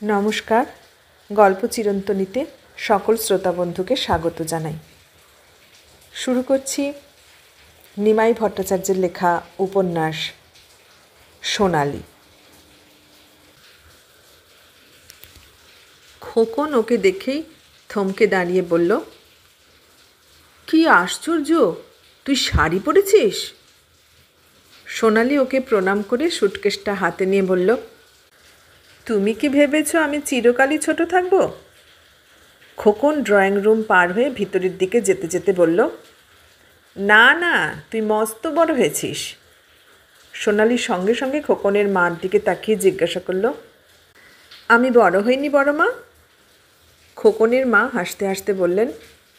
নমস্কার। গল্প চিরন্তনীতে সকল শ্রোতা বন্ধুকে স্বাগত জানাই। শুরু করছি নিমাই ভট্টাচার্যের লেখা উপন্যাস সোনালি। খোকন ওকে দেখেই থমকে দাঁড়িয়ে বলল, কি আশ্চর্য, তুই শাড়ি পরেছিস? সোনালি ওকে প্রণাম করে সুটকেসটা হাতে নিয়ে বলল, তুমি কি ভেবেছ আমি চিরকালই ছোট থাকব? খোকন ড্রয়িং রুম পার হয়ে ভিতরের দিকে যেতে যেতে বলল, না না, তুই মস্ত বড় হয়েছিস। সোনালি সঙ্গে সঙ্গে খোকনের মার দিকে তাকিয়ে জিজ্ঞাসা করল, আমি বড় হইনি বড় মা? খোকনের মা হাসতে হাসতে বললেন,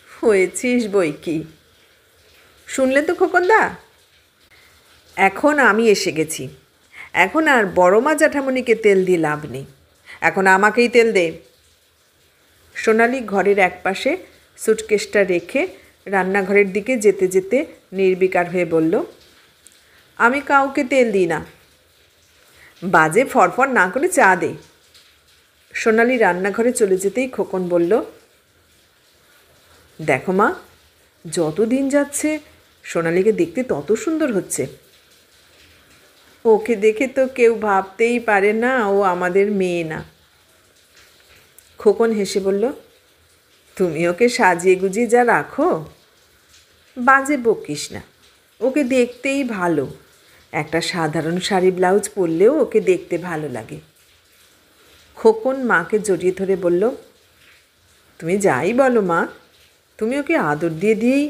হয়েছিস বই কি। শুনলে তো খোকনদা, এখন আমি এসে গেছি। এখন আর বড় মা জ্যাঠামণিকে তেল দিয়ে লাভ নেই, এখন আমাকেই তেল দে। সোনালি ঘরের একপাশে সুটকেসটা রেখে রান্নাঘরের দিকে যেতে যেতে নির্বিকার হয়ে বলল, আমি কাউকে তেল দিই না। বাজে ফরফর না করে চা দে। সোনালি রান্নাঘরে চলে যেতেই খোকন বলল, দেখো মা, যত দিন যাচ্ছে সোনালিকে দেখতে তত সুন্দর হচ্ছে। ওকে দেখে তো কেউ ভাবতেই পারে না ও আমাদের মেয়ে না। খোকন হেসে বলল, তুমি ওকে সাজিয়ে গুজিয়ে যা রাখো, বাজে বকিস না। ওকে দেখতেই ভালো, একটা সাধারণ শাড়ি ব্লাউজ পরলেও ওকে দেখতে ভালো লাগে। খোকন মাকে জড়িয়ে ধরে বলল, তুমি যাই বলো মা, তুমি ওকে আদর দিয়ে দিয়েই।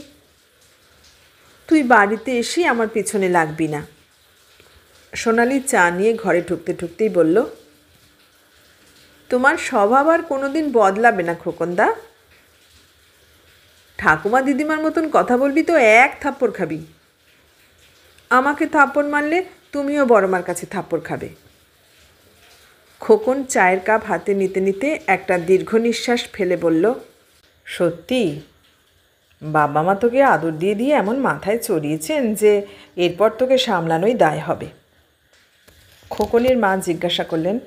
তুই বাড়িতে এসেই আমার পিছনে লাগবি না। সোনালি চা নিয়ে ঘরে ঢুকতে ঢুকতেই বলল, তোমার স্বভাব আর কোনোদিন বদলাবে না খোকনদা। ঠাকুমা দিদিমার মতন কথা বলবি তো এক থাপ্পড় খাবি। আমাকে থাপ্পড় মারলে তুমিও বড়মার কাছে থাপ্পড় খাবে। খোকন চায়ের কাপ হাতে নিতে নিতে একটা দীর্ঘ নিঃশ্বাস ফেলে বলল, সত্যি বাবা মা তোকে আদর দিয়ে দিয়ে এমন মাথায় চড়িয়েছেন যে এরপর তোকে সামলানোই দায় হবে। খোকনের মা জিজ্ঞাসা করলেন,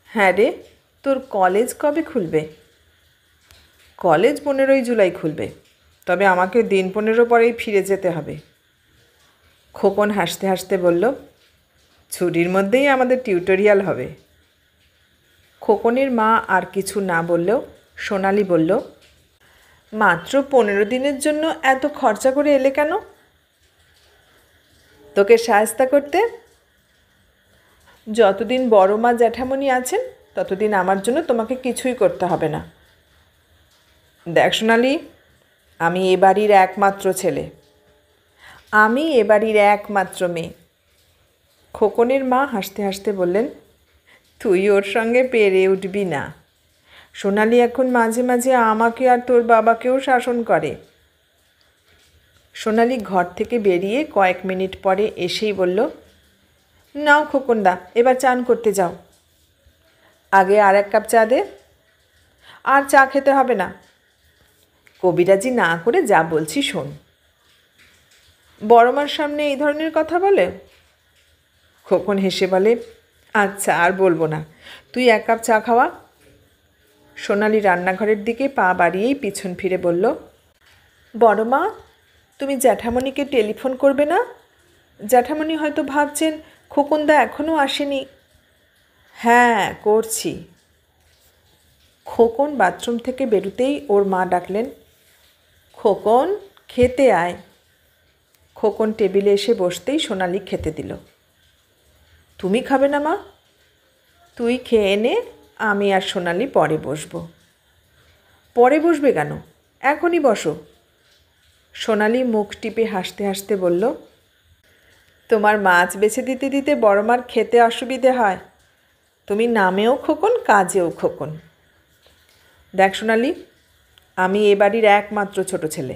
হ্যাঁ রে, তোর কলেজ কবে খুলবে? কলেজ 15ই জুলাই খুলবে, তবে আমাকে দিন 15 পরেই ফিরে যেতে হবে। খোকন হাসতে হাসতে বলল, ছুটির মধ্যেই আমাদের টিউটোরিয়াল হবে। খোকনের মা আর কিছু না বললেও সোনালি বলল, মাত্র 15 দিনের জন্য এত খরচা করে এলে কেন? তোকে সাহায্য করতে। যতদিন বড় মা জ্যাঠামণি আছেন ততদিন আমার জন্য তোমাকে কিছুই করতে হবে না। দেখ সোনালি, আমি এ বাড়ির একমাত্র ছেলে, আমি এ বাড়ির একমাত্র মেয়ে। খোকনের মা হাসতে হাসতে বললেন, তুই ওর সঙ্গে পেরে উঠবি না। সোনালি এখন মাঝে মাঝে আমাকে আর তোর বাবাকেও শাসন করে। সোনালি ঘর থেকে বেরিয়ে কয়েক মিনিট পরে এসেই বলল, নাও খোকনদা, এবার চান করতে যাও। আগে আর এক কাপ চা দে। আর চা খেতে হবে না। কবিরাজি না করে যা বলছি শোন। বড়মার সামনে এই ধরনের কথা বলে? খোকন হেসে বলে, আচ্ছা আর বলবো না, তুই এক কাপ চা খাওয়া। সোনালি রান্নাঘরের দিকে পা বাড়িয়েই পিছন ফিরে বলল, বড়মা, তুমি জ্যাঠামণিকে টেলিফোন করবে না? জ্যাঠামণি হয়তো ভাবছেন খোকনদা এখনও আসেনি। হ্যাঁ করছি। খোকন বাথরুম থেকে বেরোতেই ওর মা ডাকলেন, খোকন খেতে আয়। খোকন টেবিলে এসে বসতেই সোনালি খেতে দিল। তুমি খাবে না মা? তুই খেয়ে নে, আমি আর সোনালি পরে বসবো। পরে বসবে কেন, এখনই বসো। সোনালি মুখ টিপে হাসতে হাসতে বলল, তোমার মাছ বেছে দিতে দিতে বড় মার খেতে অসুবিধে হয়। তুমি নামেও খোকন, কাজেও খোকন। দেখ সোনালি, আমি এ বাড়ির একমাত্র ছোট ছেলে।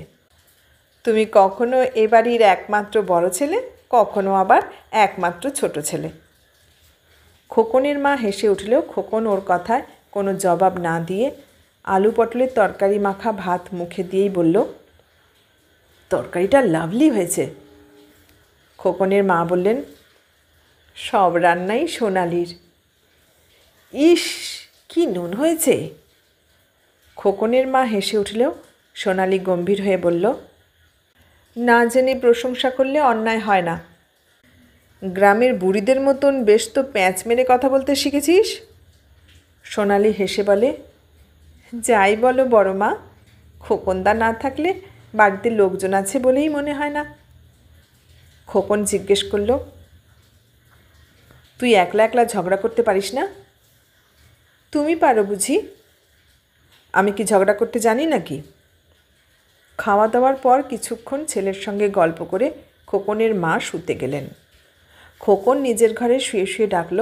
তুমি কখনো এ বাড়ির একমাত্র বড় ছেলে, কখনো আবার একমাত্র ছোট ছেলে। খোকনের মা হেসে উঠলেও খোকন ওর কথায় কোনো জবাব না দিয়ে আলু পটলের তরকারি মাখা ভাত মুখে দিয়েই বলল, তরকারিটা লাভলি হয়েছে। খোকনের মা বললেন, সব রান্নাই সোনালির। ইস, কি নুন হয়েছে। খোকনের মা হেসে উঠলেও সোনালি গম্ভীর হয়ে বলল, না জেনে প্রশংসা করলে অন্যায় হয় না। গ্রামের বুড়িদের মতন বেশ তো প্যাঁচ মেরে কথা বলতে শিখেছিস। সোনালি হেসে বলে, যাই বলো বড় মা, খোকনদা না থাকলে বাড়িতে লোকজন আছে বলেই মনে হয় না। খোকন জিজ্ঞেস করল, তুই একলা একলা ঝগড়া করতে পারিস না? তুমি পারো বুঝি? আমি কি ঝগড়া করতে জানি নাকি? খাওয়া দাওয়ার পর কিছুক্ষণ ছেলের সঙ্গে গল্প করে খোকনের মা শুতে গেলেন। খোকন নিজের ঘরে শুয়ে শুয়ে ডাকল,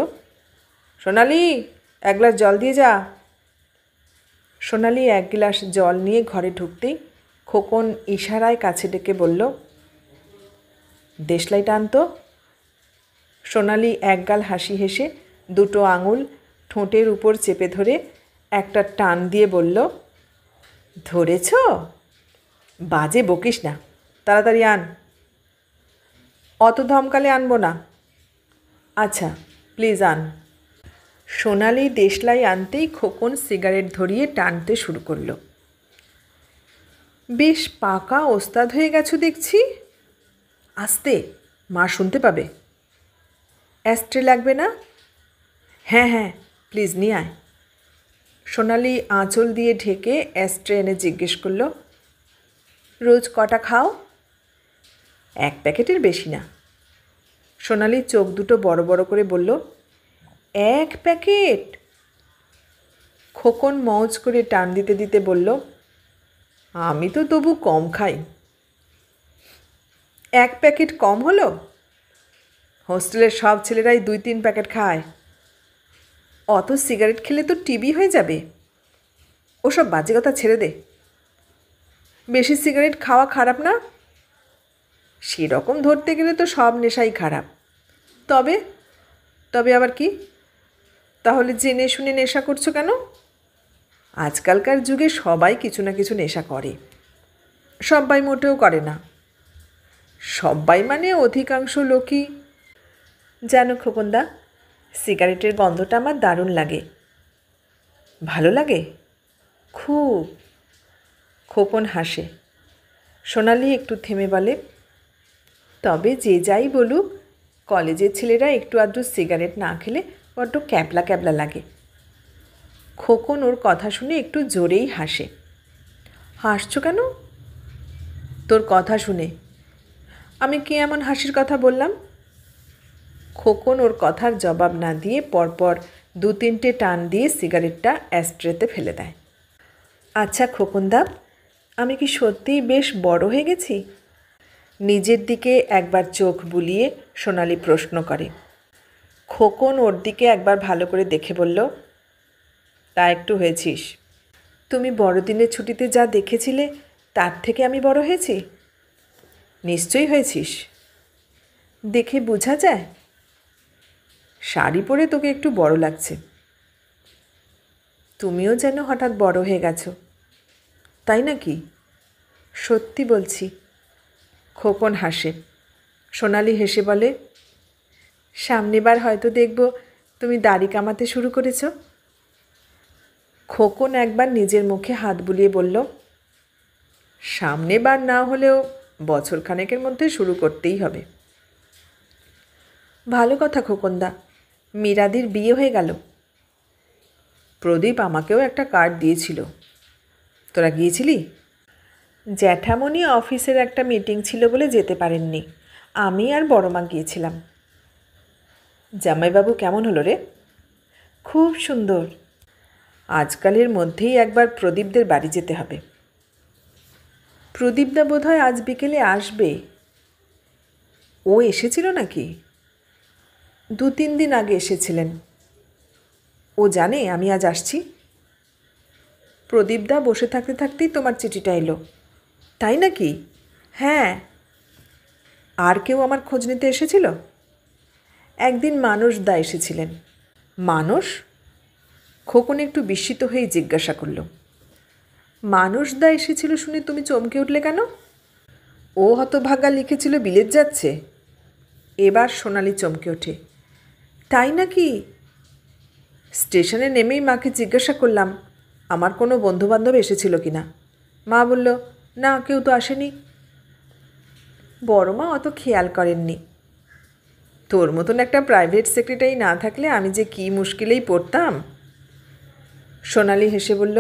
সোনালি, এক গ্লাস জল দিয়ে যা। সোনালি এক গ্লাস জল নিয়ে ঘরে ঢুকতেই খোকন ইশারায় কাছে ডেকে বলল, দেশলাইটা আনতো। সোনালি একগাল হাসি হেসে দুটো আঙুল ঠোঁটের উপর চেপে ধরে একটা টান দিয়ে বলল, ধরেছ? বাজে বকিস না, তাড়াতাড়ি আন। অত ধমকালে আনবো না। আচ্ছা, প্লিজ আন। সোনালি দেশলাই আনতেই খোকন সিগারেট ধরিয়ে টানতে শুরু করল। বেশ পাকা ওস্তাদ হয়ে গেছো দেখছি। আস্তে, মা শুনতে পাবে। অ্যাস্ট্রে লাগবে না? হ্যাঁ হ্যাঁ, প্লিজ নিয়ে আয়। সোনালি আঁচল দিয়ে ঢেকে অ্যাস্ট্রে এনে জিজ্ঞেস করল, রোজ কটা খাও? 1 প্যাকেটের বেশি না। সোনালি চোখ দুটো বড় বড় করে বলল, 1 প্যাকেট? খোকন মৌজ করে টান দিতে দিতে বলল, আমি তো তবু কম খাই। 1 প্যাকেট কম হলো? হোস্টেলের সব ছেলেরাই 2-3 প্যাকেট খায়। অত সিগারেট খেলে তো টিবি হয়ে যাবে। ওসব বাজে কথা ছেড়ে দে। বেশি সিগারেট খাওয়া খারাপ না? সেরকম ধরতে গেলে তো সব নেশাই খারাপ। তবে তবে আবার কি? তাহলে জেনে শুনে নেশা করছো কেন? আজকালকার যুগে সবাই কিছু না কিছু নেশা করে। সবাই মোটেও করে না। সবাই মানে অধিকাংশ লোকই। জানো খোকনদা, সিগারেটের গন্ধটা আমার দারুণ লাগে। ভালো লাগে? খুব। খোকন হাসে। সোনালি একটু থেমে বলে, তবে যে যাই বলুক, কলেজের ছেলেরা একটু আধটু সিগারেট না খেলে বড্ড ক্যাবলা ক্যাবলা লাগে। খোকন ওর কথা শুনে একটু জোরেই হাসে। হাসছো কেন? তোর কথা শুনে। আমি কি এমন হাসির কথা বললাম? খোকন ওর কথার জবাব না দিয়ে পরপর 2-3টে টান দিয়ে সিগারেটটা অ্যাস্ট্রেতে ফেলে দেয়। আচ্ছা খোকনদা, আমি কি সত্যিই বেশ বড় হয়ে গেছি? নিজের দিকে একবার চোখ বুলিয়ে সোনালি প্রশ্ন করে। খোকন ওর দিকে একবার ভালো করে দেখে বলল, তা একটু হয়েছিস। তুমি বড়দিনের ছুটিতে যা দেখেছিলে তার থেকে আমি বড় হয়েছি? নিশ্চয়ই হয়েছিস। দেখে বোঝা যায়? শাড়ি পরে তোকে একটু বড় লাগছে। তুমিও যেন হঠাৎ বড় হয়ে গেছো। তাই নাকি? সত্যি বলছি। খোকন হাসে। সোনালি হেসে বলে, সামনেবার হয়তো দেখব তুমি দাড়ি কামাতে শুরু করেছ। খোকন একবার নিজের মুখে হাত বুলিয়ে বলল, সামনেবার না হলেও বছরখানেকের মধ্যে শুরু করতেই হবে। ভালো কথা খোকনদা, মীরাদির বিয়ে হয়ে গেল। প্রদীপ আমাকেও একটা কার্ড দিয়েছিল। তোরা গিয়েছিলি? জ্যাঠামণি অফিসের একটা মিটিং ছিল বলে যেতে পারেননি। আমি আর বড় মা গিয়েছিলাম। জামাইবাবু কেমন হলো রে? খুব সুন্দর। আজকালের মধ্যেই একবার প্রদীপদের বাড়ি যেতে হবে। প্রদীপদা বোধহয় আজ বিকেলে আসবে। ও এসেছিল নাকি? 2-3 দিন আগে এসেছিলেন। ও জানে আমি আজ আসছি? প্রদীপদা বসে থাকতে থাকতেই তোমার চিঠিটা এলো। তাই নাকি? হ্যাঁ। আর কেউ আমার খোঁজ নিতে এসেছিল? একদিন মানসদা এসেছিলেন। মানস? খোকন একটু বিস্মিত হয়ে জিজ্ঞাসা করল, মানসদা এসেছিল শুনে তুমি চমকে উঠলে কেন? ও হতভাগা লিখেছিল বিলেত যাচ্ছে। এবার সোনালি চমকে ওঠে। তাই নাকি? স্টেশনে নেমেই মাকে জিজ্ঞাসা করলাম আমার কোনো বন্ধুবান্ধব এসেছিল কি না। মা বলল, না, কেউ তো আসেনি। বড় মা অত খেয়াল করেননি। তোর মতন একটা প্রাইভেট সেক্রেটারি না থাকলে আমি যে কী মুশকিলেই পড়তাম। সোনালি হেসে বলল,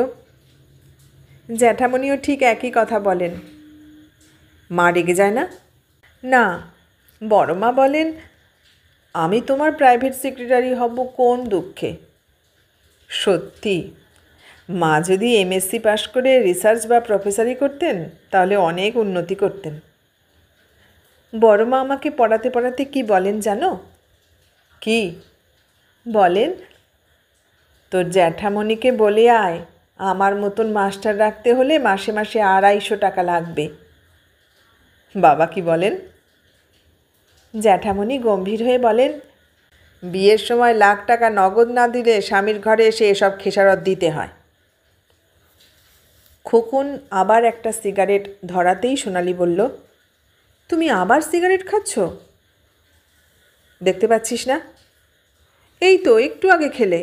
জ্যাঠামণিও ঠিক একই কথা বলেন। মা রেগে যায় না? না, বড় মা বলেন আমি তোমার প্রাইভেট সেক্রেটারি হব কোন দুঃখে। সত্যি, মা যদি এমএসসি পাশ করে রিসার্চ বা প্রফেসরি করতেন তাহলে অনেক উন্নতি করতেন। বড় মা আমাকে পড়াতে পড়াতে কি বলেন জানো? কি বলেন? তোর জ্যাঠামণিকে বলে আয় আমার মতন মাস্টার রাখতে হলে মাসে মাসে 250 টাকা লাগবে। বাবা কি বলেন? জ্যাঠামণি গম্ভীর হয়ে বলেন, বিয়ের সময় লাখ টাকা নগদ না দিলে স্বামীর ঘরে এসে এসব খেসারত দিতে হয়। খোকন আবার একটা সিগারেট ধরাতেই সোনালি বলল, তুমি আবার সিগারেট খাচ্ছ? দেখতে পাচ্ছিস না? এই তো একটু আগে খেলে।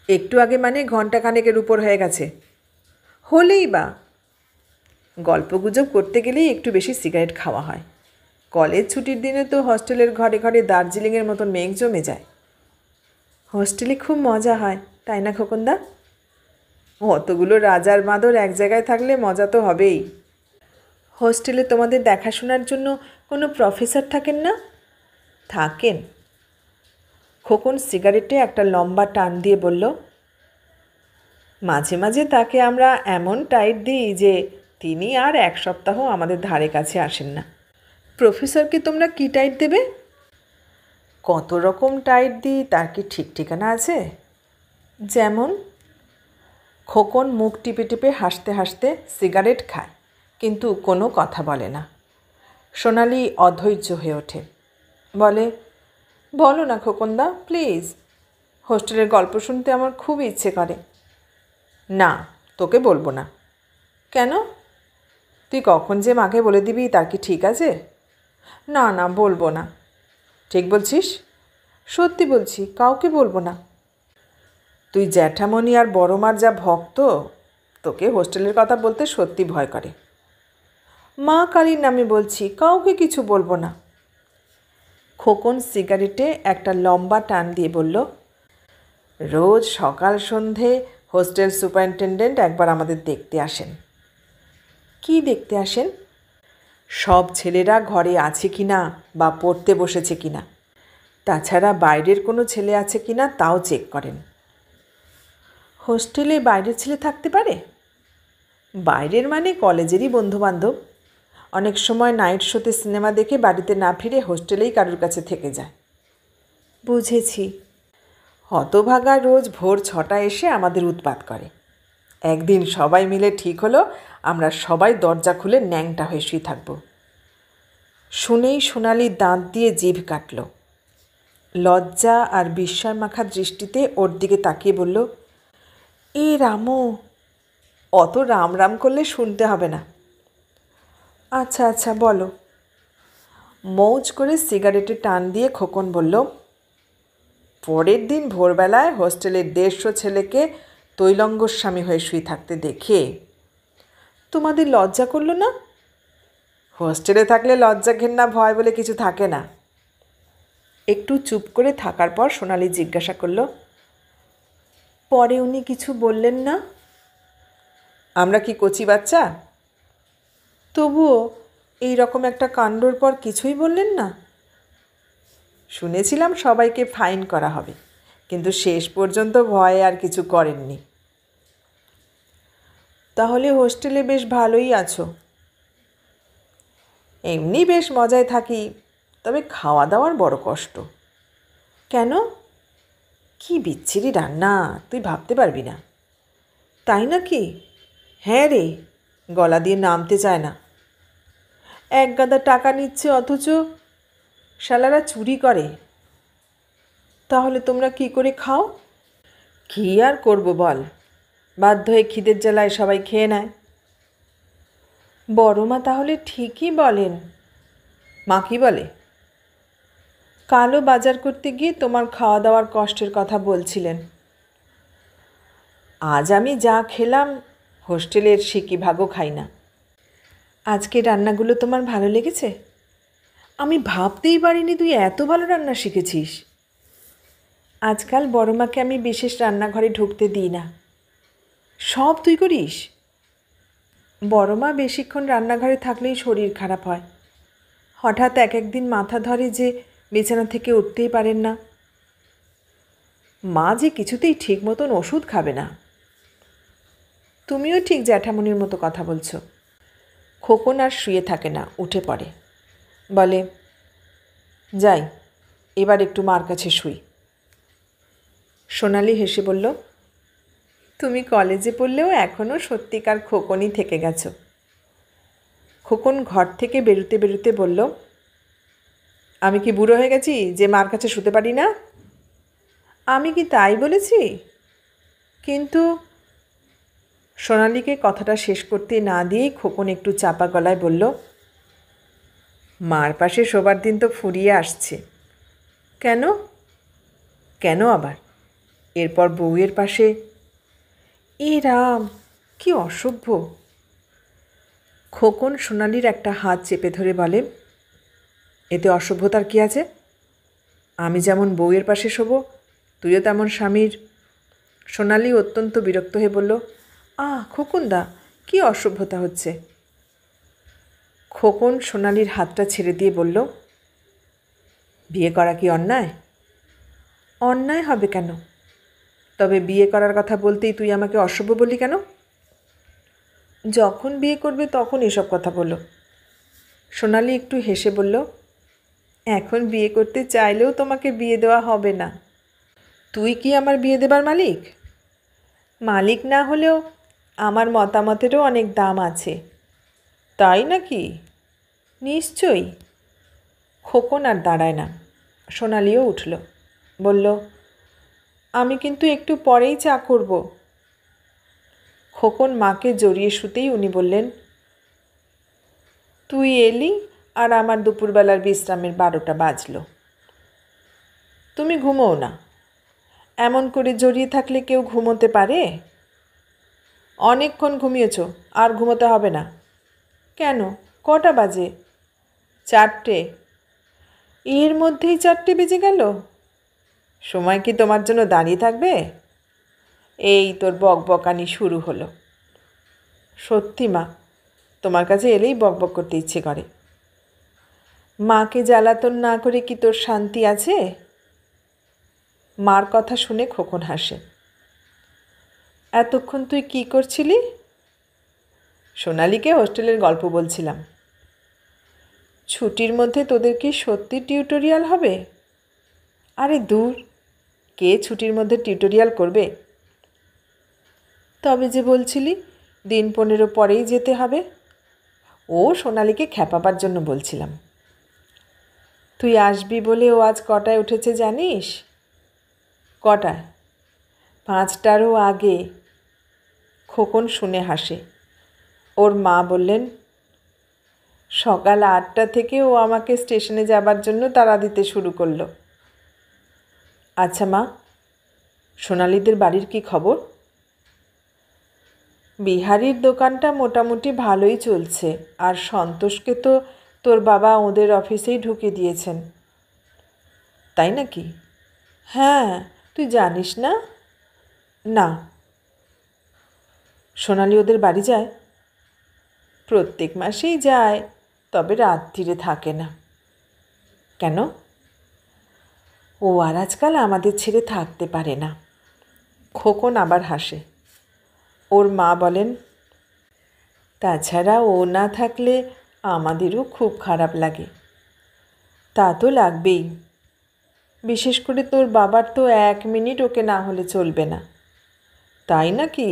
একটু আগে মানে ঘণ্টাখানেকের উপর হয়ে গেছে। হলেই বা, গল্পগুজব করতে গেলেই একটু বেশি সিগারেট খাওয়া হয়। কলেজ ছুটির দিনে তো হস্টেলের ঘরে ঘরে দার্জিলিংয়ের মতন মেঘ জমে যায়। হোস্টেলে খুব মজা হয়, তাই না খোকনদা? অতগুলো রাজার বাঁদর এক জায়গায় থাকলে মজা তো হবেই। হোস্টেলে তোমাদের দেখাশোনার জন্য কোনো প্রফেসর থাকেন না? থাকেন। খোকন সিগারেটে একটা লম্বা টান দিয়ে বলল, মাঝে মাঝে তাকে আমরা এমন টাইট দিই যে তিনি আর 1 সপ্তাহ আমাদের ধারে কাছে আসেন না। প্রফেসরকে তোমরা কি টাইট দেবে? কত রকম টাইট দিই তার কি ঠিক ঠিকানা আছে? যেমন? খোকন মুখ টিপে টিপে হাসতে হাসতে সিগারেট খায়, কিন্তু কোনো কথা বলে না। সোনালি অধৈর্য হয়ে ওঠে, বলে, বলো না খোকনদা, প্লিজ। হোস্টেলের গল্প শুনতে আমার খুব ইচ্ছে করে। না, তোকে বলবো না। কেন? তুই কখন যে মাকে বলে দিবি তার কি ঠিক আছে? না না, বলবো না। ঠিক বলছিস? সত্যি বলছি, কাউকে বলবো না। তুই জ্যাঠামণি আর বড় মার যা ভক্ত, তোকে হোস্টেলের কথা বলতে সত্যি ভয় করে। মা কালীর নামে বলছি, কাউকে কিছু বলবো না। খোকন সিগারেটে একটা লম্বা টান দিয়ে বলল, রোজ সকাল সন্ধে হোস্টেল সুপারিনটেনডেন্ট একবার আমাদের দেখতে আসেন। কি দেখতে আসেন? সব ছেলেরা ঘরে আছে কি না বা পড়তে বসেছে কি না, তাছাড়া বাইরের কোনো ছেলে আছে কি না তাও চেক করেন। হোস্টেলে বাইরের ছেলে থাকতে পারে? বাইরের মানে কলেজেরই বন্ধুবান্ধব। অনেক সময় নাইট শোতে সিনেমা দেখে বাড়িতে না ফিরে হোস্টেলেই কারোর কাছে থেকে যায়। বুঝেছি। হতভাগা রোজ ভোর 6টায় এসে আমাদের উৎপাত করে। একদিন সবাই মিলে ঠিক হলো আমরা সবাই দরজা খুলে ন্যাংটা হয়ে শুয়ে থাকব। শুনেই সোনালি দাঁত দিয়ে জিভ কাটল। লজ্জা আর বিস্ময় মাখা দৃষ্টিতে ওর দিকে তাকিয়ে বলল, এ রামু। অত রাম রাম করলে শুনতে হবে না। আচ্ছা আচ্ছা, বলো। মৌজ করে সিগারেটে টান দিয়ে খোকন বলল, পরের দিন ভোরবেলায় হোস্টেলের 150 ছেলেকে তৈলঙ্গস্বামী হয়ে শুয়ে থাকতে দেখে তোমাদের লজ্জা করল না? হোস্টেলে থাকলে লজ্জা ঘেন্না ভয় বলে কিছু থাকে না। একটু চুপ করে থাকার পর সোনালি জিজ্ঞাসা করল, পরে উনি কিছু বললেন না? আমরা কি কচি বাচ্চা? তবুও এই রকম একটা কাণ্ডর পর কিছুই বললেন না? শুনেছিলাম সবাইকে ফাইন করা হবে, কিন্তু শেষ পর্যন্ত ভয়ে আর কিছু করেননি। তাহলে হোস্টেলে বেশ ভালোই আছো? এমনি বেশ মজায় থাকি, তবে খাওয়া দাওয়ার বড় কষ্ট। কেন? কি বিচ্ছিরি রান্না, তুই ভাবতে পারবি না। তাই নাকি? হ্যাঁ রে, গলা দিয়ে নামতে চায় না। এক গাদা টাকা নিচ্ছে অথচ শালারা চুরি করে। তাহলে তোমরা কি করে খাও? কী আর করবো বল, বাধ্য হয়ে খিদের জ্বালায় সবাই খেয়ে নেয়। বড় মা তাহলে ঠিকই বলেন? মা কি বলে? কালও বাজার করতে গিয়ে তোমার খাওয়া দাওয়ার কষ্টের কথা বলছিলেন। আজ আমি যা খেলাম হোস্টেলের সিকি ভাগও খাই না। আজকে রান্নাগুলো তোমার ভালো লেগেছে? আমি ভাবতেই পারিনি তুই এত ভালো রান্না শিখেছিস। আজকাল বড় মাকে আমি বিশেষ রান্নাঘরে ঢুকতে দিই না। সব তুই করিস? বড় মা বেশিক্ষণ রান্নাঘরে থাকলেই শরীর খারাপ হয়। হঠাৎ এক একদিন মাথা ধরে যে বিছানা থেকে উঠতেই পারেন না। মা যে কিছুতেই ঠিক মতন ওষুধ খাবে না। তুমিও ঠিক জ্যাঠামণির মতো কথা বলছো। খোকন আর শুয়ে থাকে না, উঠে পড়ে, বলে, যাই এবার একটু মার কাছে শুই। সোনালি হেসে বলল, তুমি কলেজে পড়লেও এখনও সত্যিকার খোকনই থেকে গেছো। খোকন ঘর থেকে বেরুতে বেরুতে বলল, আমি কি বুড়ো হয়ে গেছি যে মার কাছে শুতে পারি না? আমি কি তাই বলেছি? কিন্তু সোনালিকে কথাটা শেষ করতে না দিয়েই খোকন একটু চাপা গলায় বলল, মার পাশে শোবার দিন তো ফুরিয়ে আসছে। কেন? কেন আবার? এরপর বউয়ের পাশে। এ রাম, কি অসভ্য! খোকন সোনালির একটা হাত চেপে ধরে বলে, এতে অসভ্যতার কী আছে? আমি যেমন বউয়ের পাশে শোবো, তুইও তেমন স্বামীর। সোনালি অত্যন্ত বিরক্ত হয়ে বলল, খোকনদা, কী অসভ্যতা হচ্ছে? খোকন সোনালির হাতটা ছেড়ে দিয়ে বলল, বিয়ে করা কি অন্যায়? অন্যায় হবে কেন? তবে বিয়ে করার কথা বলতেই তুই আমাকে অসভ্য বললি কেন? যখন বিয়ে করবে তখন এসব কথা বলো। সোনালি একটু হেসে বলল, এখন বিয়ে করতে চাইলেও তোমাকে বিয়ে দেওয়া হবে না। তুই কি আমার বিয়ে দেবার মালিক? মালিক না হলেও আমার মতামতেরও অনেক দাম আছে। তাই নাকি? নিশ্চয়ই। খোকন আর দাঁড়ায় না। সোনালিও উঠল, বলল, আমি কিন্তু একটু পরেই চা করব। খোকন মাকে জড়িয়ে শুতেই উনি বললেন, তুই এলি আর আমার দুপুরবেলার বিশ্রামের 12টা বাজল। তুমি ঘুমোও না। এমন করে জড়িয়ে থাকলে কেউ ঘুমোতে পারে? অনেকক্ষণ ঘুমিয়েছ, আর ঘুমোতে হবে না। কেন, কটা বাজে? 4টে। এর মধ্যেই 4টে বেজে গেল? সময় কি তোমার জন্য দাঁড়িয়ে থাকবে? এই তোর বকবকানি শুরু হলো। সত্যি মা, তোমার কাছে এলেই বকবক করতে ইচ্ছে করে। মাকে জ্বালাতন না করে কি তোর শান্তি আছে? মার কথা শুনে খোকন হাসে। এতক্ষণ তুই কি করছিলি? সোনালিকে হোস্টেলের গল্প বলছিলাম। ছুটির মধ্যে তোদের কি সত্যি টিউটোরিয়াল হবে? আরে দূর, কে ছুটির মধ্যে টিউটোরিয়াল করবে? তবে যে বলছিলি দিন 15 পরেই যেতে হবে। ও সোনালিকে খেপাবার জন্য বলছিলাম। তুই আসবি বলে ও আজ কটায় উঠেছে জানিস? কটায়? 5টারও আগে। খোকন শুনে হাসে। ওর মা বললেন, সকাল 8টা থেকে ও আমাকে স্টেশনে যাবার জন্য তাড়া দিতে শুরু করলো। আচ্ছা মা, সোনালিদের বাড়ির কি খবর? বিহারির দোকানটা মোটামুটি ভালোই চলছে, আর সন্তোষকে তো তোর বাবা ওদের অফিসেই ঢুকে দিয়েছেন। তাই নাকি? হ্যাঁ, তুই জানিস না? না। সোনালি ওদের বাড়ি যায়? প্রত্যেক মাসেই যায়, তবে রাত্রিরে থাকে না। কেন? ও আর আজকাল আমাদের ছেড়ে থাকতে পারে না। খোকন আবার হাসে। ওর মা বলেন, তাছাড়া ও না থাকলে আমাদেরও খুব খারাপ লাগে। তা তো লাগবেই। বিশেষ করে তোর বাবার তো 1 মিনিট ওকে না হলে চলবে না। তাই নাকি?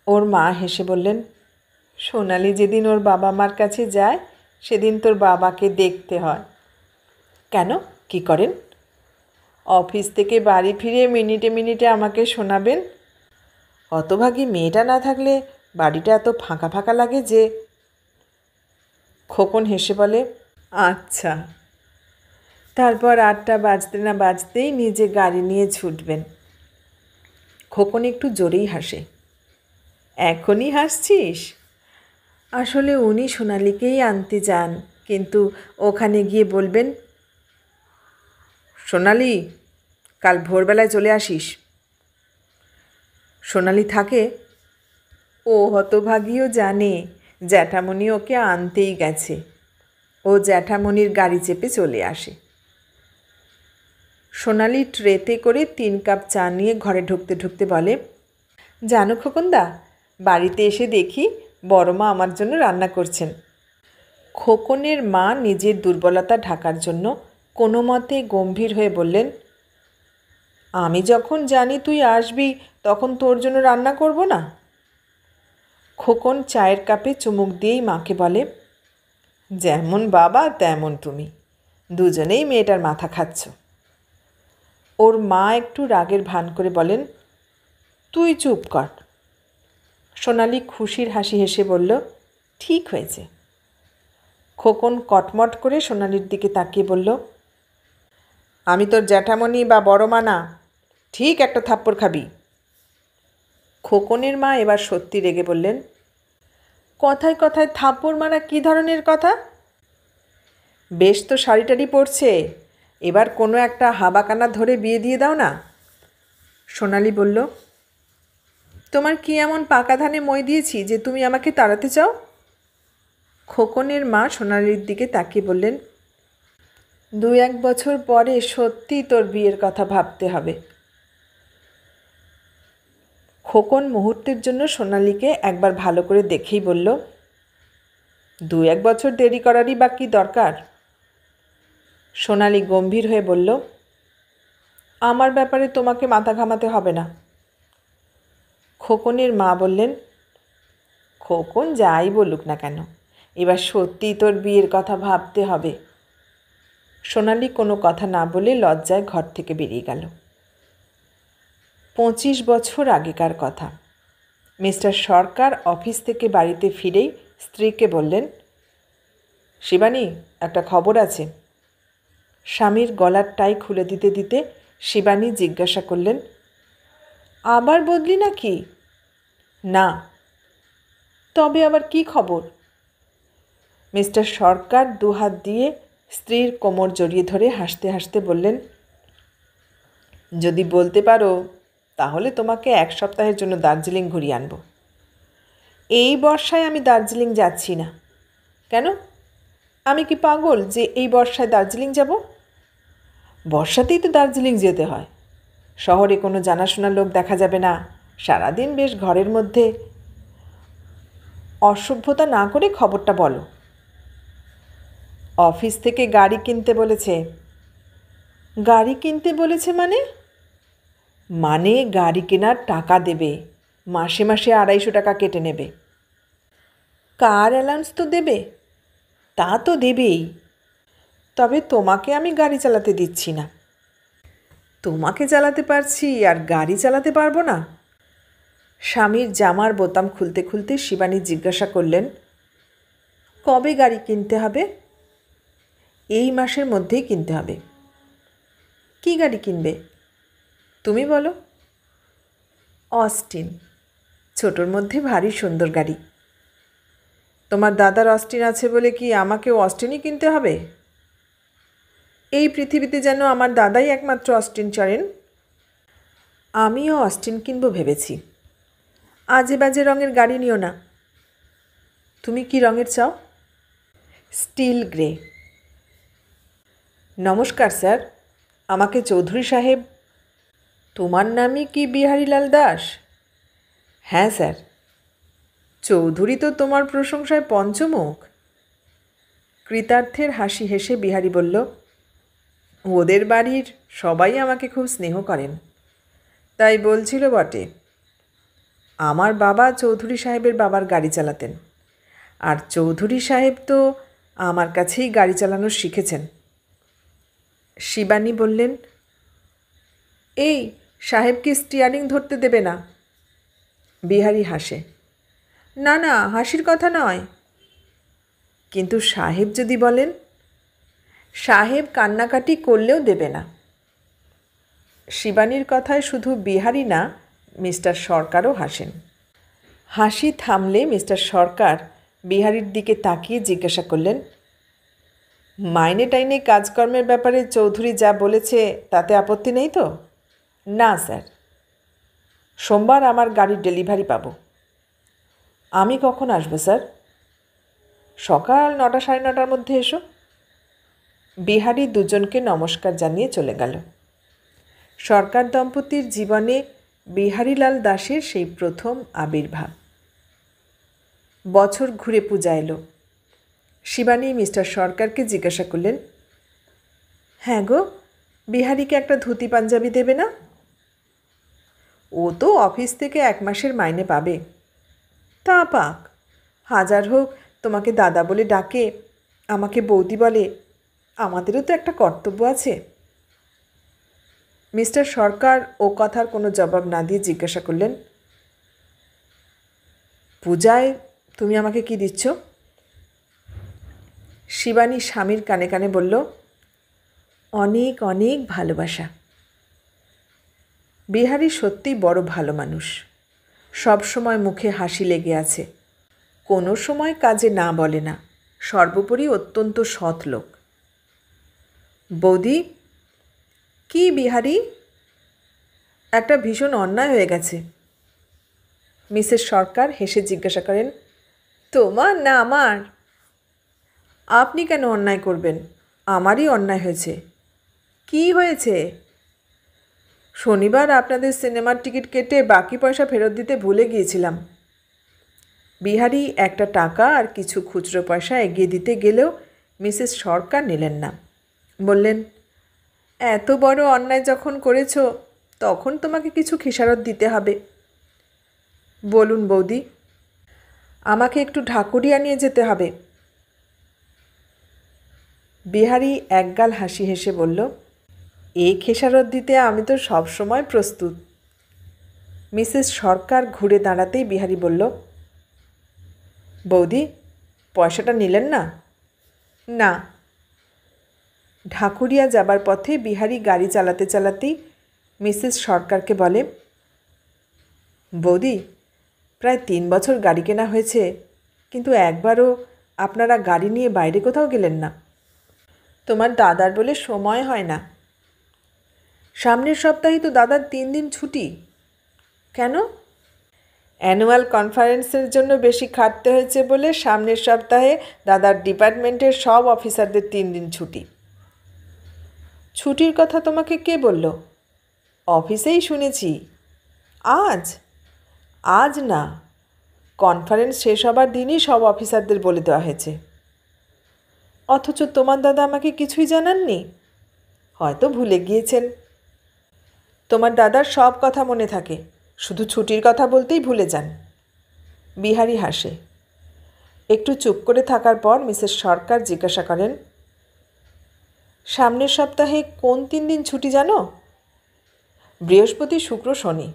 ওর মা হেসে বললেন, সোনালি যেদিন ওর বাবা মার কাছে যায় সেদিন তোর বাবাকে দেখতে হয়। কেন, কি করেন? অফিস থেকে বাড়ি ফিরে মিনিটে মিনিটে আমাকে শোনাবেন। হতভাগী মেয়েটা না থাকলে বাড়িটা এত ফাঁকা ফাঁকা লাগে যে। খোকন হেসে বলে, আচ্ছা। তারপর 8টা বাজতে না বাজতেই নিজে গাড়ি নিয়ে ছুটবেন। খোকন একটু জোরেই হাসে। এখনই হাসছিস? আসলে উনি সোনালীকেই আনতে যান, কিন্তু ওখানে গিয়ে বলবেন, সোনালী, কাল ভোরবেলায় চলে আসিস। সোনালী থাকে? ও হতভাগীও জানে জ্যাঠামণি ওকে আনতেই গেছে। ও জ্যাঠামণির গাড়ি চেপে চলে আসে। সোনালী ট্রেতে করে 3 কাপ চা নিয়ে ঘরে ঢুকতে ঢুকতে বলে, জানো খোকনদা, বাড়িতে এসে দেখি বড় মা আমার জন্য রান্না করছেন। খোকনের মা নিজের দুর্বলতা ঢাকার জন্য কোনো মতে গম্ভীর হয়ে বললেন, আমি যখন জানি তুই আসবি তখন তোর জন্য রান্না করব না? খোকন চায়ের কাপে চুমুক দিয়েই মাকে বলে, যেমন বাবা তেমন তুমি, দুজনেই মেয়েটার মাথা খাচ্ছ। ওর মা একটু রাগের ভান করে বলেন, তুই চুপ কর। সোনালী খুশির হাসি হেসে বলল, ঠিক হয়েছে। খোকন কটমট করে সোনালীর দিকে তাকিয়ে বলল, আমি তোর জ্যাঠামণি বা বড় মা না, ঠিক একটা থাপ্পড় খাবি। খোকনের মা এবার সত্যি রেগে বললেন, কথায় কথায় থাপ্পড় মারা কী ধরনের কথা? বেশ তো শাড়ি পরছে, এবার কোনো একটা হাবাকানা ধরে বিয়ে দিয়ে দাও না। সোনালী বলল, তোমার কি এমন পাকা ধানে মই দিয়েছি যে তুমি আমাকে তাড়াতে চাও? খোকনের মা সোনালীর দিকে তাকিয়ে বললেন, 2-1 বছর পরে সত্যি তোর বিয়ের কথা ভাবতে হবে। খোকন মুহূর্তের জন্য সোনালীকে একবার ভালো করে দেখেই বলল, 2-1 বছর দেরি করারই বা কী দরকার? সোনালী গম্ভীর হয়ে বলল, আমার ব্যাপারে তোমাকে মাথা ঘামাতে হবে না। খোকনের মা বললেন, খোকন যাই বলুক না কেন, এবার সত্যিই তোর বিয়ের কথা ভাবতে হবে। সোনালী কোনো কথা না বলে লজ্জায় ঘর থেকে বেরিয়ে গেল। 25 বছর আগেকার কথা। মিস্টার সরকার অফিস থেকে বাড়িতে ফিরেই স্ত্রীকে বললেন, শিবানী, একটা খবর আছে। স্বামীর গলার টাই খুলে দিতে দিতে শিবানী জিজ্ঞাসা করলেন, আবার বদলি নাকি? না। তবে আবার কি খবর? মিস্টার সরকার 2 হাত দিয়ে স্ত্রীর কোমর জড়িয়ে ধরে হাসতে হাসতে বললেন, যদি বলতে পারো তাহলে তোমাকে 1 সপ্তাহের জন্য দার্জিলিং ঘুরিয়ে আনব। এই বর্ষায় আমি দার্জিলিং যাচ্ছি না। কেন? আমি কি পাগল যে এই বর্ষায় দার্জিলিং যাব? বর্ষাতেই তো দার্জিলিং যেতে হয়। শহরে কোনো জানাশোনা লোক দেখা যাবে না, সারাদিন বেশ ঘরের মধ্যে। অসভ্যতা না করে খবরটা বলো। অফিস থেকে গাড়ি কিনতে বলেছে। গাড়ি কিনতে বলেছে মানে? মানে গাড়ি কেনার টাকা দেবে, মাসে মাসে 250 টাকা কেটে নেবে। কার অ্যালাউন্স তো দেবে। তা তো দেবেই, তবে তোমাকে আমি গাড়ি চালাতে দিচ্ছি না। তোমাকে চালাতে পারছি আর গাড়ি চালাতে পারবো না? স্বামীর জামার বোতাম খুলতে খুলতে শিবানী জিজ্ঞাসা করলেন, কবে গাড়ি কিনতে হবে? এই মাসের মধ্যেই কিনতে হবে। কি গাড়ি কিনবে তুমি বলো? অস্টিন, ছোটোর মধ্যে ভারী সুন্দর গাড়ি। তোমার দাদার অস্টিন আছে বলে কি আমাকেও অস্টিনই কিনতে হবে? এই পৃথিবীতে যেন আমার দাদাই একমাত্র অস্টিন চড়েন। আমিও অস্টিন কিনবো ভেবেছি। আজে বাজে রঙের গাড়ি নিও না। তুমি কি রঙের চাও? Still grey. নমস্কার স্যার, আমাকে চৌধুরী সাহেব। তোমার নামই কি বিহারীলাল দাস? হ্যাঁ স্যার। চৌধুরী তো তোমার প্রশংসায় পঞ্চমুখ। কৃতার্থের হাসি হেসে বিহারী বলল, ওদের বাড়ির সবাই আমাকে খুব স্নেহ করেন, তাই বলছিল বটে। আমার বাবা চৌধুরী সাহেবের বাবার গাড়ি চালাতেন, আর চৌধুরী সাহেব তো আমার কাছেই গাড়ি চালানো শিখেছেন। শিবানী বললেন, এই সাহেবকে স্টিয়ারিং ধরতে দেবে না। বিহারী হাসে, না না, হাসির কথা নয়। কিন্তু সাহেব যদি বলেন? সাহেব কান্নাকাটি করলেও দেবে না। শিবানীর কথায় শুধু বিহারি না, মিস্টার সরকারও হাসেন। হাসি থামলে মিস্টার সরকার বিহারীর দিকে তাকিয়ে জিজ্ঞাসা করলেন, মাইনে টাইনে কাজকর্মের ব্যাপারে চৌধুরী যা বলেছে তাতে আপত্তি নেই তো? না স্যার। সোমবার আমার গাড়ির ডেলিভারি পাবো। আমি কখন আসবো স্যার? সকাল 9টা সাড়ে 9টার মধ্যে এসো। বিহারী দুজনকে নমস্কার জানিয়ে চলে গেল। সরকার দম্পতির জীবনে বিহারীলাল দাসের সেই প্রথম আবির্ভাব। বছর ঘুরে পূজা এলো। শিবানী মিস্টার সরকারকে জিজ্ঞাসা করলেন, হ্যাঁ গো, বিহারীকে একটা ধুতি পাঞ্জাবি দেবে না? ও তো অফিস থেকে 1 মাসের মাইনে পাবে। তা পাক, হাজার হোক তোমাকে দাদা বলে ডাকে, আমাকে বৌদি বলে, আমাদেরও তো একটা কর্তব্য আছে। মিস্টার সরকার ও কথার কোনো জবাব না দিয়ে জিজ্ঞাসা করলেন, পূজায় তুমি আমাকে কি দিচ্ছ? শিবানী স্বামীর কানে কানে বলল, অনেক অনেক ভালোবাসা। বিহারী সত্যিই বড় ভালো মানুষ। সব সময় মুখে হাসি লেগে আছে, কোনো সময় কাজে না বলে না, সর্বোপরি অত্যন্ত সৎ লোক। বৌদি, কি বিহারী? একটা ভীষণ অন্যায় হয়ে গেছে। মিসেস সরকার হেসে জিজ্ঞাসা করেন, তোমার না আমার? আপনি কেন অন্যায় করবেন? আমারই অন্যায় হয়েছে। কি হয়েছে? শনিবার আপনাদের সিনেমার টিকিট কেটে বাকি পয়সা ফেরত দিতে ভুলে গিয়েছিলাম। বিহারী একটা টাকা আর কিছু খুচরো পয়সা এগিয়ে দিতে গেলেও মিসেস সরকার নিলেন না। বললেন, এত বড় অন্যায় যখন করেছ তখন তোমাকে কিছু খেসারত দিতে হবে। বলুন বৌদি। আমাকে একটু ঢাকুরিয়া নিয়ে যেতে হবে। বিহারী একগাল হাসি হেসে বলল, এই খেসারত দিতে আমি তো সব সময় প্রস্তুত। মিসেস সরকার ঘুরে দাঁড়াতেই বিহারী বলল, বৌদি, পয়সাটা নিলেন না? না। ঢাকুরিয়া যাবার পথে বিহারী গাড়ি চালাতে চালাতেই মিসেস সরকারকে বলে, বৌদি, প্রায় 3 বছর গাড়ি কেনা হয়েছে, কিন্তু একবারও আপনারা গাড়ি নিয়ে বাইরে কোথাও গেলেন না। তোমার দাদার বলে সময় হয় না। সামনের সপ্তাহে তো দাদার 3 দিন ছুটি। কেন? অ্যানুয়াল কনফারেন্সের জন্য বেশি খাটতে হয়েছে বলে সামনের সপ্তাহে দাদার ডিপার্টমেন্টের সব অফিসারদের 3 দিন ছুটি। ছুটির কথা তোমাকে কে বলল? অফিসেই শুনেছি। আজ? আজ না, কনফারেন্স শেষ হবার দিনই সব অফিসারদের বলে দেওয়া হয়েছে। অথচ তোমার দাদা আমাকে কিছুই জানাননি। হয়তো ভুলে গিয়েছেন। তোমার দাদার সব কথা মনে থাকে, শুধু ছুটির কথা বলতেই ভুলে যান। বিহারী হাসে। একটু চুপ করে থাকার পর মিসেস সরকার জিজ্ঞাসা করেন, সামনের সপ্তাহে কোন 3 দিন ছুটি জানো? বৃহস্পতি, শুক্র, শনি।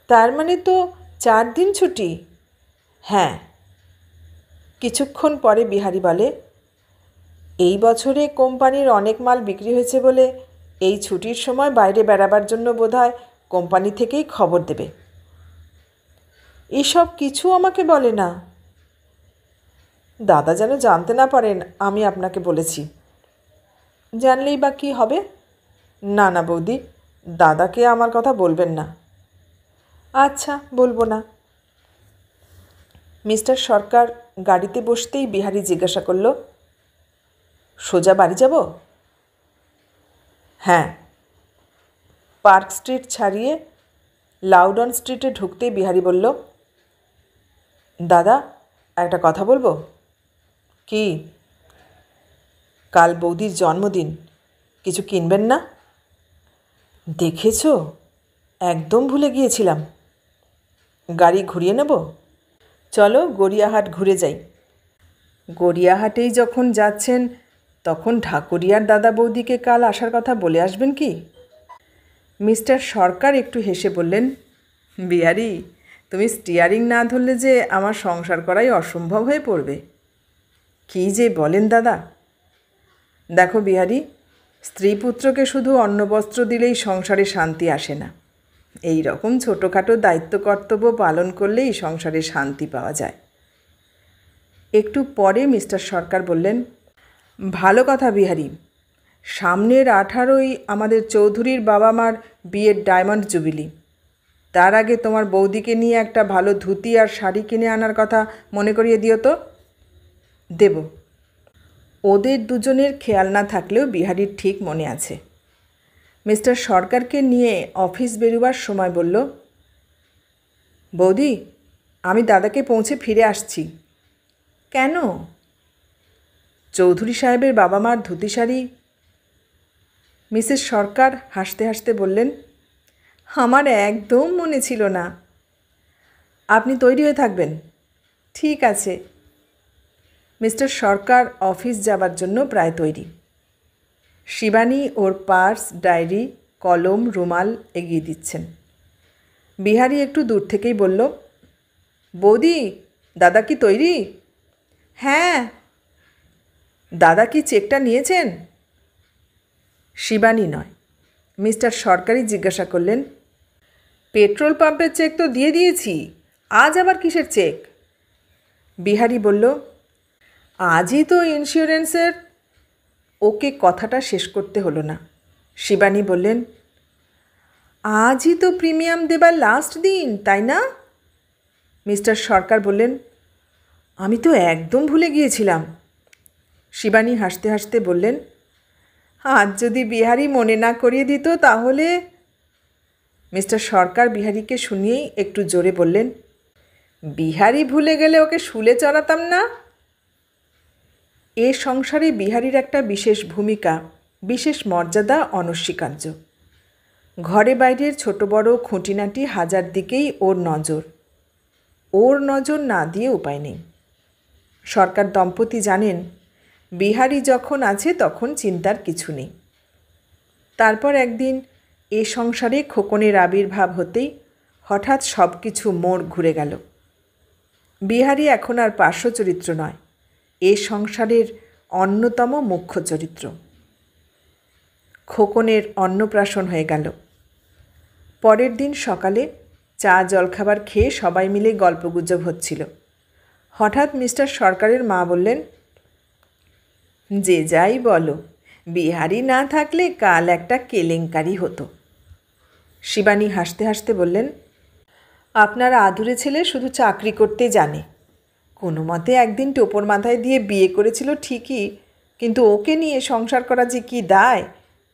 তার মানে তো 4 দিন ছুটি। হ্যাঁ। কিছুক্ষণ পরে বিহারী বলে, এই বছরে কোম্পানির অনেক মাল বিক্রি হয়েছে বলে এই ছুটির সময় বাইরে বেড়াবার জন্য বোধহয় কোম্পানি থেকেই খবর দেবে। এসব কিছু আমাকে বলে না। দাদা যেন জানতে না পারেন আমি আপনাকে বলেছি। জানলেই বা কী হবে? না না বৌদি, দাদাকে আমার কথা বলবেন না। আচ্ছা, বলবো না। মিস্টার সরকার গাড়িতে বসতেই বিহারী জিজ্ঞাসা করল, সোজা বাড়ি যাব? হ্যাঁ। পার্ক স্ট্রিট ছাড়িয়ে লাউডন স্ট্রিটে ঢুকতেই বিহারী বলল, দাদা, একটা কথা বলবো। কি? কাল বৌদির জন্মদিন, কিছু কিনবেন না? দেখেছ, একদম ভুলে গিয়েছিলাম। গাড়ি ঘুরিয়ে নেব? চলো গড়িয়াহাট ঘুরে যাই। গড়িয়াহাটেই যখন যাচ্ছেন তখন ঢাকুরিয়ার দাদা বৌদিকে কাল আসার কথা বলে আসবেন কি? মিস্টার সরকার একটু হেসে বললেন, বিহারী, তুমি স্টিয়ারিং না ধরলে যে আমার সংসার করাই অসম্ভব হয়ে পড়বে। কী যে বলেন দাদা। দেখো বিহারী, স্ত্রী পুত্রকে শুধু অন্নবস্ত্র দিলেই সংসারে শান্তি আসে না। এই রকম ছোটোখাটো দায়িত্ব কর্তব্য পালন করলেই সংসারে শান্তি পাওয়া যায়। একটু পরে মিস্টার সরকার বললেন, ভালো কথা বিহারী, সামনের 18ই আমাদের চৌধুরীর বাবা মার বিয়ের ডায়মন্ড জুবিলি। তার আগে তোমার বৌদিকে নিয়ে একটা ভালো ধুতি আর শাড়ি কিনে আনার কথা মনে করিয়ে দিও তো। দেব। ওদের দুজনের খেয়াল না থাকলেও বিহারীর ঠিক মনে আছে। মিস্টার সরকারকে নিয়ে অফিস বেরোবার সময় বলল, বৌদি, আমি দাদাকে পৌঁছে ফিরে আসছি। কেন? চৌধুরী সাহেবের বাবা মার ধুতি শাড়ি। মিসেস সরকার হাসতে হাসতে বললেন, আমার একদম মনে ছিল না। আপনি তৈরি হয়ে থাকবেন। ঠিক আছে। মিস্টার সরকার অফিস যাবার জন্য প্রায় তৈরি। শিবানী ওর পার্স, ডায়েরি, কলম, রুমাল এগিয়ে দিচ্ছেন। বিহারী একটু দূর থেকেই বলল, বৌদি, দাদা কি তৈরি? হ্যাঁ। দাদা কি চেকটা নিয়েছেন? শিবানী নয়, মিস্টার সরকারই জিজ্ঞাসা করলেন, পেট্রোল পাম্পের চেক তো দিয়ে দিয়েছি, আজ আবার কিসের চেক? বিহারী বলল, আজই তো ইন্স্যুরেন্সের। ওকে কথাটা শেষ করতে হলো না। শিবানী বললেন, আজই তো প্রিমিয়াম দেবার লাস্ট দিন, তাই না? মিস্টার সরকার বললেন, আমি তো একদম ভুলে গিয়েছিলাম। শিবানী হাসতে হাসতে বললেন, আজ যদি বিহারী মনে না করিয়ে দিত তাহলে। মিস্টার সরকার বিহারীকে শুনিয়েই একটু জোরে বললেন, বিহারী ভুলে গেলে ওকে শুলে চড়াতাম না? এ সংসারে বিহারীর একটা বিশেষ ভূমিকা, বিশেষ মর্যাদা অনস্বীকার্য। ঘরে বাইরের ছোট বড় খুঁটিনাটি হাজার দিকেই ওর নজর। ওর নজর না দিয়ে উপায় নেই। সরকার দম্পতি জানেন, বিহারী যখন আছে তখন চিন্তার কিছু নেই। তারপর একদিন এ সংসারে খোকনের আবির্ভাব হতেই হঠাৎ সব কিছু মোড় ঘুরে গেল। বিহারী এখন আর পার্শ্ব চরিত্র নয়, এ সংসারের অন্যতম মুখ্য চরিত্র। খোকনের অন্নপ্রাশন হয়ে গেল। পরের দিন সকালে চা জলখাবার খেয়ে সবাই মিলে গল্পগুজব হচ্ছিল। হঠাৎ মিস্টার সরকারের মা বললেন, যে যাই বলো, বিহারী না থাকলে কাল একটা কেলেঙ্কারি হতো। শিবানী হাসতে হাসতে বললেন, আপনার আদুরে ছেলে শুধু চাকরি করতে জানে। কোনো মতে একদিন টোপর মাথায় দিয়ে বিয়ে করেছিল ঠিকই, কিন্তু ওকে নিয়ে সংসার করা যে কী দায়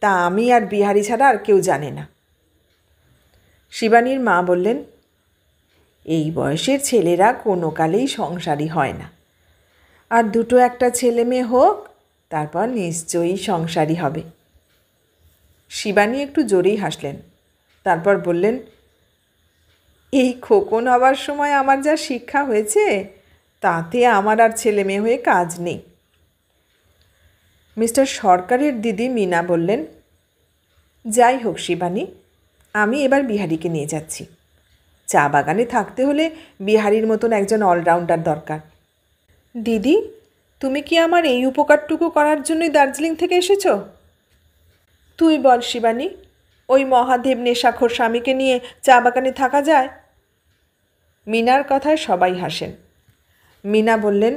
তা আমি আর বিহারী ছাড়া আর কেউ জানে না। শিবানীর মা বললেন, এই বয়সের ছেলেরা কোনো কালেই সংসারী হয় না। আর দুটো একটা ছেলে মেয়ে হোক, তারপর নিশ্চয়ই সংসারী হবে। শিবানী একটু জোরেই হাসলেন। তারপর বললেন, এই খোকন হবার সময় আমার যা শিক্ষা হয়েছে তাতে আমার আর ছেলে মেয়ে হয়ে কাজ নেই। মিস্টার সরকারের দিদি মিনা বললেন, যাই হোক শিবানী, আমি এবার বিহারীকে নিয়ে যাচ্ছি। চা বাগানে থাকতে হলে বিহারীর মতন একজন অলরাউন্ডার দরকার। দিদি, তুমি কি আমার এই উপকারটুকু করার জন্যই দার্জিলিং থেকে এসেছ? তুই বল শিবানী, ওই মহাদেব নেশাখোর স্বামীকে নিয়ে চা বাগানে থাকা যায়? মিনার কথায় সবাই হাসেন। মিনা বললেন,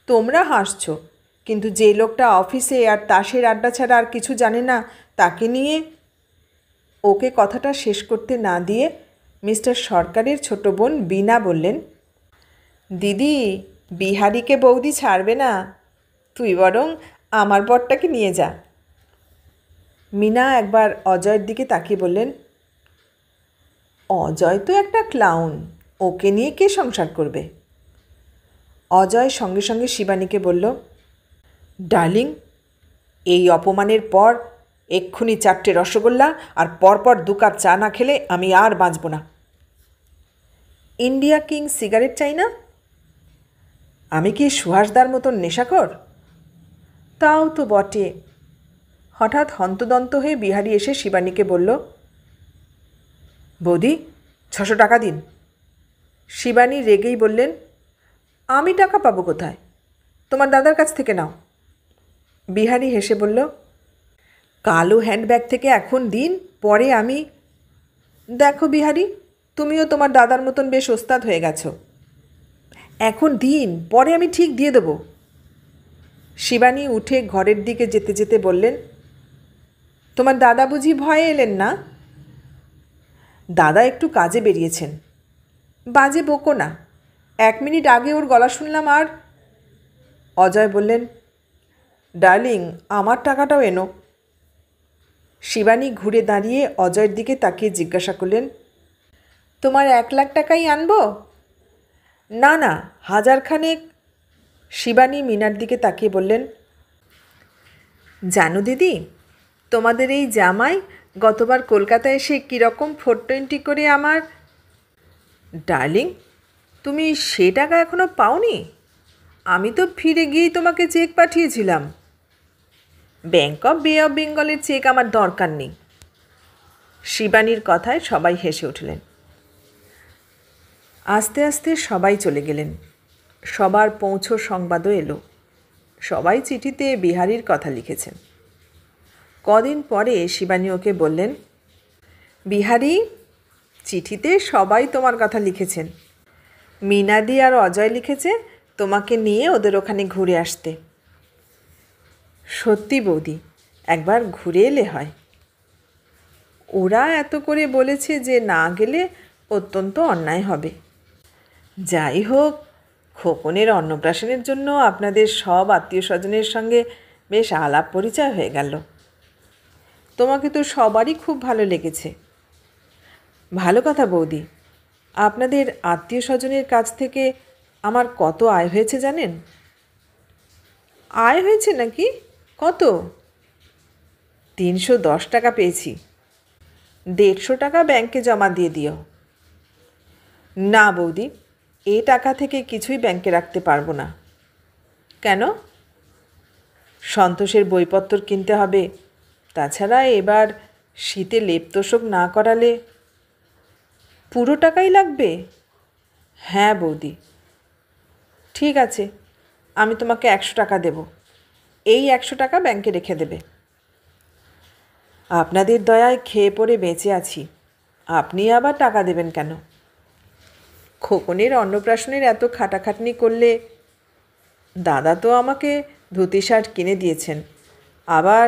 তোমরা হাসছ, কিন্তু যে লোকটা অফিসে আর তাসের আড্ডা ছাড়া আর কিছু জানে না তাকে নিয়ে। ওকে কথাটা শেষ করতে না দিয়ে মিস্টার সরকারের ছোট বোন বিনা বললেন, দিদি, বিহারীকে বৌদি ছাড়বে না, তুই বরং আমার বরটাকে নিয়ে যা। মিনা একবার অজয়ের দিকে তাকিয়ে বললেন, অজয় তো একটা ক্লাউন, ওকে নিয়ে কে সংসার করবে? অজয় সঙ্গে সঙ্গে শিবানীকে বলল, ডার্লিং, এই অপমানের পর এক্ষুনি 4টে রসগোল্লা আর পরপর 2 কাপ চা না খেলে আমি আর বাঁচব না। ইন্ডিয়া কিং সিগারেট চাই না? আমি কি সুহাসদার মতন নেশাখোর? তাও তো বটে। হঠাৎ হন্তদন্ত হয়ে বিহারী এসে শিবানীকে বলল, বৌদি, 600 টাকা দিন। শিবানী রেগেই বললেন, আমি টাকা পাবো কোথায়? তোমার দাদার কাছ থেকে নাও। বিহারি হেসে বলল, কালো হ্যান্ডব্যাগ থেকে এখন দিন, পরে আমি। দেখো বিহারি, তুমিও তোমার দাদার মতন বেশ ওস্তাদ হয়ে গেছো। এখন দিন, পরে আমি ঠিক দিয়ে দেবো। শিবানী উঠে ঘরের দিকে যেতে যেতে বললেন, তোমার দাদা বুঝি ভয়ে এলেন না? দাদা একটু কাজে বেরিয়েছেন। বাজে বকো না, 1 মিনিট আগে ওর গলা শুনলাম। আর অজয় বললেন, ডার্লিং, আমার টাকাটাও এনো। শিবানী ঘুরে দাঁড়িয়ে অজয়ের দিকে তাকিয়ে জিজ্ঞাসা করলেন, তোমার 1 লাখ টাকাই আনবো? না না, 1000 খানেক। শিবানী মিনার দিকে তাকিয়ে বললেন, জানো দিদি, তোমাদের এই জামাই গতবার কলকাতায় এসে কীরকম 420 করে আমার। ডার্লিং, তুমি সে টাকা এখনও পাওনি? আমি তো ফিরে গিয়েই তোমাকে চেক পাঠিয়েছিলাম। ব্যাঙ্ক অফ বে অফ বেঙ্গলের চেক আমার দরকার নেই। শিবানীর কথায় সবাই হেসে উঠলেন। আস্তে আস্তে সবাই চলে গেলেন। সবার পৌঁছো সংবাদও এলো। সবাই চিঠিতে বিহারীর কথা লিখেছেন। কদিন পরে শিবানী ওকে বললেন, বিহারী, চিঠিতে সবাই তোমার কথা লিখেছেন। মিনাদি আর অজয় লিখেছে তোমাকে নিয়ে ওদের ওখানে ঘুরে আসতে। সত্যি বৌদি, একবার ঘুরে এলে হয়। ওরা এত করে বলেছে যে না গেলে অত্যন্ত অন্যায় হবে। যাই হোক, খোকনের অন্নপ্রাশনের জন্য আপনাদের সব আত্মীয় স্বজনের সঙ্গে বেশ আলাপ পরিচয় হয়ে গেল। তোমাকে তো সবারই খুব ভালো লেগেছে। ভালো কথা বৌদি, আপনাদের আত্মীয় স্বজনের কাছ থেকে আমার কত আয় হয়েছে জানেন? আয় হয়েছে নাকি? কত? 310 টাকা পেয়েছি। 150 টাকা ব্যাংকে জমা দিয়ে দিও। না বৌদি, এই টাকা থেকে কিছুই ব্যাংকে রাখতে পারবো না। কেন? সন্তোষের বইপত্র কিনতে হবে। তাছাড়া এবার শীতে লেপ তোষক না করালে। পুরো টাকাই লাগবে? হ্যাঁ বৌদি। ঠিক আছে, আমি তোমাকে 100 টাকা দেব। এই 100 টাকা ব্যাংকে রেখে দেবে। আপনাদের দয়ায় খেয়ে পড়ে বেঁচে আছি, আপনি আবার টাকা দেবেন কেন? খোকনের অন্নপ্রাশনের এত খাটাখাটনি করলে। দাদা তো আমাকে ধুতি শার্ট কিনে দিয়েছেন, আবার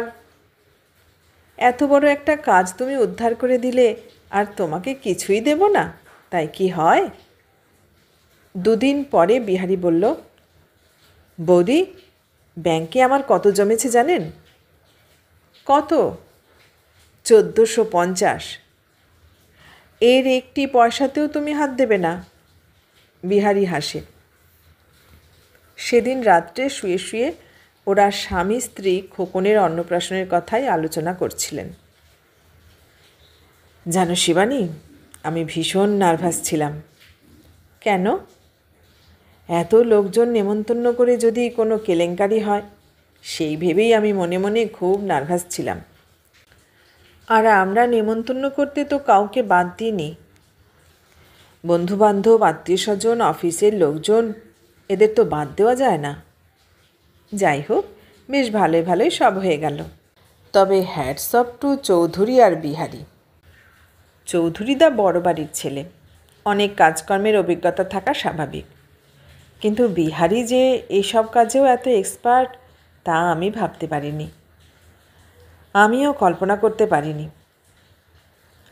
এত বড় একটা কাজ তুমি উদ্ধার করে দিলে আর তোমাকে কিছুই দেব না, তাই কি হয়? 2 দিন পরে বিহারী বলল, বৌদি, ব্যাংকে আমার কত জমেছে জানেন? কত? 1450। এর একটি পয়সাতেও তুমি হাত দেবে না? বিহারী হাসে। সেদিন রাত্রে শুয়ে শুয়ে ওরা স্বামী স্ত্রী খোকনের অন্নপ্রাশনের কথাই আলোচনা করছিলেন। জানো শিবানী, আমি ভীষণ নার্ভাস ছিলাম। কেন? এত লোকজন নেমন্তন্ন করে যদি কোনো কেলেঙ্কারি হয়, সেই ভেবেই আমি মনে মনে খুব নার্ভাস ছিলাম। আর আমরা নেমন্তন্ন করতে তো কাউকে বাদ দিইনি। বন্ধুবান্ধব, আত্মীয় স্বজন, অফিসের লোকজন, এদের তো বাদ দেওয়া যায় না। যাই হোক, বেশ ভালোই ভালোই সব হয়ে গেল। তবে হ্যাটস অফ টু চৌধুরী আর বিহারী। চৌধুরীদা বড় বাড়ির ছেলে, অনেক কাজকর্মের অভিজ্ঞতা থাকা স্বাভাবিক। কিন্তু বিহারী যে এইসব কাজেও এত এক্সপার্ট, তা আমি ভাবতে পারিনি। আমিও কল্পনা করতে পারিনি।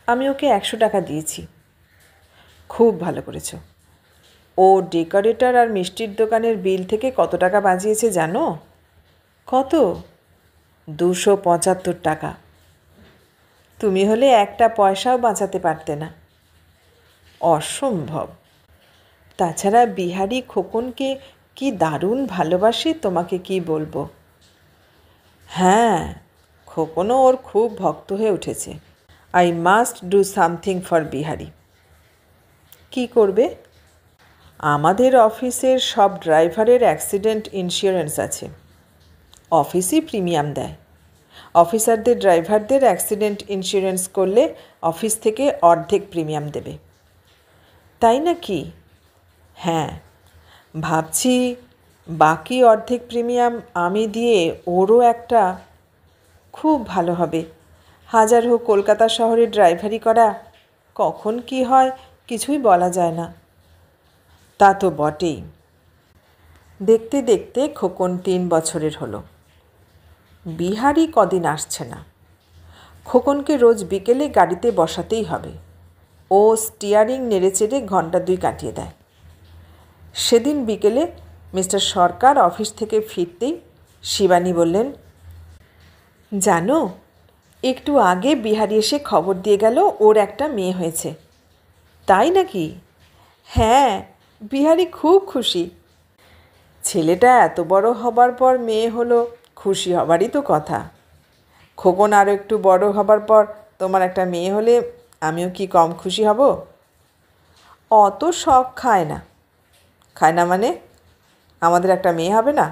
আমি ওকে 100 টাকা দিয়েছি। খুব ভালো করেছ। ও ডেকোরেটর আর মিষ্টির দোকানের বিল থেকে কত টাকা বাঁচিয়েছে জানো? কত? 275 টাকা। তুমি হলে একটা পয়সাও বাঁচাতে পারতে না। অসম্ভব। তাছাড়া বিহারী খোকনকে কি দারুণ ভালোবাসে, তোমাকে কি বলবো। হ্যাঁ, খোকনও ওর খুব ভক্ত হয়ে উঠেছে। I must do something for Bihari. কি করবে? আমাদের অফিসের সব ড্রাইভারের অ্যাক্সিডেন্ট ইন্স্যুরেন্স আছে। অফিসই প্রিমিয়াম দেয়। অফিসারদের ড্রাইভারদের অ্যাক্সিডেন্ট ইন্স্যুরেন্স করলে অফিস থেকে অর্ধেক প্রিমিয়াম দেবে। তাই নাকি? হ্যাঁ, ভাবছি বাকি অর্ধেক প্রিমিয়াম আমি দিয়ে ওরও একটা খুব ভালো হবে। হাজার হোক কলকাতা শহরে ড্রাইভারি করা, কখন কি হয় কিছুই বলা যায় না। তা তো বটেই। দেখতে দেখতে খোকন 3 বছরের হলো। বিহারি কদিন আসছে না। খোকনকে রোজ বিকেলে গাড়িতে বসাতেই হবে। ও স্টিয়ারিং নেড়েচেড়ে ঘন্টা 2 কাটিয়ে দেয়। সেদিন বিকেলে মিস্টার সরকার অফিস থেকে ফিরতেই শিবানী বললেন, জানো, একটু আগে বিহারি এসে খবর দিয়ে গেল ওর একটা মেয়ে হয়েছে। তাই নাকি? হ্যাঁ, বিহারি খুব খুশি। ছেলেটা এত বড় হবার পর মেয়ে হলো, খুশি হবারই তো কথা। খোকন আরও একটু বড় হবার পর তোমার একটা মেয়ে হলে আমিও কি কম খুশি হব? অত শখ খায় না। খায় না মানে? আমাদের একটা মেয়ে হবে না?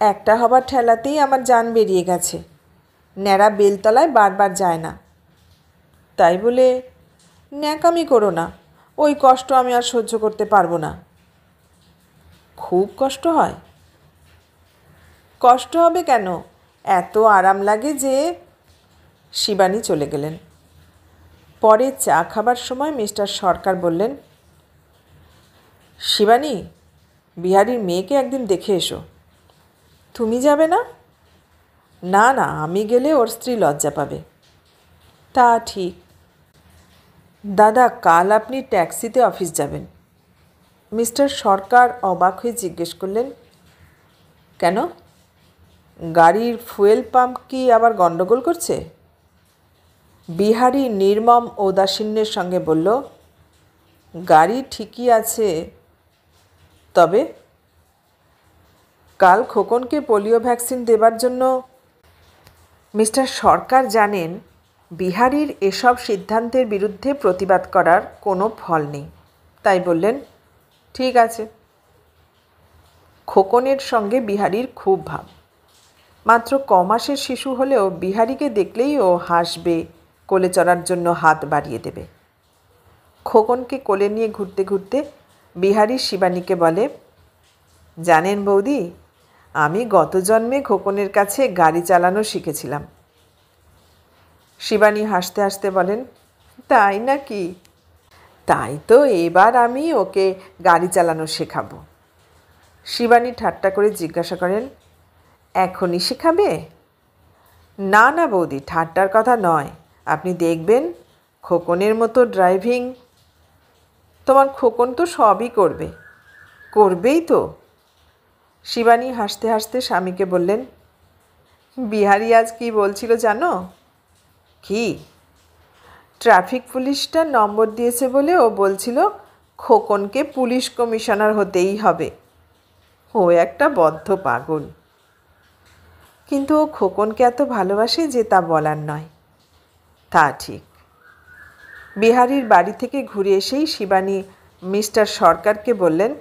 একটা হবার ঠেলাতেই আমার জান বেরিয়ে গেছে। ন্যাড়া বেলতলায় বারবার যায় না। তাই বলে ন্যাকামি করো না, ওই কষ্ট আমি আর সহ্য করতে পারবো না। খুব কষ্ট হয়? কষ্ট হবে কেন, এত আরাম লাগে যে। শিবানী চলে গেলেন। পরে চা খাবার সময় মিস্টার সরকার বললেন, শিবানী, বিহারীর মেয়েকে একদিন দেখে এসো। তুমি যাবে না? না না, আমি গেলে ওর স্ত্রী লজ্জা পাবে। তা ঠিক। দাদা, কাল আপনি ট্যাক্সিতে অফিস যাবেন। মিস্টার সরকার অবাক হয়ে জিজ্ঞেস করলেন, কেন? গাড়ির ফুয়েল পাম্প কি আবার গণ্ডগোল করছে? বিহারী নির্মম ঔদাসীন্যের সঙ্গে বলল, গাড়ি ঠিকই আছে, তবে কাল খোকনকে পোলিও ভ্যাকসিন দেবার জন্য। মিস্টার সরকার জানেন বিহারীর এসব সিদ্ধান্তের বিরুদ্ধে প্রতিবাদ করার কোনো ফল নেই, তাই বললেন, ঠিক আছে। খোকনের সঙ্গে বিহারীর খুব ভাব। মাত্র কমাসের শিশু হলেও বিহারীকে দেখলেই ও হাসবে, কোলে চড়ার জন্য হাত বাড়িয়ে দেবে। খোকনকে কোলে নিয়ে ঘুরতে ঘুরতে বিহারী শিবানীকে বলে, জানেন বৌদি, আমি গত জন্মে খোকনের কাছে গাড়ি চালানো শিখেছিলাম। শিবানী হাসতে হাসতে বলেন, তাই নাকি? তাই তো এবার আমি ওকে গাড়ি চালানো শেখাবো। শিবানী ঠাট্টা করে জিজ্ঞাসা করেন, এখনই শেখাবে? না না বৌদি, ঠাট্টার কথা নয়। আপনি দেখবেন খোকনের মতো ড্রাইভিং। তোমার খোকন তো সবই করবে। করবেই তো। শিবানী হাসতে হাসতে স্বামীকে বললেন, বিহারী আজ কি বলছিল জানো? কি? ট্রাফিক পুলিশটা নম্বর দিয়েছে বলে ও বলছিল খোকনকে পুলিশ কমিশনার হতেই হবে। ও একটা বদ্ধ পাগল। কিন্তু ও খোকনকে এত ভালোবাসে যে তা বলার নয়। তা ঠিক। বিহারীর বাড়ি থেকে ঘুরে এসেই শিবানী মিস্টার সরকারকে বললেন,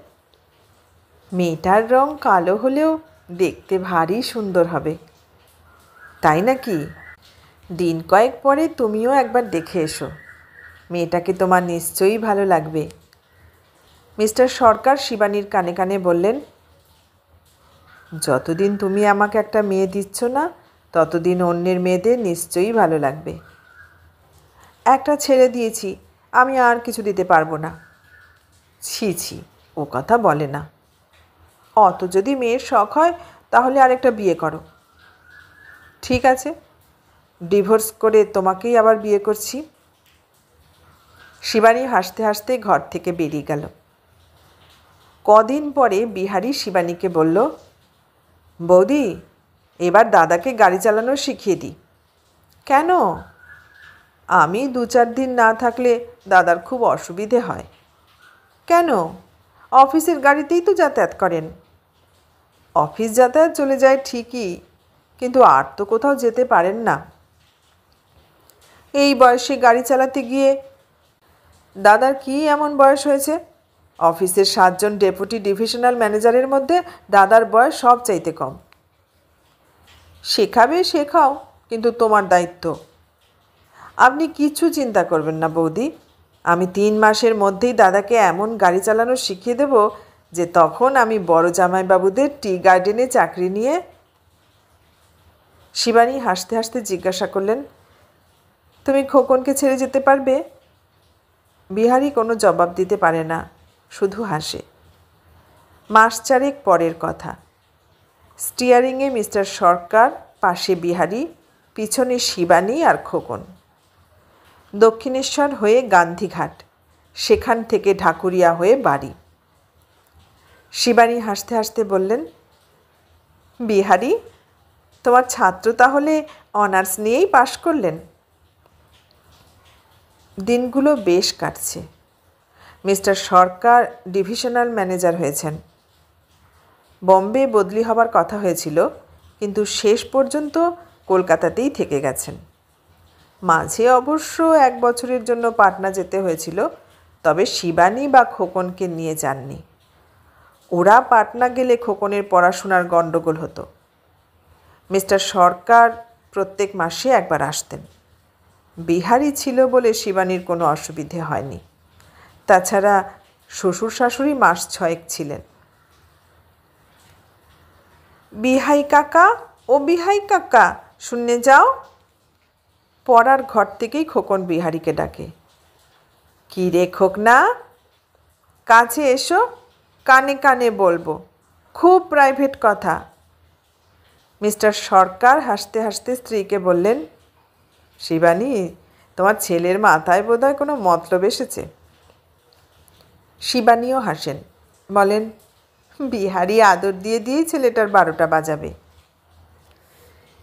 মেয়েটার রং কালো হলেও দেখতে ভারী সুন্দর হবে। তাই নাকি? দিন কয়েক পরে তুমিও একবার দেখে এসো। মেয়েটাকে তোমার নিশ্চয়ই ভালো লাগবে। মিস্টার সরকার শিবানীর কানে কানে বললেন, যতদিন তুমি আমাকে একটা মেয়ে দিচ্ছ না, ততদিন অন্যের মেয়েদের নিশ্চয়ই ভালো লাগবে। একটা ছেড়ে দিয়েছি, আমি আর কিছু দিতে পারবো না। ছি ছি, ও কথা বলে না। অত যদি মেয়ের শখ হয় তাহলে আরেকটা বিয়ে করো। ঠিক আছে, ডিভোর্স করে তোমাকেই আবার বিয়ে করছি। শিবানী হাসতে হাসতে ঘর থেকে বেরিয়ে গেল। কদিন পরে বিহারী শিবানীকে বলল, বৌদি, এবার দাদাকে গাড়ি চালানো শিখিয়ে দিই। কেন? আমি 2-4 দিন না থাকলে দাদার খুব অসুবিধে হয়। কেন? অফিসের গাড়িতেই তো যাতায়াত করেন। অফিস যাতায়াত চলে যায় ঠিকই, কিন্তু আর তো কোথাও যেতে পারেন না। এই বয়সে গাড়ি চালাতে গিয়ে। দাদার কি এমন বয়স হয়েছে? অফিসের 7 জন ডেপুটি ডিভিশনাল ম্যানেজারের মধ্যে দাদার বয়স সব চাইতে কম। শেখাবে শেখাও, কিন্তু তোমার দায়িত্ব। আপনি কিছু চিন্তা করবেন না বৌদি, আমি 3 মাসের মধ্যেই দাদাকে এমন গাড়ি চালানো শিখিয়ে দেব যে তখন আমি বড় জামাইবাবুদের টি গার্ডেনে চাকরি নিয়ে। শিবানী হাসতে হাসতে জিজ্ঞাসা করলেন, তুমি খোকনকে ছেড়ে যেতে পারবে? বিহারী কোনো জবাব দিতে পারে না, শুধু হাসে। মাস চারেক পরের কথা। স্টিয়ারিংয়ে মিস্টার সরকার, পাশে বিহারী, পিছনে শিবানী আর খোকন। দক্ষিণেশ্বর হয়ে গান্ধীঘাট, সেখান থেকে ঢাকুরিয়া হয়ে বাড়ি। শিবানী হাসতে হাসতে বললেন, বিহারী, তোমার ছাত্র তাহলে অনার্স নিয়েই পাশ করলেন? দিনগুলো বেশ কাটছে। মিস্টার সরকার ডিভিশনাল ম্যানেজার হয়েছেন। বম্বে বদলি হবার কথা হয়েছিল, কিন্তু শেষ পর্যন্ত কলকাতাতেই থেকে গেছেন। মাঝে অবশ্য 1 বছরের জন্য পাটনা যেতে হয়েছিল, তবে শিবানী বা খোকনকে নিয়ে যাননি। ওরা পাটনা গেলে খোকনের পড়াশোনার গণ্ডগোল হতো। মিস্টার সরকার প্রত্যেক মাসে একবার আসতেন। বিহারী ছিল বলে শিবানীর কোনো অসুবিধে হয়নি। তাছাড়া শ্বশুর শাশুড়ি মাস 6 ছিলেন। বিহাই কাকা, ও বিহাই কাকা, শুনে যাও। পড়ার ঘর থেকেই খোকন বিহারীকে ডাকে। কী রে খোকনা, কাছে এসো, কানে কানে বলবো, খুব প্রাইভেট কথা। মিস্টার সরকার হাসতে হাসতে স্ত্রীকে বললেন, শিবানী, তোমার ছেলের মাথায় বোধহয় কোনো মতলব এসেছে। শিবানীও হাসেন, বলেন, বিহারী আদর দিয়ে দিয়েই ছেলেটার 12টা বাজাবে।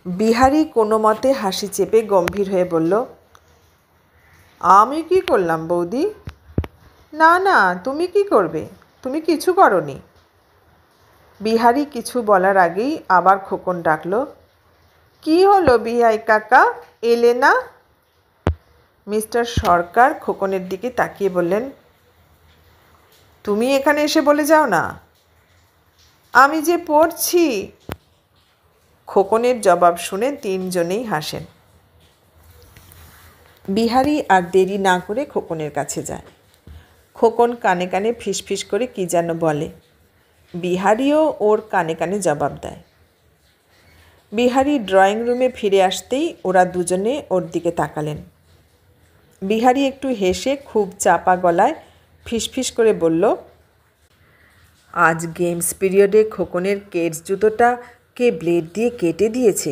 বিহারী কোনো মতে হাসি চেপে গম্ভীর হয়ে বলল, আমি কি করলাম বৌদি? না না, তুমি কি করবে? তুমি কিছু করনি। বিহারী কিছু বলার আগেই আবার খোকন ডাকল, কি হলো বিহাই কাকা, এলে না? মিস্টার সরকার খোকনের দিকে তাকিয়ে বললেন, তুমি এখানে এসে বলে যাও না। আমি যে পড়ছি। খোকনের জবাব শুনে 3 জনেই হাসেন। বিহারী আর দেরি না করে খোকনের কাছে যায়। খোকন কানে কানে ফিসফিস করে কী যেন বলে। বিহারীও ওর কানে কানে জবাব দেয়। বিহারী ড্রয়িং রুমে ফিরে আসতেই ওরা দুজনে ওর দিকে তাকালেন। বিহারী একটু হেসে খুব চাপা গলায় ফিসফিস করে বলল, আজ গেমস পিরিয়ডে খোকনের কেডস জুতোটা কে ব্লেড দিয়ে কেটে দিয়েছে।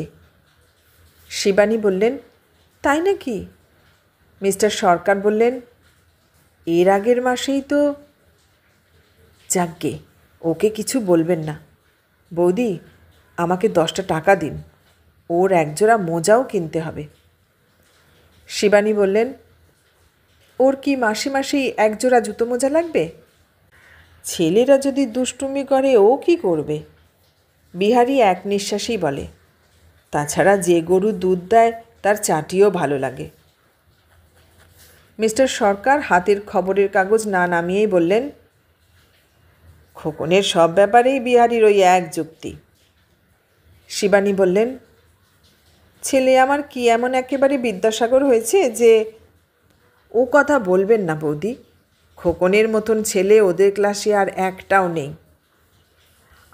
শিবানী বললেন, তাই নাকি? মিস্টার সরকার বললেন, এর আগের মাসেই তো। যাকগে, ওকে কিছু বলবেন না। বৌদি, আমাকে 10টা টাকা দিন, ওর একজোড়া মোজাও কিনতে হবে। শিবানী বললেন, ওর কি মাসে মাসেই একজোড়া জুতো মোজা লাগবে? ছেলেরা যদি দুষ্টুমি করে ও কি করবে? বিহারী এক নিঃশ্বাসেই বলে, তাছাড়া যে গরু দুধ দেয় তার চাটিও ভালো লাগে। মিস্টার সরকার হাতের খবরের কাগজ না নামিয়েই বললেন, খোকনের সব ব্যাপারেই বিহারীর ওই এক যুক্তি। শিবানী বললেন, ছেলে আমার কি এমন একেবারে বিদ্যাসাগর হয়েছে যে? ও কথা বলবেন না বৌদি, খোকনের মতন ছেলে ওদের ক্লাসে আর একটাও নেই।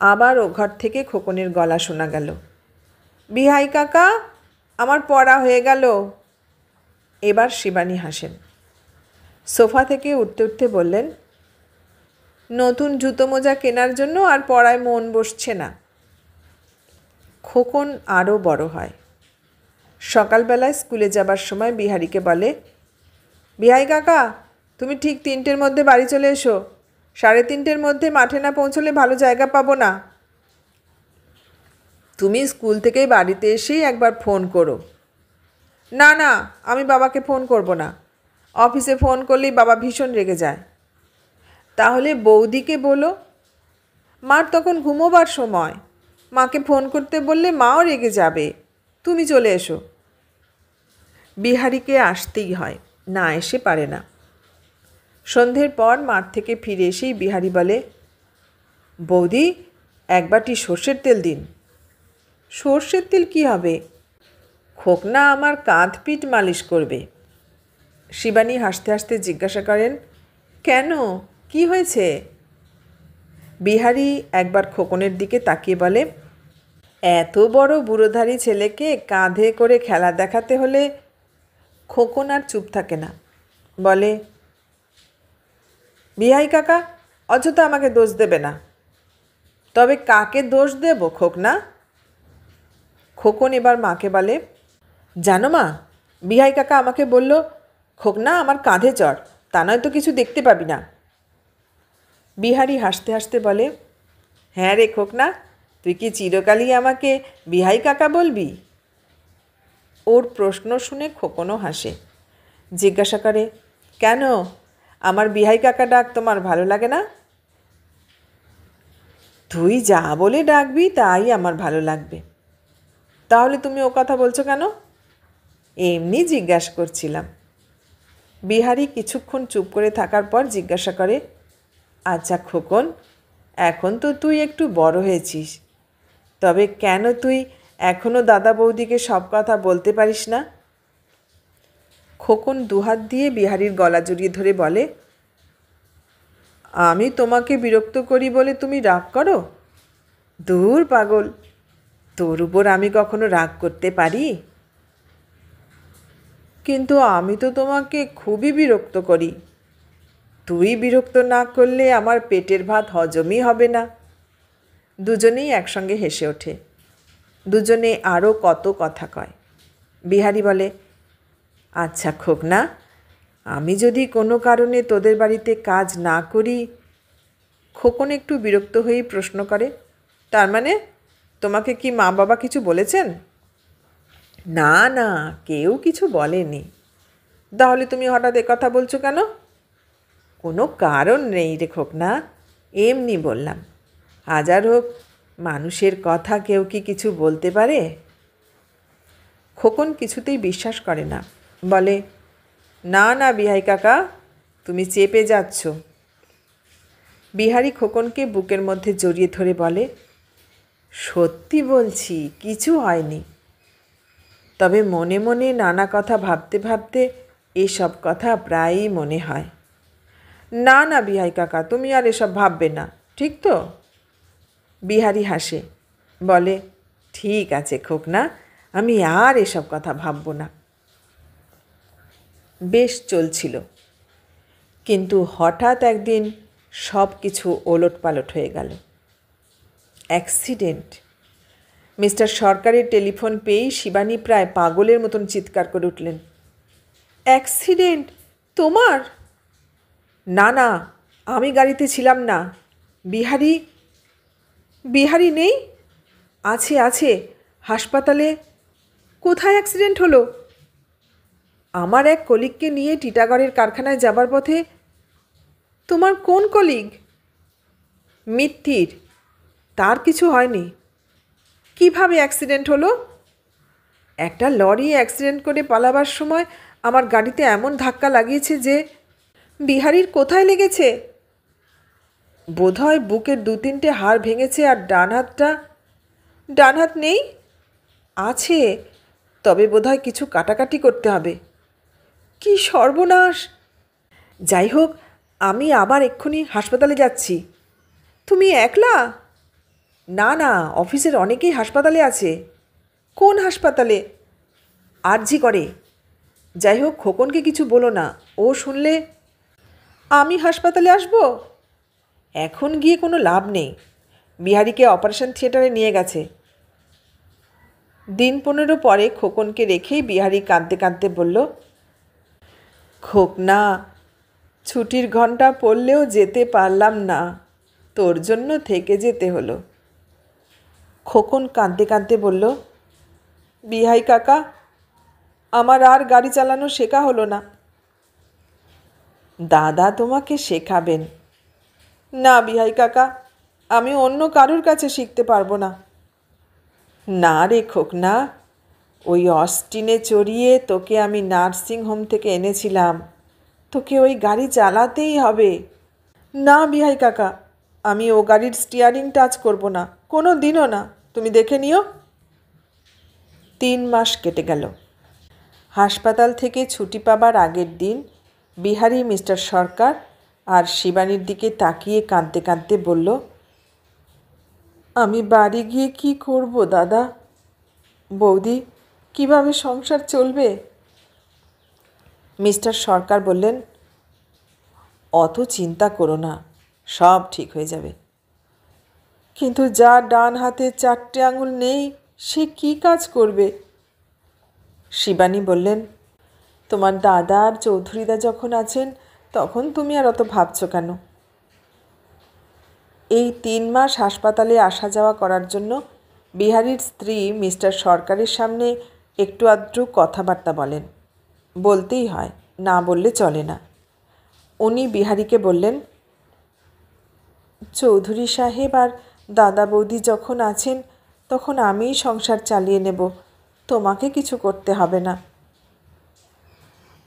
আবার ও ঘর থেকে খোকনের গলা শোনা গেল, বিহাই কাকা, আমার পড়া হয়ে গেল। এবার শিবানী হাসেন। সোফা থেকে উঠতে উঠতে বললেন, নতুন জুতো মোজা কেনার জন্য আর পড়ায় মন বসছে না। খোকন আরও বড় হয়। সকালবেলায় স্কুলে যাবার সময় বিহারীকে বলে, বিহাই কাকা, তুমি ঠিক 3টের মধ্যে বাড়ি চলে এসো। 3:30-এর মধ্যে মাঠে না পৌঁছলে ভালো জায়গা পাবো না। তুমি স্কুল থেকেই বাড়িতে এসেই একবার ফোন করো। না না, আমি বাবাকে ফোন করব না। অফিসে ফোন করলেই বাবা ভীষণ রেগে যায়। তাহলে বৌদিকে বলো। মার তখন ঘুমোবার সময়, মাকে ফোন করতে বললে মাও রেগে যাবে। তুমি চলে এসো। বিহারীকে আসতেই হয়, না এসে পারে না। সন্ধ্যের পর মাঠ থেকে ফিরে এসেই বিহারী বলে, বৌদি, 1 বাটি সর্ষের তেল দিন। সর্ষের তেল কি হবে? খোকনা আমার কাঁধ পিঠ মালিশ করবে। শিবানী হাসতে হাসতে জিজ্ঞাসা করেন, কেন, কি হয়েছে? বিহারি একবার খোকনের দিকে তাকিয়ে বলে, এত বড় বুড়োধারী ছেলেকে কাঁধে করে খেলা দেখাতে হলে। খোকন আর চুপ থাকে না, বলে, বিহাই কাকা, অযথা আমাকে দোষ দেবে না। তবে কাকে দোষ দেব খোকনা? খোকন এবার মাকে বলে, জানো মা, বিহাই কাকা আমাকে বলল, খোকনা আমার কাঁধে চড়, তা নয় তো কিছু দেখতে পাবি না। বিহারি হাসতে হাসতে বলে, হ্যাঁ রে খোকনা, তুই কি চিরকালই আমাকে বিহাই কাকা বলবি? ওর প্রশ্ন শুনে খোকনও হাসে, জিজ্ঞাসা করে, কেন, আমার বিহাই কাকা ডাক তোমার ভালো লাগে না? তুই যা বলে ডাকবি তাই আমার ভালো লাগবে। তাহলে তুমি ও কথা বলছো কেন? এমনি জিজ্ঞাসা করছিলাম। বিহারি কিছুক্ষণ চুপ করে থাকার পর জিজ্ঞাসা করে, আচ্ছা খোকন, এখন তো তুই একটু বড় হয়েছিস, তবে কেন তুই এখনও দাদা বৌদিকে সব কথা বলতে পারিস না? খোকন দুহাত দিয়ে বিহারির গলা জড়িয়ে ধরে বলে, আমি তোমাকে বিরক্ত করি বলে তুমি রাগ করো? দূর পাগল, তোর উপর আমি কখনো রাগ করতে পারি? কিন্তু আমি তো তোমাকে খুবই বিরক্ত করি। তুই বিরক্ত না করলে আমার পেটের ভাত হজমই হবে না। দুজনেই একসঙ্গে হেসে ওঠে। দুজনে আরও কত কথা কয়। বিহারি বলে, আচ্ছা খোকনা, আমি যদি কোনো কারণে তোদের বাড়িতে কাজ না করি? খোকন একটু বিরক্ত হয়েই প্রশ্ন করে, তার মানে তোমাকে কি মা বাবা কিছু বলেছেন? না না, কেউ কিছু বলেনি। তাহলে তুমি হঠাৎ কথা বলছো কেন? কোনো কারণ নেই রে খোকনা, এমনি বললাম। হাজার হোক, মানুষের কথা কেউ কি কিছু বলতে পারে? খোকন কিছুতেই বিশ্বাস করে না, বলে, না না বিহাই কাকা, তুমি চেপে যাচ্ছ। বিহারি খোকনকে বুকের মধ্যে জড়িয়ে ধরে বলে, সত্যি বলছি, কিছু হয়নি। তবে মনে মনে নানা কথা ভাবতে ভাবতে এসব কথা প্রায়ই মনে হয়। না না বিহাই কাকা, তুমি আর এসব ভাববে না, ঠিক তো? বিহারি হাসে, বলে, ঠিক আছে খোকনা, আমি আর এসব কথা ভাবব না। বেশ চলছিল, কিন্তু হঠাৎ একদিন সব কিছু ওলটপালট হয়ে গেল। অ্যাক্সিডেন্ট। মিস্টার সরকারের টেলিফোন পেয়েই শিবানী প্রায় পাগলের মতন চিৎকার করে উঠলেন, অ্যাক্সিডেন্ট তোমার? না না, আমি গাড়িতে ছিলাম না। বিহারি? বিহারি নেই? আছে আছে, হাসপাতালে। কোথায় অ্যাক্সিডেন্ট হলো? আমার এক কলিগকে নিয়ে টিটাগড়ের কারখানায় যাবার পথে। তোমার কোন কলিগ? মিত্তির। তার কিছু হয়নি? কিভাবে অ্যাক্সিডেন্ট হলো? একটা লরি অ্যাক্সিডেন্ট করে পালাবার সময় আমার গাড়িতে এমন ধাক্কা লাগিয়েছে যে। বিহারির কোথায় লেগেছে? বোধহয় বুকের 2-3টে হাড় ভেঙেছে। আর ডান হাতটা? ডান হাত নেই? আছে, তবে বোধহয় কিছু কাটাকাটি করতে হবে। কি সর্বনাশ! যাই হোক, আমি আবার এক্ষুনি হাসপাতালে যাচ্ছি। তুমি একলা? না না, অফিসের অনেকেই হাসপাতালে আছে। কোন হাসপাতালে? আরজি করে। যাই হোক, খোকনকে কিছু বলো না, ও শুনলে। আমি হাসপাতালে আসব? এখন গিয়ে কোনো লাভ নেই। বিহারিকে অপারেশন থিয়েটারে নিয়ে গেছে। দিন 15 পরে খোকনকে রেখেই বিহারি কাঁদতে কাঁদতে বলল, খোকনা, ছুটির ঘন্টা পড়লেও যেতে পারলাম না, তোর জন্য থেকে যেতে হলো। খোকন কাঁদতে কাঁদতে বলল, বিহাই কাকা, আমার আর গাড়ি চালানো শেখা হলো না। দাদা তোমাকে শেখাবেন। না বিহাই কাকা, আমি অন্য কারুর কাছে শিখতে পারবো না। না রে খোকনা, ওই অস্টিনে চড়িয়ে তোকে আমি নার্সিং হোম থেকে এনেছিলাম, তোকে ওই গাড়ি চালাতেই হবে। না বিহাই কাকা, আমি ও গাড়ির স্টিয়ারিং টাচ করব না, কোনো দিনও না, তুমি দেখে নিও। 3 মাস কেটে গেল। হাসপাতাল থেকে ছুটি পাবার আগের দিন বিহারি মিস্টার সরকার আর শিবানীর দিকে তাকিয়ে কাঁদতে কাঁদতে বলল, আমি বাড়ি গিয়ে কি করব দাদা? বৌদি, কিভাবে সংসার চলবে? মিস্টার সরকার বললেন, অত চিন্তা করো না, সব ঠিক হয়ে যাবে। কিন্তু যার ডান হাতে 4টে আঙুল নেই সে কি কাজ করবে? শিবানী বললেন, তোমার দাদা আর চৌধুরীদা যখন আছেন তখন তুমি আর অত ভাবছ কেন? এই 3 মাস হাসপাতালে আসা যাওয়া করার জন্য বিহারীর স্ত্রী মিস্টার সরকারের সামনে একটু আধটু কথাবার্তা বলেন, বলতেই হয়, না বললে চলে না। উনি বিহারীকে বললেন, চৌধুরী সাহেব আর দাদা বৌদি যখন আছেন তখন আমিই সংসার চালিয়ে নেব, তোমাকে কিছু করতে হবে না।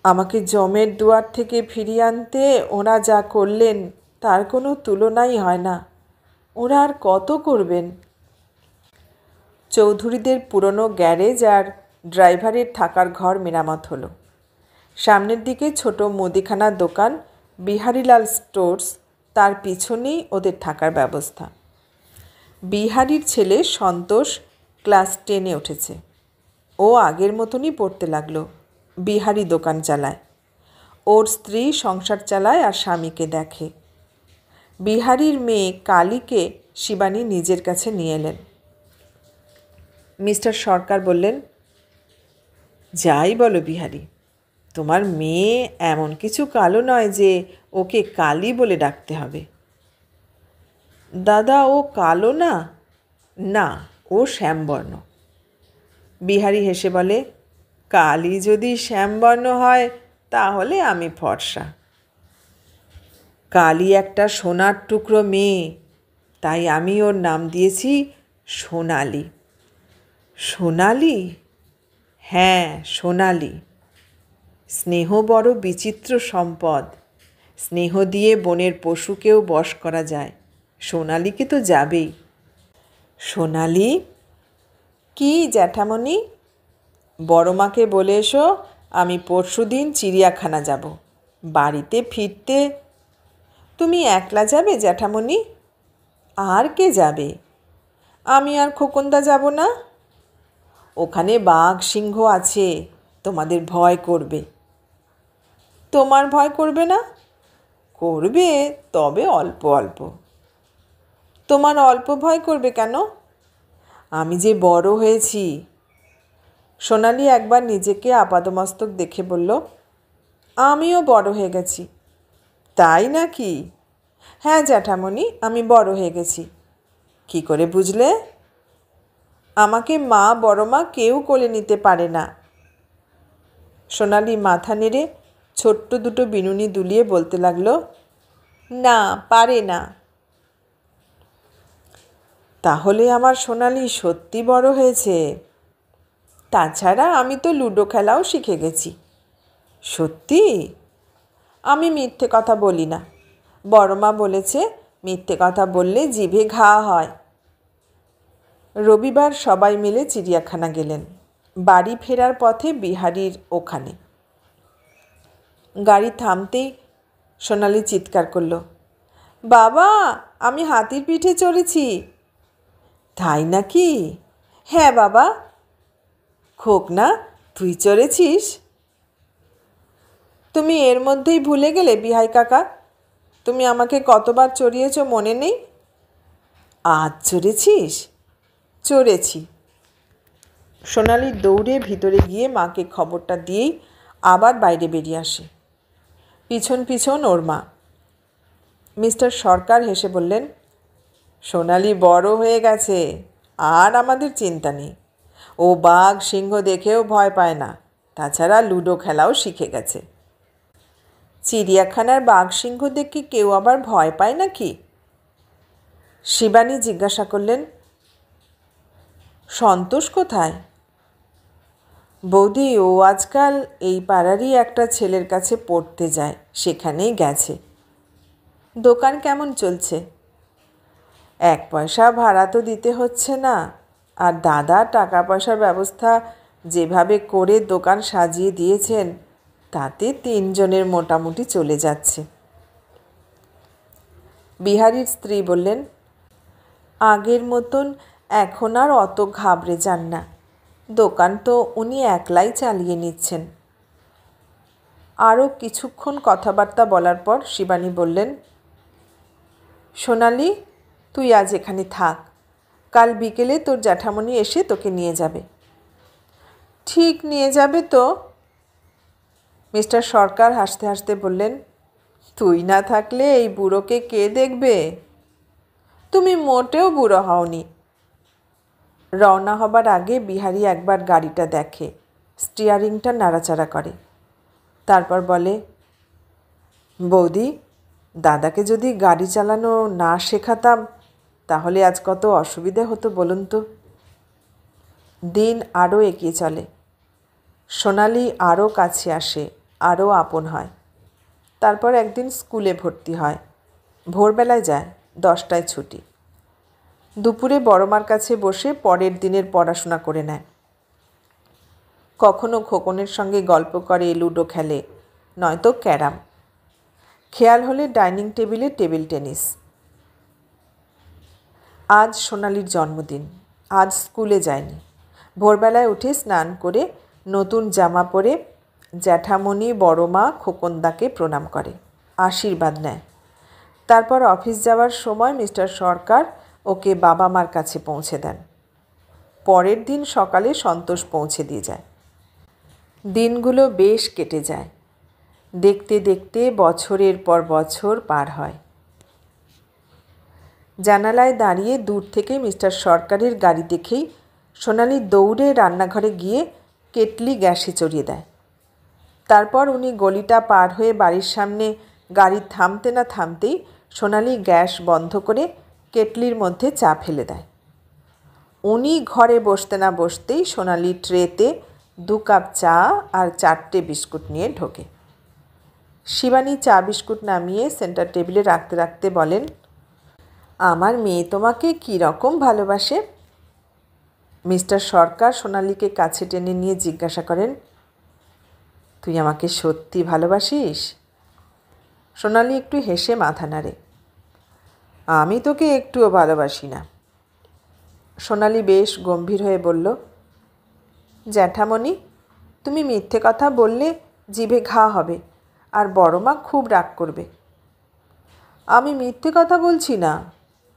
আমাকে জমের দুয়ার থেকে ফিরিয়ে আনতে ওরা যা করলেন তার কোনো তুলনাই হয় না। ওরা আর কত করবেন? চৌধুরীদের পুরনো গ্যারেজ আর ড্রাইভারের থাকার ঘর মেরামত হলো। সামনের দিকে ছোট মুদিখানার দোকান বিহারীলাল স্টোর্স, তার পিছনেই ওদের থাকার ব্যবস্থা। বিহারীর ছেলে সন্তোষ ক্লাস 10-এ উঠেছে। ও আগের মতনই পড়তে লাগলো। বিহারী দোকান চালায়, ওর স্ত্রী সংসার চালায় আর স্বামীকে দেখে। বিহারীর মেয়ে কালীকে শিবানী নিজের কাছে নিয়ে এলেন। মিস্টার সরকার বললেন, যাই বলো বিহারী, তোমার মেয়ে এমন কিছু কালো নয় যে ওকে কালী বলে ডাকতে হবে। দাদা, ও কালো না? না, ও শ্যামবর্ণ। বিহারী হেসে বলে, কালী যদি শ্যামবর্ণ হয় তাহলে আমি ফর্সা। কালী একটা সোনার টুকরো মেয়ে, তাই আমি ওর নাম দিয়েছি সোনালি। সোনালি? হ্যাঁ, সোনালি। স্নেহ বড় বিচিত্র সম্পদ। স্নেহ দিয়ে বনের পশুকেও বশ করা যায়, সোনালিকে তো যাবেই। সোনালি? কি জ্যাঠামণি? বড় মাকে বলে এসো আমি পরশুদিন চিড়িয়াখানা যাব। বাড়িতে ফিরতে তুমি একলা যাবে জ্যাঠামণি? আর কে যাবে? আমি আর খোকনদা যাব না? ওখানে বাঘ সিংহ আছে, তোমাদের ভয় করবে। তোমার ভয় করবে না? করবে, তবে অল্প অল্প। তোমার অল্প ভয় করবে কেন? আমি যে বড় হয়েছি। সোনালি একবার নিজেকে আপাদমস্তক দেখে বলল, আমিও বড় হয়ে গেছি। তাই নাকি? হ্যাঁ জ্যাঠামণি, আমি বড় হয়ে গেছি। কি করে বুঝলে? আমাকে মা বড় মা কেউ কোলে নিতে পারে না। সোনালি মাথা নেড়ে ছোট্ট দুটো বিনুনি দুলিয়ে বলতে লাগলো, না, পারে না। তাহলে আমার সোনালি সত্যি বড় হয়েছে। তাছাড়া আমি তো লুডো খেলাও শিখে গেছি। সত্যি? আমি মিথ্যে কথা বলি না। বড় মা বলেছে মিথ্যে কথা বললে জিভে ঘা হয়। রবিবার সবাই মিলে চিড়িয়াখানা গেলেন। বাড়ি ফেরার পথে বিহারীর ওখানে গাড়ি থামতেই সোনালি চিৎকার করল, বাবা, আমি হাতির পিঠে চড়েছি। তাই নাকি? হ্যাঁ বাবা। খোকনা, তুই চড়েছিস? তুমি এর মধ্যেই ভুলে গেলে বিহাই কাকা? তুমি আমাকে কতবার চড়িয়েছ মনে নেই? আজ চড়েছিস? চড়েছি। সোনালি দৌড়ে ভিতরে গিয়ে মাকে খবরটা দিয়েই আবার বাইরে বেরিয়ে আসে। পিছন পিছন ওর মা। মিস্টার সরকার হেসে বললেন, সোনালি বড় হয়ে গেছে, আর আমাদের চিন্তা নেই। ও বাঘ সিংহ দেখেও ভয় পায় না। তাছাড়া লুডো খেলাও শিখে গেছে। চিড়িয়াখানার বাঘ সিংহ দেখে কেউ আবার ভয় পায় নাকি? শিবানী জিজ্ঞাসা করলেন, সন্তোষ কোথায়? বৌদি, ও আজকাল এই পাড়ারই একটা ছেলের কাছে পড়তে যায়, সেখানেই গেছে। দোকান কেমন চলছে? 1 পয়সা ভাড়া তো দিতে হচ্ছে না, আর দাদা টাকা পয়সার ব্যবস্থা যেভাবে করে দোকান সাজিয়ে দিয়েছেন তাতে 3 জনের মোটামুটি চলে যাচ্ছে। বিহারীর স্ত্রী বললেন, আগের মতন এখন আর অত ঘাবড়ে যান না। দোকান তো উনি একলাই চালিয়ে নিচ্ছেন। আরও কিছুক্ষণ কথাবার্তা বলার পর শিবানী বললেন, সোনালি, তুই আজ এখানে থাক। কাল বিকেলে তোর জ্যাঠামণি এসে তোকে নিয়ে যাবে। ঠিক নিয়ে যাবে তো? মিস্টার সরকার হাসতে হাসতে বললেন, তুই না থাকলে এই বুড়োকে কে দেখবে? তুমি মোটেও বুড়ো হওনি। রওনা হবার আগে বিহারি একবার গাড়িটা দেখে, স্টিয়ারিংটা নাড়াচাড়া করে। তারপর বলে, বৌদি, দাদাকে যদি গাড়ি চালানো না শেখাতাম তাহলে আজ কত অসুবিধে হতো বলুন তো। দিন আরও এগিয়ে চলে। সোনালি আরও কাছে আসে, আরও আপন হয়। তারপর একদিন স্কুলে ভর্তি হয়। ভোরবেলায় যায়, 10টায় ছুটি। দুপুরে বড়মার কাছে বসে পরের দিনের পড়াশোনা করে নেয়। কখনো খোকনের সঙ্গে গল্প করে, লুডো খেলে, নয়তো ক্যারাম। খেয়াল হলে ডাইনিং টেবিলে টেবিল টেনিস। আজ সোনালির জন্মদিন। আজ স্কুলে যায়নি। ভোরবেলায় উঠে স্নান করে নতুন জামা পরে জ্যাঠামণি, বড়মা, খোকনদাকে প্রণাম করে, আশীর্বাদ নেয়। তারপর অফিস যাওয়ার সময় মিস্টার সরকার ওকে বাবা মার কাছে পৌঁছে দেন। পরের দিন সকালে সন্তোষ পৌঁছে দিয়ে যায়। দিনগুলো বেশ কেটে যায়। দেখতে দেখতে বছরের পর বছর পার হয়। জানালায় দাঁড়িয়ে দূর থেকে মিস্টার সরকারের গাড়ি দেখেই সোনালি দৌড়ে রান্নাঘরে গিয়ে কেটলি গ্যাসে চড়িয়ে দেয়। তারপর উনি গলিটা পার হয়ে বাড়ির সামনে গাড়ি থামতে না থামতেই সোনালি গ্যাস বন্ধ করে কেটলির মধ্যে চা ফেলে দেয়। উনি ঘরে বসতে না বসতেই সোনালি ট্রেতে 2 কাপ চা আর 4টে বিস্কুট নিয়ে ঢোকে। শিবানী চা বিস্কুট নামিয়ে সেন্টার টেবিলে রাখতে রাখতে বলেন, আমার মেয়ে তোমাকে কী রকম ভালোবাসে? মিস্টার সরকার সোনালিকে কাছে টেনে নিয়ে জিজ্ঞাসা করেন, তুই আমাকে সত্যি ভালোবাসিস? সোনালি একটু হেসে মাথা নাড়ে। আমি তোকে একটুও ভালোবাসি না। সোনালি বেশ গম্ভীর হয়ে বলল, জ্যাঠামণি, তুমি মিথ্যে কথা বললে জিভে ঘা হবে আর বড়মা খুব রাগ করবে। আমি মিথ্যে কথা বলছি না,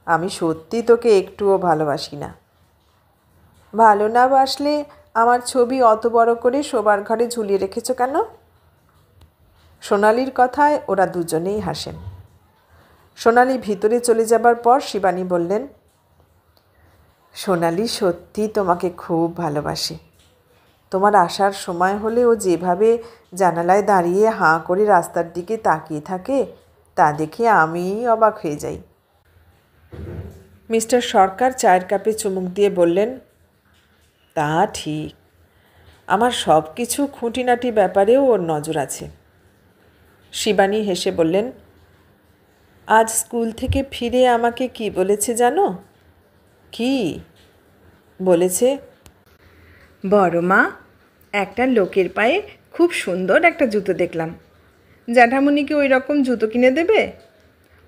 আমি সত্যি তোকে একটুও ভালোবাসি না। ভালো না বাসলে আমার ছবি অত বড় করে শোবার ঘরে ঝুলিয়ে রেখেছ কেন? সোনালির কথায় ওরা দুজনেই হাসেন। সোনালি ভিতরে চলে যাবার পর শিবানী বললেন, সোনালি সত্যি তোমাকে খুব ভালোবাসে। তোমার আসার সময় হলে ও যেভাবে জানালায় দাঁড়িয়ে হাঁ করে রাস্তার দিকে তাকিয়ে থাকে তা দেখে আমিই অবাক হয়ে যাই। মিস্টার সরকার চায়ের কাপে চুমুক দিয়ে বললেন, তা ঠিক, আমার সব কিছু খুঁটিনাটি ব্যাপারেও ওর নজর আছে। শিবানী হেসে বললেন, আজ স্কুল থেকে ফিরে আমাকে কি বলেছে জানো? কি বলেছে? বড়মা, একটা লোকের পায়ে খুব সুন্দর একটা জুতো দেখলাম। জ্যাঠামণিকে ওই রকম জুতো কিনে দেবে?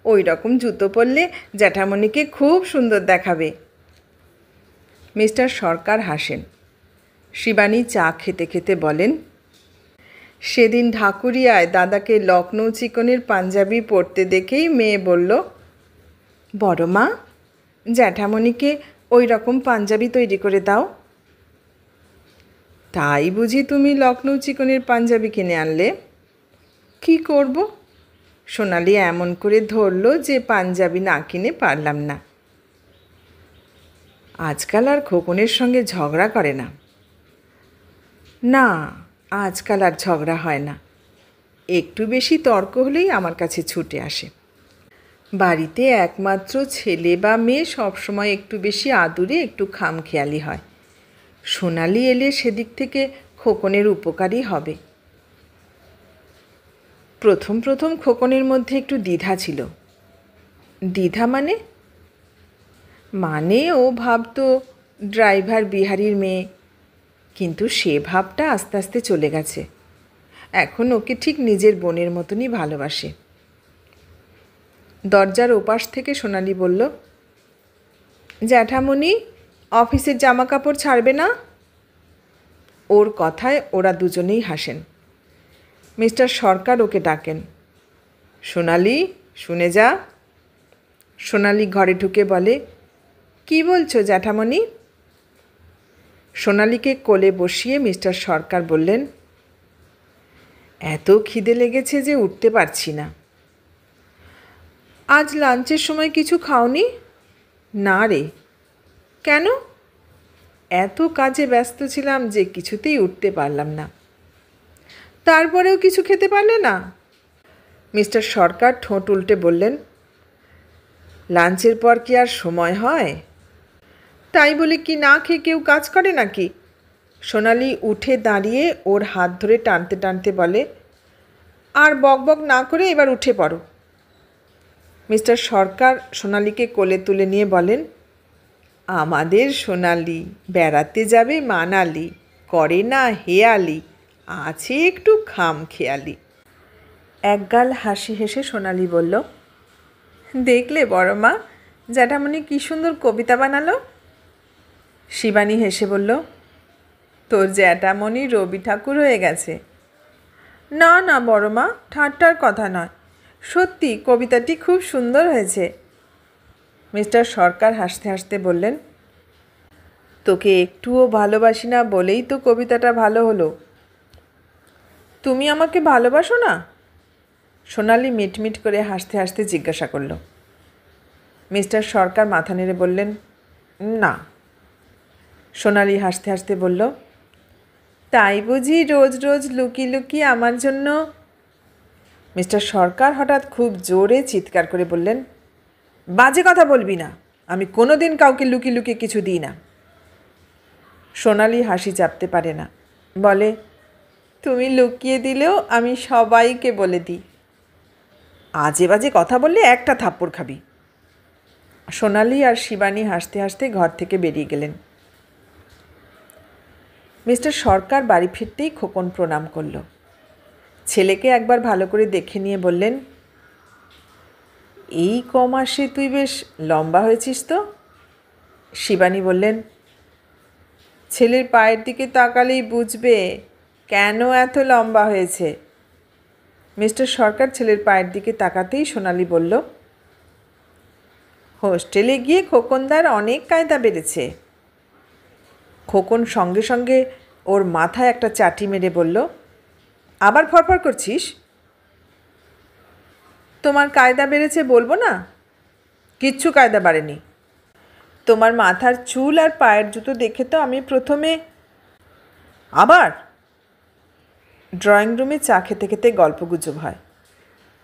ওই রকম জুতো পরলে জ্যাঠামণিকে খুব সুন্দর দেখাবে। মিস্টার সরকার হাসেন। শিবানী চা খেতে খেতে বলেন, সেদিন ঢাকুরিয়ায় দাদাকে লখনৌ চিকনের পাঞ্জাবি পরতে দেখেই মেয়ে বলল, বড়মা, জ্যাঠামণিকে ওই রকম পাঞ্জাবি তৈরি করে দাও। তাই বুঝি তুমি লখনৌ চিকনের পাঞ্জাবি কিনে আনলে? কি করব? সোনালি এমন করে ধরল যে পাঞ্জাবি না কিনে পারলাম না। আজকাল আর খোকনের সঙ্গে ঝগড়া করে না। না, আজকাল আর ঝগড়া হয় না। একটু বেশি তর্ক হলেই আমার কাছে ছুটে আসে। বাড়িতে একমাত্র ছেলে বা মেয়ে সবসময় একটু বেশি আদুরে, একটু খামখেয়ালি হয়। সোনালি এলে সেদিক থেকে খোকনের উপকারই হবে। প্রথম প্রথম খোকনের মধ্যে একটু দ্বিধা ছিল। দ্বিধা মানে ও ভাবতো ড্রাইভার বিহারির মেয়ে, কিন্তু সে ভাবটা আস্তে আস্তে চলে গেছে। এখন ওকে ঠিক নিজের বোনের মতনই ভালোবাসে। দরজার ওপাশ থেকে সোনালি বলল, জ্যাঠামণি অফিসের জামা কাপড় ছাড়বে না? ওর কথায় ওরা দুজনেই হাসেন। মিস্টার সরকার ওকে ডাকেন, সোনালি শুনে যা। সোনালি ঘরে ঢুকে বলে, কি বলছো জ্যাঠামণি? সোনালিকে কোলে বসিয়ে মিস্টার সরকার বললেন, এত খিদে লেগেছে যে উঠতে পারছি না। আজ লাঞ্চের সময় কিছু খাওনি? না রে। কেন? এত কাজে ব্যস্ত ছিলাম যে কিছুতেই উঠতে পারলাম না। তারপরেও কিছু খেতে পারলে না? মিস্টার সরকার ঠোঁট উল্টে বললেন, লাঞ্চের পর কি আর সময় হয়? তাই বলে কি না খেয়ে কেউ কাজ করে নাকি? সোনালি উঠে দাঁড়িয়ে ওর হাত ধরে টানতে টানতে বলে, আর বকবক না করে এবার উঠে পড়ো। মিস্টার সরকার সোনালিকে কোলে তুলে নিয়ে বলেন, আমাদের সোনালি বেড়াতে যাবে মানালি, করে না হেয়ালি, আছে একটু খামখেয়ালি। একগাল হাসি হেসে সোনালি বলল, দেখলে বড় মা, জ্যাঠামণি কী সুন্দর কবিতা বানালো। শিবানী হেসে বলল, তোর জ্যাঠামণি রবি ঠাকুর হয়ে গেছে। না না বড় মা, ঠাট্টার কথা নয়, সত্যি কবিতাটি খুব সুন্দর হয়েছে। মিস্টার সরকার হাসতে হাসতে বললেন, তোকে একটুও ভালোবাসি না বলেই তো কবিতাটা ভালো হলো। তুমি আমাকে ভালোবাসো না? সোনালি মিটমিট করে হাসতে হাসতে জিজ্ঞাসা করল। মিস্টার সরকার মাথা নেড়ে বললেন, না। সোনালি হাসতে হাসতে বলল, তাই বুঝি রোজ রোজ লুকিয়ে লুকিয়ে আমার জন্য? মিস্টার সরকার হঠাৎ খুব জোরে চিৎকার করে বললেন, বাজে কথা বলবি না, আমি কোনো দিন কাউকে লুকিয়ে লুকিয়ে কিছু দিই না। সোনালি হাসি চাপতে পারে না, বলে, তুমি লুকিয়ে দিলেও আমি সবাইকে বলে দিই। আজে বাজে কথা বললে একটা থাপ্পড় খাবি। সোনালি আর শিবানী হাসতে হাসতে ঘর থেকে বেরিয়ে গেলেন। মিস্টার সরকার বাড়ি ফিরতেই খোকন প্রণাম করল। ছেলেকে একবার ভালো করে দেখে নিয়ে বললেন, এই কমাসে তুই বেশ লম্বা হয়েছিস তো। শিবানী বললেন, ছেলের পায়ের দিকে তাকালেই বুঝবে কেন এত লম্বা হয়েছে। মিস্টার সরকার ছেলের পায়ের দিকে তাকাতেই সোনালি বলল, হোস্টেলে গিয়ে খোকনদার অনেক কায়দা বেড়েছে। খোকন সঙ্গে সঙ্গে ওর মাথায় একটা চাটি মেরে বলল, আবার ফরফর করছিস? তোমার কায়দা বেড়েছে বলবো না? কিচ্ছু কায়দা বাড়েনি। তোমার মাথার চুল আর পায়ের জুতো দেখে তো আমি প্রথমে। আবার ড্রয়িং রুমে চা খেতে খেতে গল্পগুজব হয়।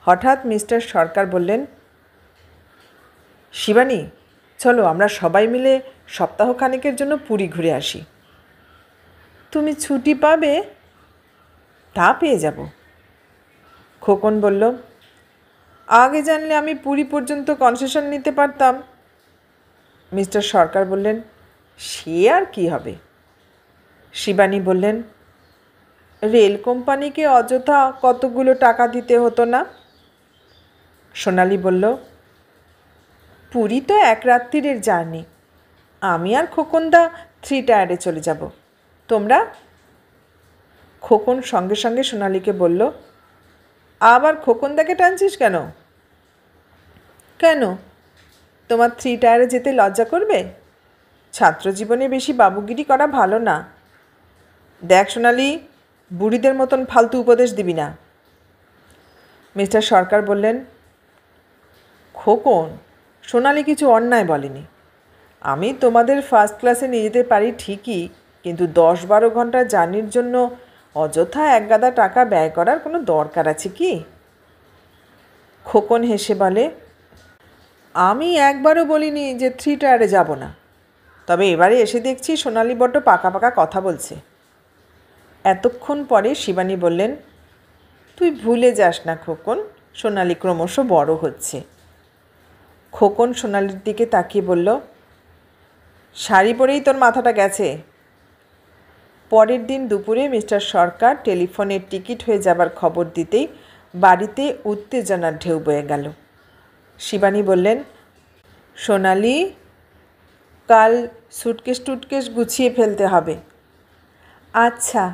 হঠাৎ মিস্টার সরকার বললেন, শিবানী, চলো আমরা সবাই মিলে সপ্তাহখানেকের জন্য পুরী ঘুরে আসি। তুমি ছুটি পাবে? তা পেয়ে যাব। খোকন বলল, আগে জানলে আমি পুরী পর্যন্ত কনসেশন নিতে পারতাম। মিস্টার সরকার বললেন, সে আর কি হবে। শিবানী বললেন, রেল কোম্পানিকে অযথা কতগুলো টাকা দিতে হতো না। সোনালি বলল, পুরী তো এক রাত্রিরের জার্নি, আমি আর খোকনদা 3 টায়ারে চলে যাব। তোমরা? খোকন সঙ্গে সঙ্গে সোনালিকে বলল, আবার খোকনদাকে টানছিস কেন? কেন, তোমার 3 টায়ারে যেতে লজ্জা করবে? ছাত্র জীবনে বেশি বাবুগিরি করা ভালো না। দেখ সোনালি, বুড়িদের মতন ফালতু উপদেশ দিবি না। মিস্টার সরকার বললেন, খোকন, সোনালি কিছু অন্যায় বলেনি। আমি তোমাদের ফার্স্ট ক্লাসে নিয়ে যেতে পারি ঠিকই, কিন্তু 10-12 ঘন্টা জার্নির জন্য অযথা এক গাদা টাকা ব্যয় করার কোনো দরকার আছে কি? খোকন হেসে বলে, আমি একবারও বলিনি যে 3 টায়ারে যাব না, তবে এবারে এসে দেখছি সোনালি বড্ড পাকা পাকা কথা বলছে। এতক্ষণ পরে শিবানী বললেন, তুই ভুলে যাস না খোকন, সোনালি ক্রমশ বড় হচ্ছে। খোকন সোনালির দিকে তাকিয়ে বলল, শাড়ি পরেই তোর মাথাটা গেছে। পরের দিন দুপুরে মিস্টার সরকার টেলিফোনের টিকিট হয়ে যাবার খবর দিতেই বাড়িতে উত্তেজনার ঢেউ বয়ে গেল। শিবানী বললেন, সোনালি, কাল সুটকেস টুটকেস গুছিয়ে ফেলতে হবে। আচ্ছা।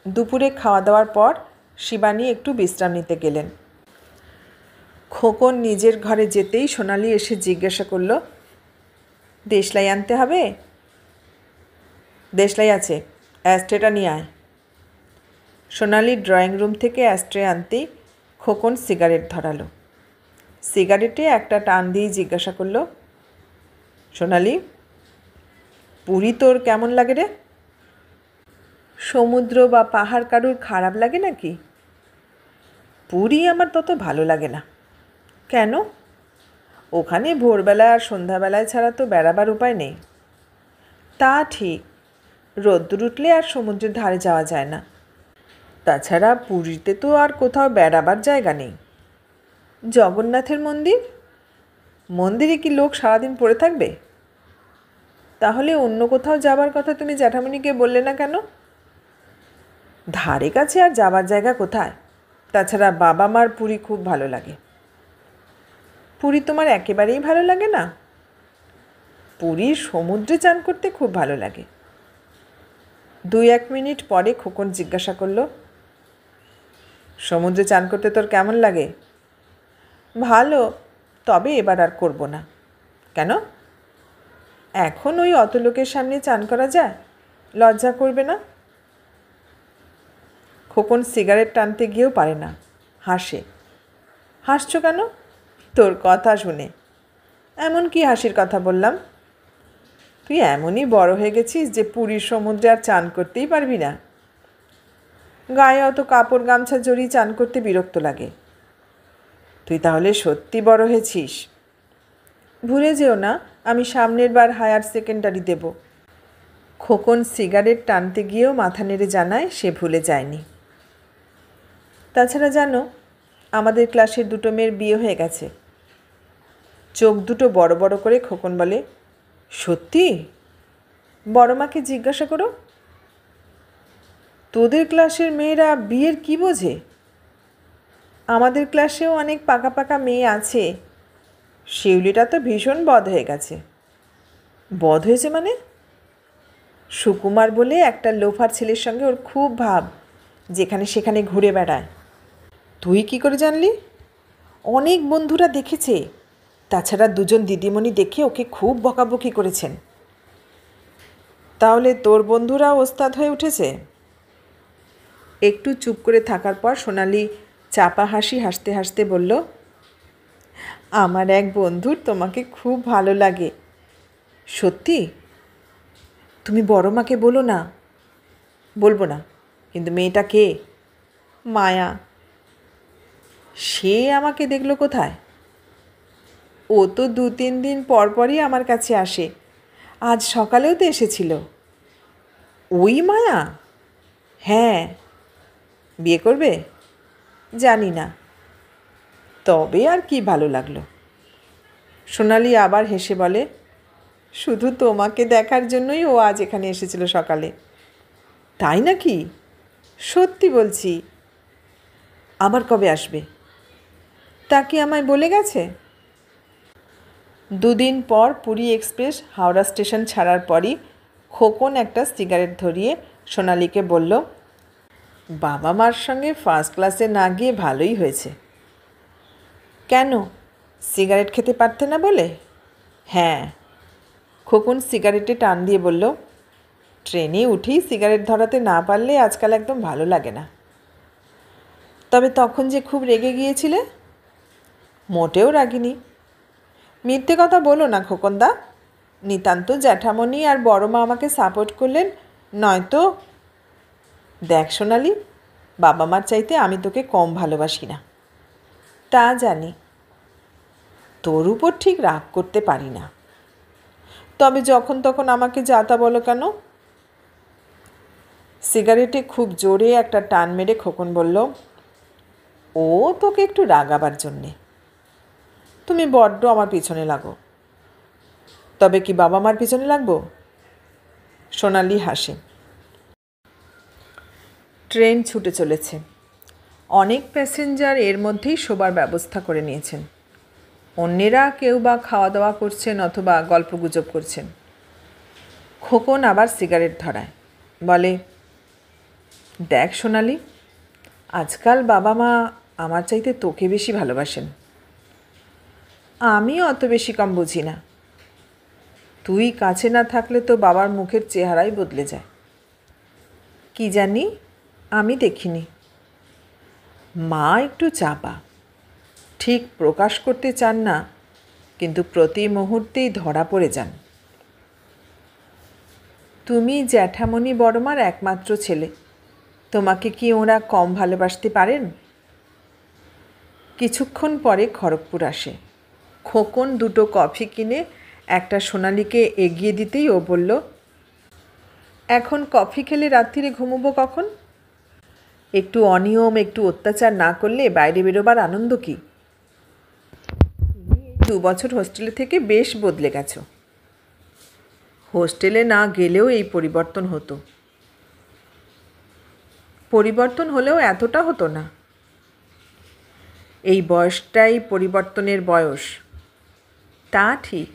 দুপুরে খাওয়া দাওয়ার পর শিবানী একটু বিশ্রাম নিতে গেলেন। খোকন নিজের ঘরে যেতেই সোনালি এসে জিজ্ঞাসা করল, দেশলাই আনতে হবে? দেশলাই আছে, অ্যাস্ট্রেটা নিয়ে আয়। সোনালি ড্রয়িং রুম থেকে অ্যাস্ট্রে আনতেই খোকন সিগারেট ধরালো। সিগারেটে একটা টান দিয়েই জিজ্ঞাসা করল, সোনালি, পুরী তোর কেমন লাগে রে? সমুদ্র বা পাহাড় কারুর খারাপ লাগে নাকি? পুরী আমার তত ভালো লাগে না। কেন? ওখানে ভোরবেলা আর সন্ধ্যাবেলায় ছাড়া তো বেড়াবার উপায় নেই। তা ঠিক, রোদ্দুর উঠলে আর সমুদ্রের ধারে যাওয়া যায় না। তাছাড়া পুরীতে তো আর কোথাও বেড়াবার জায়গা নেই। জগন্নাথের মন্দির, মন্দিরে কি লোক সারাদিন পড়ে থাকবে? তাহলে অন্য কোথাও যাবার কথা তুমি জ্যাঠামণিকে বললে না কেন? ধারে কাছে আর যাবার জায়গা কোথায়? তাছাড়া বাবা মার পুরী খুব ভালো লাগে। পুরী তোমার একেবারেই ভালো লাগে না? পুরীর সমুদ্রে চান করতে খুব ভালো লাগে। 2-1 মিনিট পরে খোকন জিজ্ঞাসা করল, সমুদ্রে চান করতে তোর কেমন লাগে? ভালো, তবে এবার আর করব না। কেন? এখন ওই অত লোকের সামনে চান করা যায়? লজ্জা করবে না? খোকন সিগারেট টানতে গিয়েও পারে না, হাসে। হাসছো কেন? তোর কথা শুনে। এমন কি হাসির কথা বললাম? তুই এমনই বড় হয়ে গেছিস যে পুরীর সমুদ্রে আর চান করতেই পারবি না। গায়ে অত কাপড় গামছা জড়িয়ে চান করতে বিরক্ত লাগে। তুই তাহলে সত্যি বড় হয়েছিস। ভুলে যেও না, আমি সামনের বার হায়ার সেকেন্ডারি দেব। খোকন সিগারেট টানতে গিয়েও মাথা নেড়ে জানায় সে ভুলে যায়নি। তাছাড়া জানো, আমাদের ক্লাসের 2 মেয়ের বিয়ে হয়ে গেছে। চোখ দুটো বড় বড় করে খোকন বলে, সত্যি? বড় মাকে জিজ্ঞাসা করো। তোদের ক্লাসের মেয়েরা বিয়ের কি বোঝে? আমাদের ক্লাসেও অনেক পাকা পাকা মেয়ে আছে। শিউলিটা তো ভীষণ বদ হয়ে গেছে। বদ হয়েছে মানে? সুকুমার বলে একটা লোফার ছেলের সঙ্গে ওর খুব ভাব, যেখানে সেখানে ঘুরে বেড়ায়। তুই কি করে জানলি? অনেক বন্ধুরা দেখেছে। তাছাড়া 2জন দিদিমণি দেখে ওকে খুব বকাবকি করেছেন। তাহলে তোর বন্ধুরাও ওস্তাদ হয়ে উঠেছে? একটু চুপ করে থাকার পর সোনালি চাপা হাসি হাসতে হাসতে বলল, আমার এক বন্ধুর তোমাকে খুব ভালো লাগে। সত্যি? তুমি বড় মাকে বলো না। বলবো না, কিন্তু মেয়েটা কে? মায়া। সে আমাকে দেখলো কোথায়? ও তো 2-3 দিন পর পরই আমার কাছে আসে। আজ সকালেও তো এসেছিল। ওই মায়া? হ্যাঁ। বিয়ে করবে? জানি না, তবে আর কি ভালো লাগলো। সোনালি আবার হেসে বলে, শুধু তোমাকে দেখার জন্যই ও আজ এখানে এসেছিল সকালে। তাই নাকি? সত্যি বলছি। আবার কবে আসবে? তা কি আমায় বলে গেছে? 2 দিন পর পুরী এক্সপ্রেস হাওড়া স্টেশন ছাড়ার পরই খোকন একটা সিগারেট ধরিয়ে সোনালিকে বলল, বাবা মার সঙ্গে ফার্স্ট ক্লাসে না গিয়ে ভালোই হয়েছে। কেন? সিগারেট খেতে পারতে না বলে? হ্যাঁ। খোকন সিগারেটে টান দিয়ে বলল, ট্রেনে উঠেই সিগারেট ধরাতে না পারলে আজকাল একদম ভালো লাগে না। তবে তখন যে খুব রেগে গিয়েছিলে? মোটেও রাগিনি। মিথ্যে কথা বলো না খোকনদা। নিতান্ত জ্যাঠামণি আর বড় মা আমাকে সাপোর্ট করলেন, নয়তো। দেখ সোনালি, বাবা মার চাইতে আমি তোকে কম ভালোবাসি না। তা জানি। তোর উপর ঠিক রাগ করতে পারি না। তবে যখন তখন আমাকে যাতা বলো কেন? সিগারেটে খুব জোরে একটা টান মেরে খোকন বলল, ও তোকে একটু রাগাবার জন্যে। তুমি বড্ড আমার পিছনে লাগো। তবে কি বাবা মার পিছনে লাগবো? সোনালি হাসে। ট্রেন ছুটে চলেছে। অনেক প্যাসেঞ্জার এর মধ্যেই শোবার ব্যবস্থা করে নিয়েছেন। অন্যেরা কেউ বা খাওয়া দাওয়া করছেন অথবা গল্পগুজব করছেন। খোকন আবার সিগারেট ধরায়, বলে, দেখ সোনালি, আজকাল বাবা মা আমার চাইতে তোকে বেশি ভালোবাসেন। আমি অত বেশি কম বুঝি না। তুই কাছে না থাকলে তো বাবার মুখের চেহারাই বদলে যায়। কি জানি, আমি দেখিনি। মা একটু চাপা, ঠিক প্রকাশ করতে চান না, কিন্তু প্রতি মুহূর্তেই ধরা পড়ে যান। তুমি জ্যাঠামণি বড়মার একমাত্র ছেলে, তোমাকে কি ওরা কম ভালোবাসতে পারেন? কিছুক্ষণ পরে খড়গপুর আসে। খোকন দুটো কফি কিনে একটা সোনালিকে এগিয়ে দিতেই ও বলল, এখন কফি খেলে রাত্রিরে ঘুমোবো কখন? একটু অনিয়ম, একটু অত্যাচার না করলে বাইরে বেরোবার আনন্দ কি? তুমি এই 2 বছর হোস্টেলে থেকে বেশ বদলে গেছো। হোস্টেলে না গেলেও এই পরিবর্তন হতো। পরিবর্তন হলেও এতটা হতো না। এই বয়সটাই পরিবর্তনের বয়স। তা ঠিক।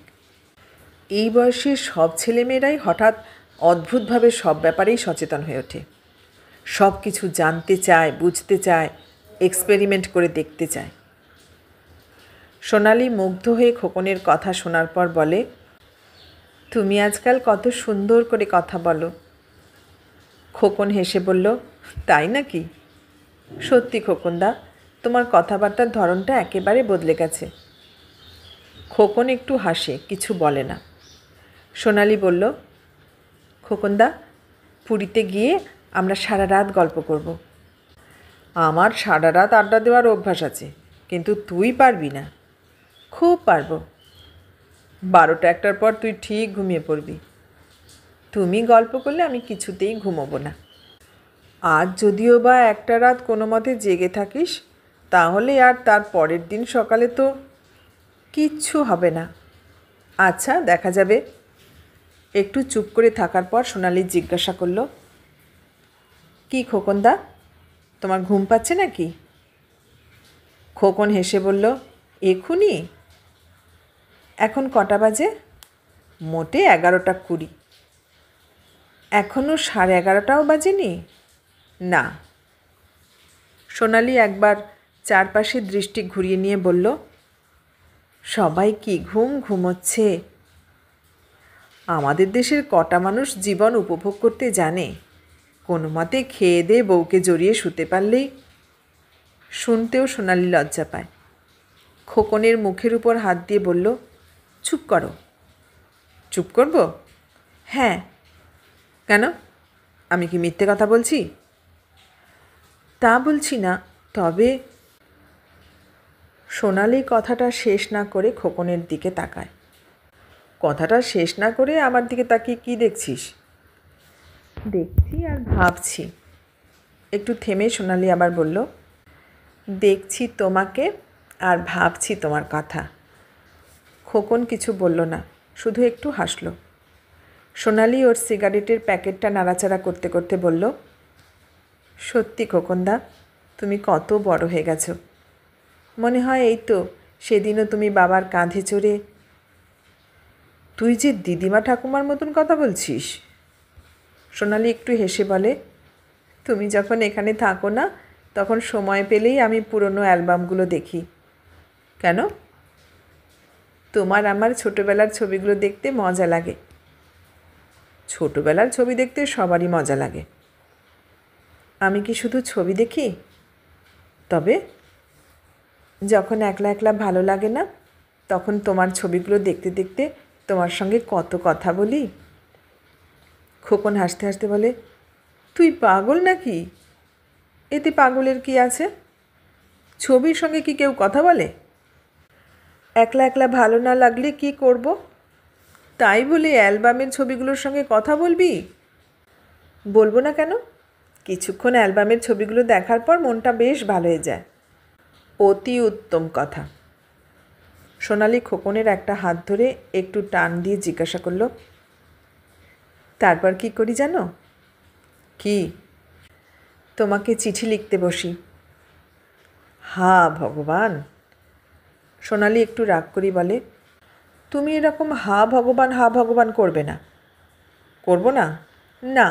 এই বয়সে সব ছেলেমেয়েরাই হঠাৎ অদ্ভুতভাবে সব ব্যাপারেই সচেতন হয়ে ওঠে। সব কিছু জানতে চায়, বুঝতে চায়, এক্সপেরিমেন্ট করে দেখতে চায়। সোনালি মুগ্ধ হয়ে খোকনের কথা শোনার পর বলে, তুমি আজকাল কত সুন্দর করে কথা বলো। খোকন হেসে বলল, তাই নাকি? সত্যি খোকনদা, তোমার কথাবার্তার ধরনটা একেবারে বদলে গেছে। খোকন একটু হাসে, কিছু বলে না। সোনালি বলল, খোকনদা, পুরীতে গিয়ে আমরা সারা রাত গল্প করব। আমার সারা রাত আড্ডা দেওয়ার অভ্যাস আছে, কিন্তু তুই পারবি না। খুব পারবো। 12টা-1টার পর তুই ঠিক ঘুমিয়ে পড়বি। তুমি গল্প করলে আমি কিছুতেই ঘুমোবো না। আজ যদিও বা একটা রাত কোনো মতে জেগে থাকিস, তাহলে আর তার পরের দিন সকালে তো কিচ্ছু হবে না। আচ্ছা, দেখা যাবে। একটু চুপ করে থাকার পর সোনালি জিজ্ঞাসা করল, কি খোকনদা, তোমার ঘুম পাচ্ছে নাকি? খোকন হেসে বলল, এক্ষুনি? এখন কটা বাজে? মোটে 11টা 20। এখনও 11:30টাও বাজেনি? না। সোনালি একবার চারপাশে দৃষ্টি ঘুরিয়ে নিয়ে বলল, সবাই কি ঘুমোচ্ছে। আমাদের দেশের কটা মানুষ জীবন উপভোগ করতে জানে? কোনো মতে খেয়ে দিয়ে বউকে জড়িয়ে শুতে পারলেই। শুনতেও সোনালি লজ্জা পায়। খোকনের মুখের উপর হাত দিয়ে বলল, চুপ করো। চুপ করব? হ্যাঁ। কেন? আমি কি মিথ্যে কথা বলছি? তা বলছি না, তবে। সোনালি কথাটা শেষ না করে খোকনের দিকে তাকায়। কথাটা শেষ না করে আমার দিকে তাকিয়ে কি দেখছিস? দেখছি আর ভাবছি। একটু থেমে সোনালি আবার বলল, দেখছি তোমাকে আর ভাবছি তোমার কথা। খোকন কিছু বলল না, শুধু একটু হাসল। সোনালি ওর সিগারেটের প্যাকেটটা নাড়াচাড়া করতে করতে বলল, সত্যি খোকনদা, তুমি কত বড় হয়ে গেছো। মনে হয় এই তো সেদিনও তুমি বাবার কাঁধে চড়ে। তুই যে দিদিমা ঠাকুমার মতন কথা বলছিস। সোনালি একটু হেসে বলে, তুমি যখন এখানে থাকো না, তখন সময় পেলেই আমি পুরনো অ্যালবামগুলো দেখি। কেন? তোমার আমার ছোটোবেলার ছবিগুলো দেখতে মজা লাগে। ছোটোবেলার ছবি দেখতে সবারই মজা লাগে। আমি কি শুধু ছবি দেখি? তবে যখন একলা একলা ভালো লাগে না, তখন তোমার ছবিগুলো দেখতে দেখতে তোমার সঙ্গে কত কথা বলি। খোকন হাসতে হাসতে বলে, তুই পাগল নাকি? এতে পাগলের কি আছে? ছবির সঙ্গে কি কেউ কথা বলে? একলা একলা ভালো না লাগলে কি করব? তাই বলে অ্যালবামের ছবিগুলোর সঙ্গে কথা বলবি? বলবো না কেন? কিছুক্ষণ অ্যালবামের ছবিগুলো দেখার পর মনটা বেশ ভালো হয়ে যায়। অতি উত্তম কথা। সোনালি খোকনের একটা হাত ধরে একটু টান দিয়ে জিজ্ঞাসা করল, তারপর কি করি জানো? কি? তোমাকে চিঠি লিখতে বসি। হা ভগবান! সোনালি একটু রাগ করি বলে, তুমি এরকম হা ভগবান করবে না। করব না? না।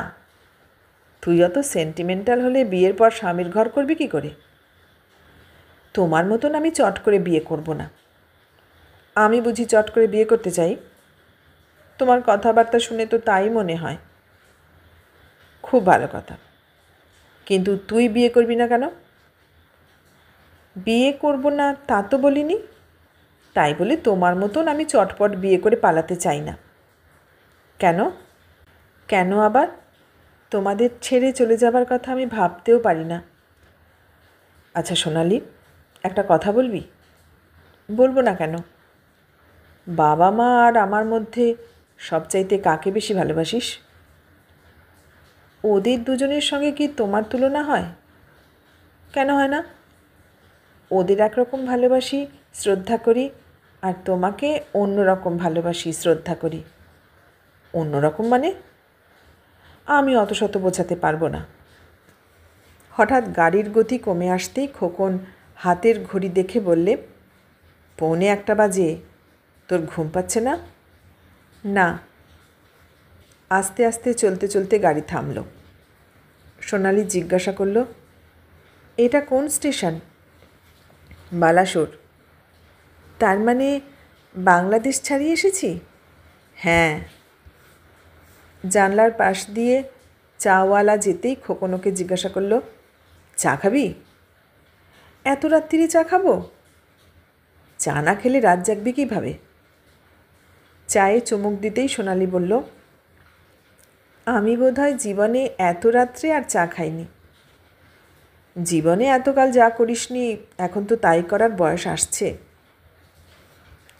তুই অত সেন্টিমেন্টাল হলে বিয়ের পর স্বামীর ঘর করবি কি করে? তোমার মতন আমি চট করে বিয়ে করব না। আমি বুঝি চট করে বিয়ে করতে চাই? তোমার কথাবার্তা শুনে তো তাই মনে হয়। খুব ভালো কথা, কিন্তু তুই বিয়ে করবি না কেন? বিয়ে করব না তা তো বলিনি, তাই বলে তোমার মতন আমি চটপট বিয়ে করে পালাতে চাই না। কেন? কেন আবার? তোমাদের ছেড়ে চলে যাবার কথা আমি ভাবতেও পারি না। আচ্ছা সোনালি, একটা কথা বলবি? বলবো না কেন? বাবা মা আর আমার মধ্যে সবচাইতে কাকে বেশি ভালোবাসিস? ওদের দুজনের সঙ্গে কি তোমার তুলনা হয়? কেন হয় না? ওদের একরকম ভালোবাসি, শ্রদ্ধা করি, আর তোমাকে অন্যরকম ভালোবাসি, শ্রদ্ধা করি। অন্যরকম মানে? আমি অত শত বোঝাতে পারবো না। হঠাৎ গাড়ির গতি কমে আসতেই খোকন হাতের ঘড়ি দেখে বললে, 1:45 বাজে, তোর ঘুম পাচ্ছে না? না। আস্তে আস্তে চলতে চলতে গাড়ি থামল। সোনালি জিজ্ঞাসা করল, এটা কোন স্টেশন? বালাসোর। তার মানে বাংলাদেশ ছাড়িয়ে এসেছি? হ্যাঁ। জানলার পাশ দিয়ে চাওয়ালা যেতেই খোকন ওকে জিজ্ঞাসা করল, চা খাবি? এত রাত্রিরে চা খাবো? চা না খেলে রাত জাগবি কীভাবে? চায়ে চুমুক দিতেই সোনালি বলল, আমি বোধহয় জীবনে এত রাত্রে আর চা খাইনি। জীবনে এতকাল যা করিসনি, এখন তো তাই করার বয়স আসছে।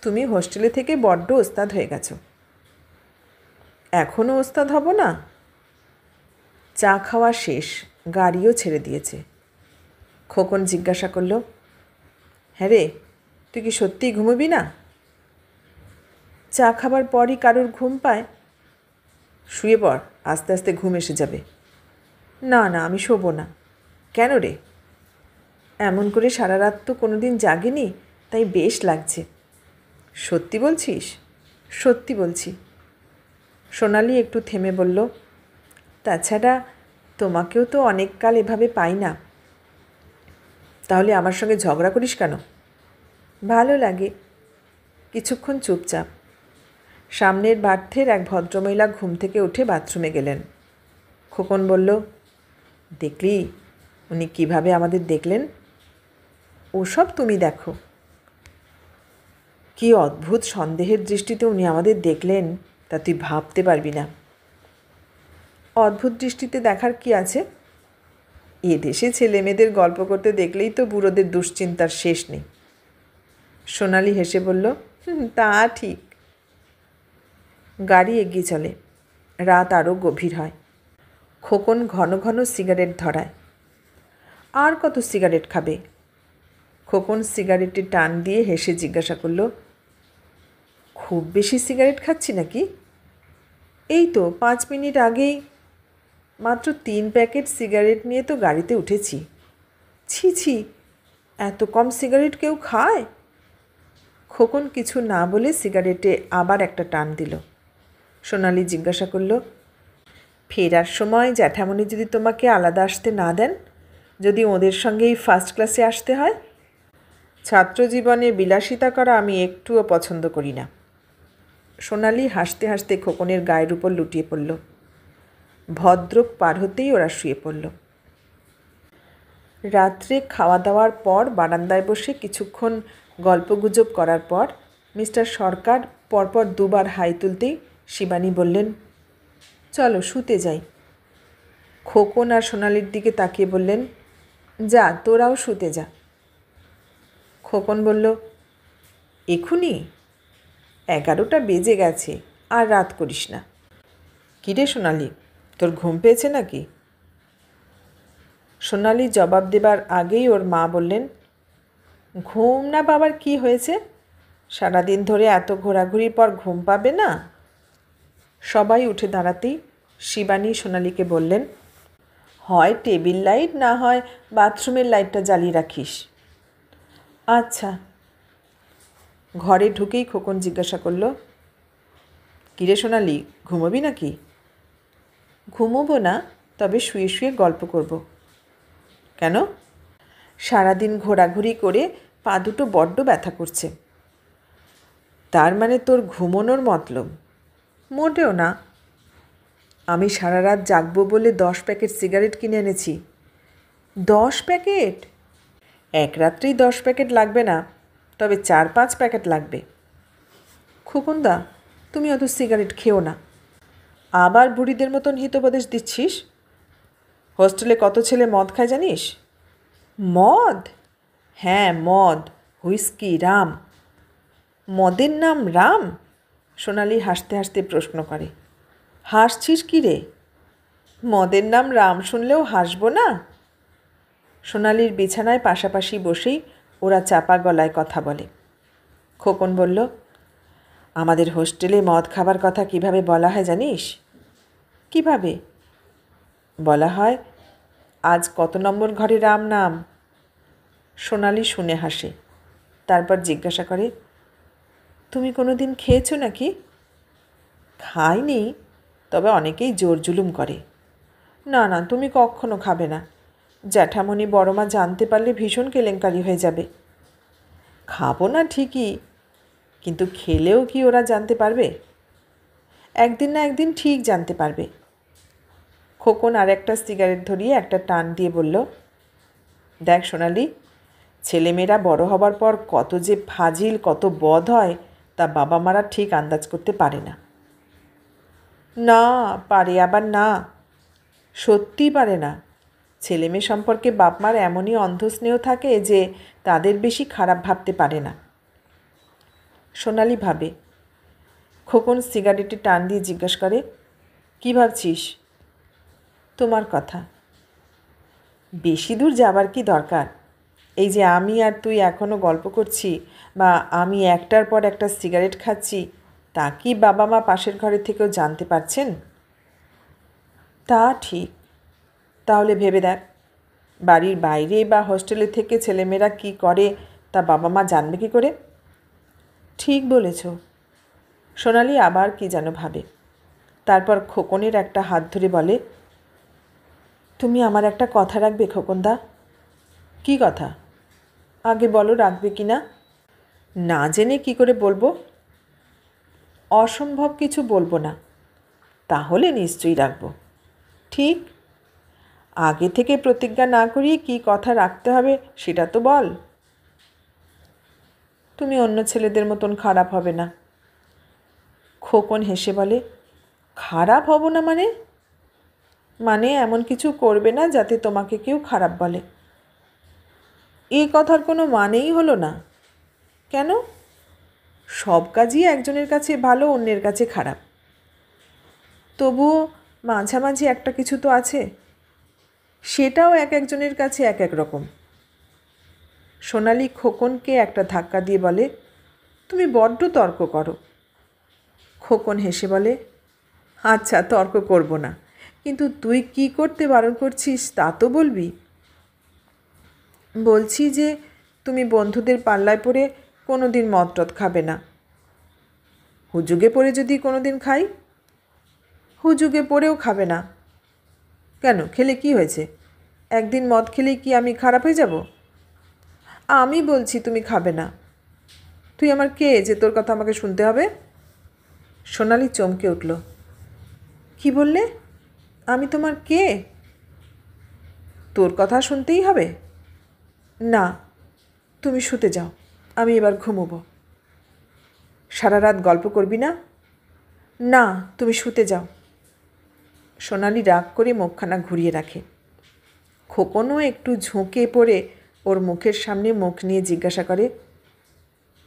তুমি হোস্টেলে থেকে বড্ড ওস্তাদ হয়ে গেছো। এখনও ওস্তাদ হব না? চা খাওয়া শেষ, গাড়িও ছেড়ে দিয়েছে। খোকন জিজ্ঞাসা করল, হ্যাঁ রে, তুই কি সত্যিই ঘুমোবি না? চা খাবার পরই কারোর ঘুম পায়? শুয়ে পড়, আস্তে আস্তে ঘুম এসে যাবে। না না, আমি শোবো না। কেন রে? এমন করে সারা রাত তো কোনো দিন জাগিনি, তাই বেশ লাগছে। সত্যি বলছিস? সত্যি বলছি। সোনালি একটু থেমে বলল, তাছাড়া তোমাকেও তো অনেককাল এভাবে পাই না। তাহলে আমার সঙ্গে ঝগড়া করিস কেন? ভালো লাগে। কিছুক্ষণ চুপচাপ। সামনের বার্থের এক ভদ্রমহিলা ঘুম থেকে উঠে বাথরুমে গেলেন। খোকন বলল, দেখলি উনি কিভাবে আমাদের দেখলেন? ওসব তুমি দেখো। কি অদ্ভুত সন্দেহের দৃষ্টিতে উনি আমাদের দেখলেন, তা তুই ভাবতে পারবি না। অদ্ভুত দৃষ্টিতে দেখার কি আছে? এদেশে ছেলেমেয়েদের গল্প করতে দেখলেই তো বুড়োদের দুশ্চিন্তার শেষ নেই। সোনালি হেসে বলল, তা ঠিক। গাড়ি এগিয়ে চলে। রাত আরও গভীর হয়। খোকন ঘন ঘন সিগারেট ধরায়। আর কত সিগারেট খাবে? খোকন সিগারেটে টান দিয়ে হেসে জিজ্ঞাসা করল, খুব বেশি সিগারেট খাচ্ছি নাকি? এই তো 5 মিনিট আগেই মাত্র 3 প্যাকেট সিগারেট নিয়ে তো গাড়িতে উঠেছি। ছি ছি, এত কম সিগারেট কেউ খায়? খোকন কিছু না বলে সিগারেটে আবার একটা টান দিল। সোনালি জিজ্ঞাসা করল, ফেরার সময় জ্যাঠামণি যদি তোমাকে আলাদা আসতে না দেন, যদি ওদের সঙ্গেই ফার্স্ট ক্লাসে আসতে হয়? ছাত্রজীবনে বিলাসিতা করা আমি একটুও পছন্দ করি না। সোনালি হাসতে হাসতে খোকনের গায়ের উপর লুটিয়ে পড়ল। ভদ্রক পার হতেই ওরা শুয়ে পড়ল। রাত্রে খাওয়া দাওয়ার পর বারান্দায় বসে কিছুক্ষণ গল্পগুজব করার পর মিস্টার সরকার পরপর 2 বার হাই তুলতেই শিবানী বললেন, চলো শুতে যাই। খোকন আর সোনালির দিকে তাকিয়ে বললেন, যা, তোরাও শুতে যা। খোকন বলল, এখুনি? 11টা বেজে গেছে, আর রাত করিস না। কিরে সোনালি, তোর ঘুম পেয়েছে নাকি? সোনালি জবাব দেবার আগেই ওর মা বললেন, ঘুম না বাবার কি হয়েছে? সারাদিন ধরে এত ঘোরাঘুরির পর ঘুম পাবে না? সবাই উঠে দাঁড়াতেই শিবানী সোনালিকে বললেন, হয় টেবিল লাইট, না হয় বাথরুমের লাইটটা জ্বালিয়ে রাখিস। আচ্ছা। ঘরে ঢুকেই খোকন জিজ্ঞাসা করল, কিরে সোনালি, ঘুমোবি নাকি? ঘুমোবো না, তবে শুয়ে শুয়ে গল্প করব। কেন? সারাদিন ঘোরাঘুরি করে পা দুটো বড্ড ব্যথা করছে। তার মানে তোর ঘুমোনোর মতলব? মোটেও না। আমি সারা রাত জাগবো বলে 10 প্যাকেট সিগারেট কিনে এনেছি। 10 প্যাকেট? এক রাত্রেই 10 প্যাকেট লাগবে না, তবে 4-5 প্যাকেট লাগবে। খোকনদা, তুমি অত সিগারেট খেও না। আবার বুড়িদের মতন হিতোপদেশ দিচ্ছিস? হোস্টেলে কত ছেলে মদ খায় জানিস? মদ? হ্যাঁ, মদ, হুইস্কি, রাম। মদের নাম রাম? সোনালি হাসতে হাসতে প্রশ্ন করে। হাসছিস কি রে? মদের নাম রাম শুনলেও হাসবো না? সোনালির বিছানায় পাশাপাশি বসেই ওরা চাপা গলায় কথা বলে। খোকন বলল, আমাদের হোস্টেলে মদ খাবার কথা কিভাবে বলা হয় জানিস? কিভাবে? বলা হয়, আজ কত নম্বর ঘরে রাম নাম? সোনালি শুনে হাসে, তারপর জিজ্ঞাসা করে, তুমি কোনো দিন খেয়েছো নাকি? খাইনি, তবে অনেকেই জোর জুলুম করে। না না, তুমি কখনো খাবে না। জ্যাঠামণি বড়মা জানতে পারলে ভীষণ কেলেঙ্কারি হয়ে যাবে। খাবো না ঠিকই, কিন্তু খেলেও কি ওরা জানতে পারবে? একদিন না একদিন ঠিক জানতে পারবে। খোকন আর একটা সিগারেট ধরিয়ে একটা টান দিয়ে বলল, দেখ সোনালি, ছেলেমেয়েরা বড় হবার পর কত যে ফাজিল, কত বদ হয় তা বাবা মারা ঠিক আন্দাজ করতে পারে না। না, পারে আবার না। সত্যিই পারে না। ছেলেমেয়ে সম্পর্কে বাপ মার এমনই অন্ধস্নেহ থাকে যে তাদের বেশি খারাপ ভাবতে পারে না। সোনালি ভাবে। খোকন সিগারেটে টান দিয়ে জিজ্ঞাসা করে, কী ভাবছিস? তোমার কথা। বেশি দূর যাবার কি দরকার? এই যে আমি আর তুই এখনও গল্প করছি, বা আমি একটার পর একটা সিগারেট খাচ্ছি, তা কি বাবা মা পাশের ঘরের থেকেও জানতে পারছেন? তা ঠিক। তাহলে ভেবে দেখ, বাড়ির বাইরে বা হোস্টেলে থেকে ছেলেমেয়েরা কি করে তা বাবা মা জানবে কী করে? ঠিক বলেছ। সোনালি আবার কি যেন ভাবে, তারপর খোকনের একটা হাত ধরে বলে, তুমি আমার একটা কথা রাখবে খোকনদা? কী কথা? আগে বলো, রাখবে কি না? না জেনে কি করে বলবো? অসম্ভব কিছু বলবো না। তাহলে নিশ্চয়ই রাখবো। ঠিক। আগে থেকে প্রতিজ্ঞা না করিয়ে কি কথা রাখতে হবে সেটা তো বল। তুমি অন্য ছেলেদের মতন খারাপ হবে না। খোকন হেসে বলে, খারাপ হব না মানে? মানে এমন কিছু করবে না যাতে তোমাকে কেউ খারাপ বলে। এই কথার কোনো মানেই হলো না। কেন? সব কাজই একজনের কাছে ভালো, অন্যের কাছে খারাপ। তবুও মাঝামাঝি একটা কিছু তো আছে, সেটাও এক একজনের কাছে এক এক রকম। সোনালি খোকনকে একটা ধাক্কা দিয়ে বলে, তুমি বড্ড তর্ক করো। খোকন হেসে বলে, আচ্ছা, তর্ক করব না, কিন্তু তুই কি করতে বারণ করছিস তা তো বলবি। বলছি যে তুমি বন্ধুদের পাল্লায় পড়ে কোনো দিন মদ টদ খাবে না। হুজুগে পড়ে যদি কোনো দিন খাই? হুজুগে পড়েও খাবে না। কেন, খেলে কি হয়েছে? একদিন মদ খেলেই কি আমি খারাপ হয়ে যাব? আমি বলছি তুমি খাবে না। তুই আমার কে যে তোর কথা আমাকে শুনতে হবে? সোনালি চমকে উঠল। কি বললে? আমি তোমার কে? তোর কথা শুনতেই হবে? না, তুমি শুতে যাও, আমি এবার ঘুমোবো। সারা রাত গল্প করবি না? না, তুমি শুতে যাও। সোনালি রাগ করে মুখখানা ঘুরিয়ে রাখে। খোকনও একটু ঝুঁকে পড়ে ওর মুখের সামনে মুখ নিয়ে জিজ্ঞাসা করে,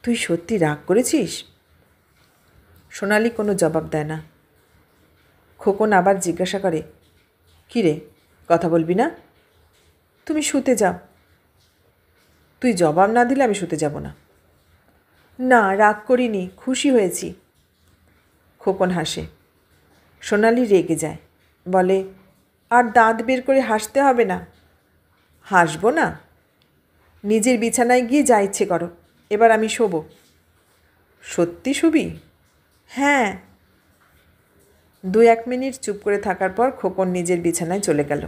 তুই সত্যি রাগ করেছিস? সোনালি কোনো জবাব দেয় না। খোকন আবার জিজ্ঞাসা করে, কী রে, কথা বলবি না? তুমি শুতে যাও। তুই জবাব না দিলে আমি শুতে যাব না। না, রাগ করিনি, খুশি হয়েছি। খোকন হাসে। সোনালি রেগে যায়, বলে, আর দাঁত বের করে হাসতে হবে না। হাসবো না? নিজের বিছানায় গিয়ে যা ইচ্ছে করো, এবার আমি শোবো। সত্যি শুবি? হ্যাঁ। 2-1 মিনিট চুপ করে থাকার পর খোকন নিজের বিছানায় চলে গেল।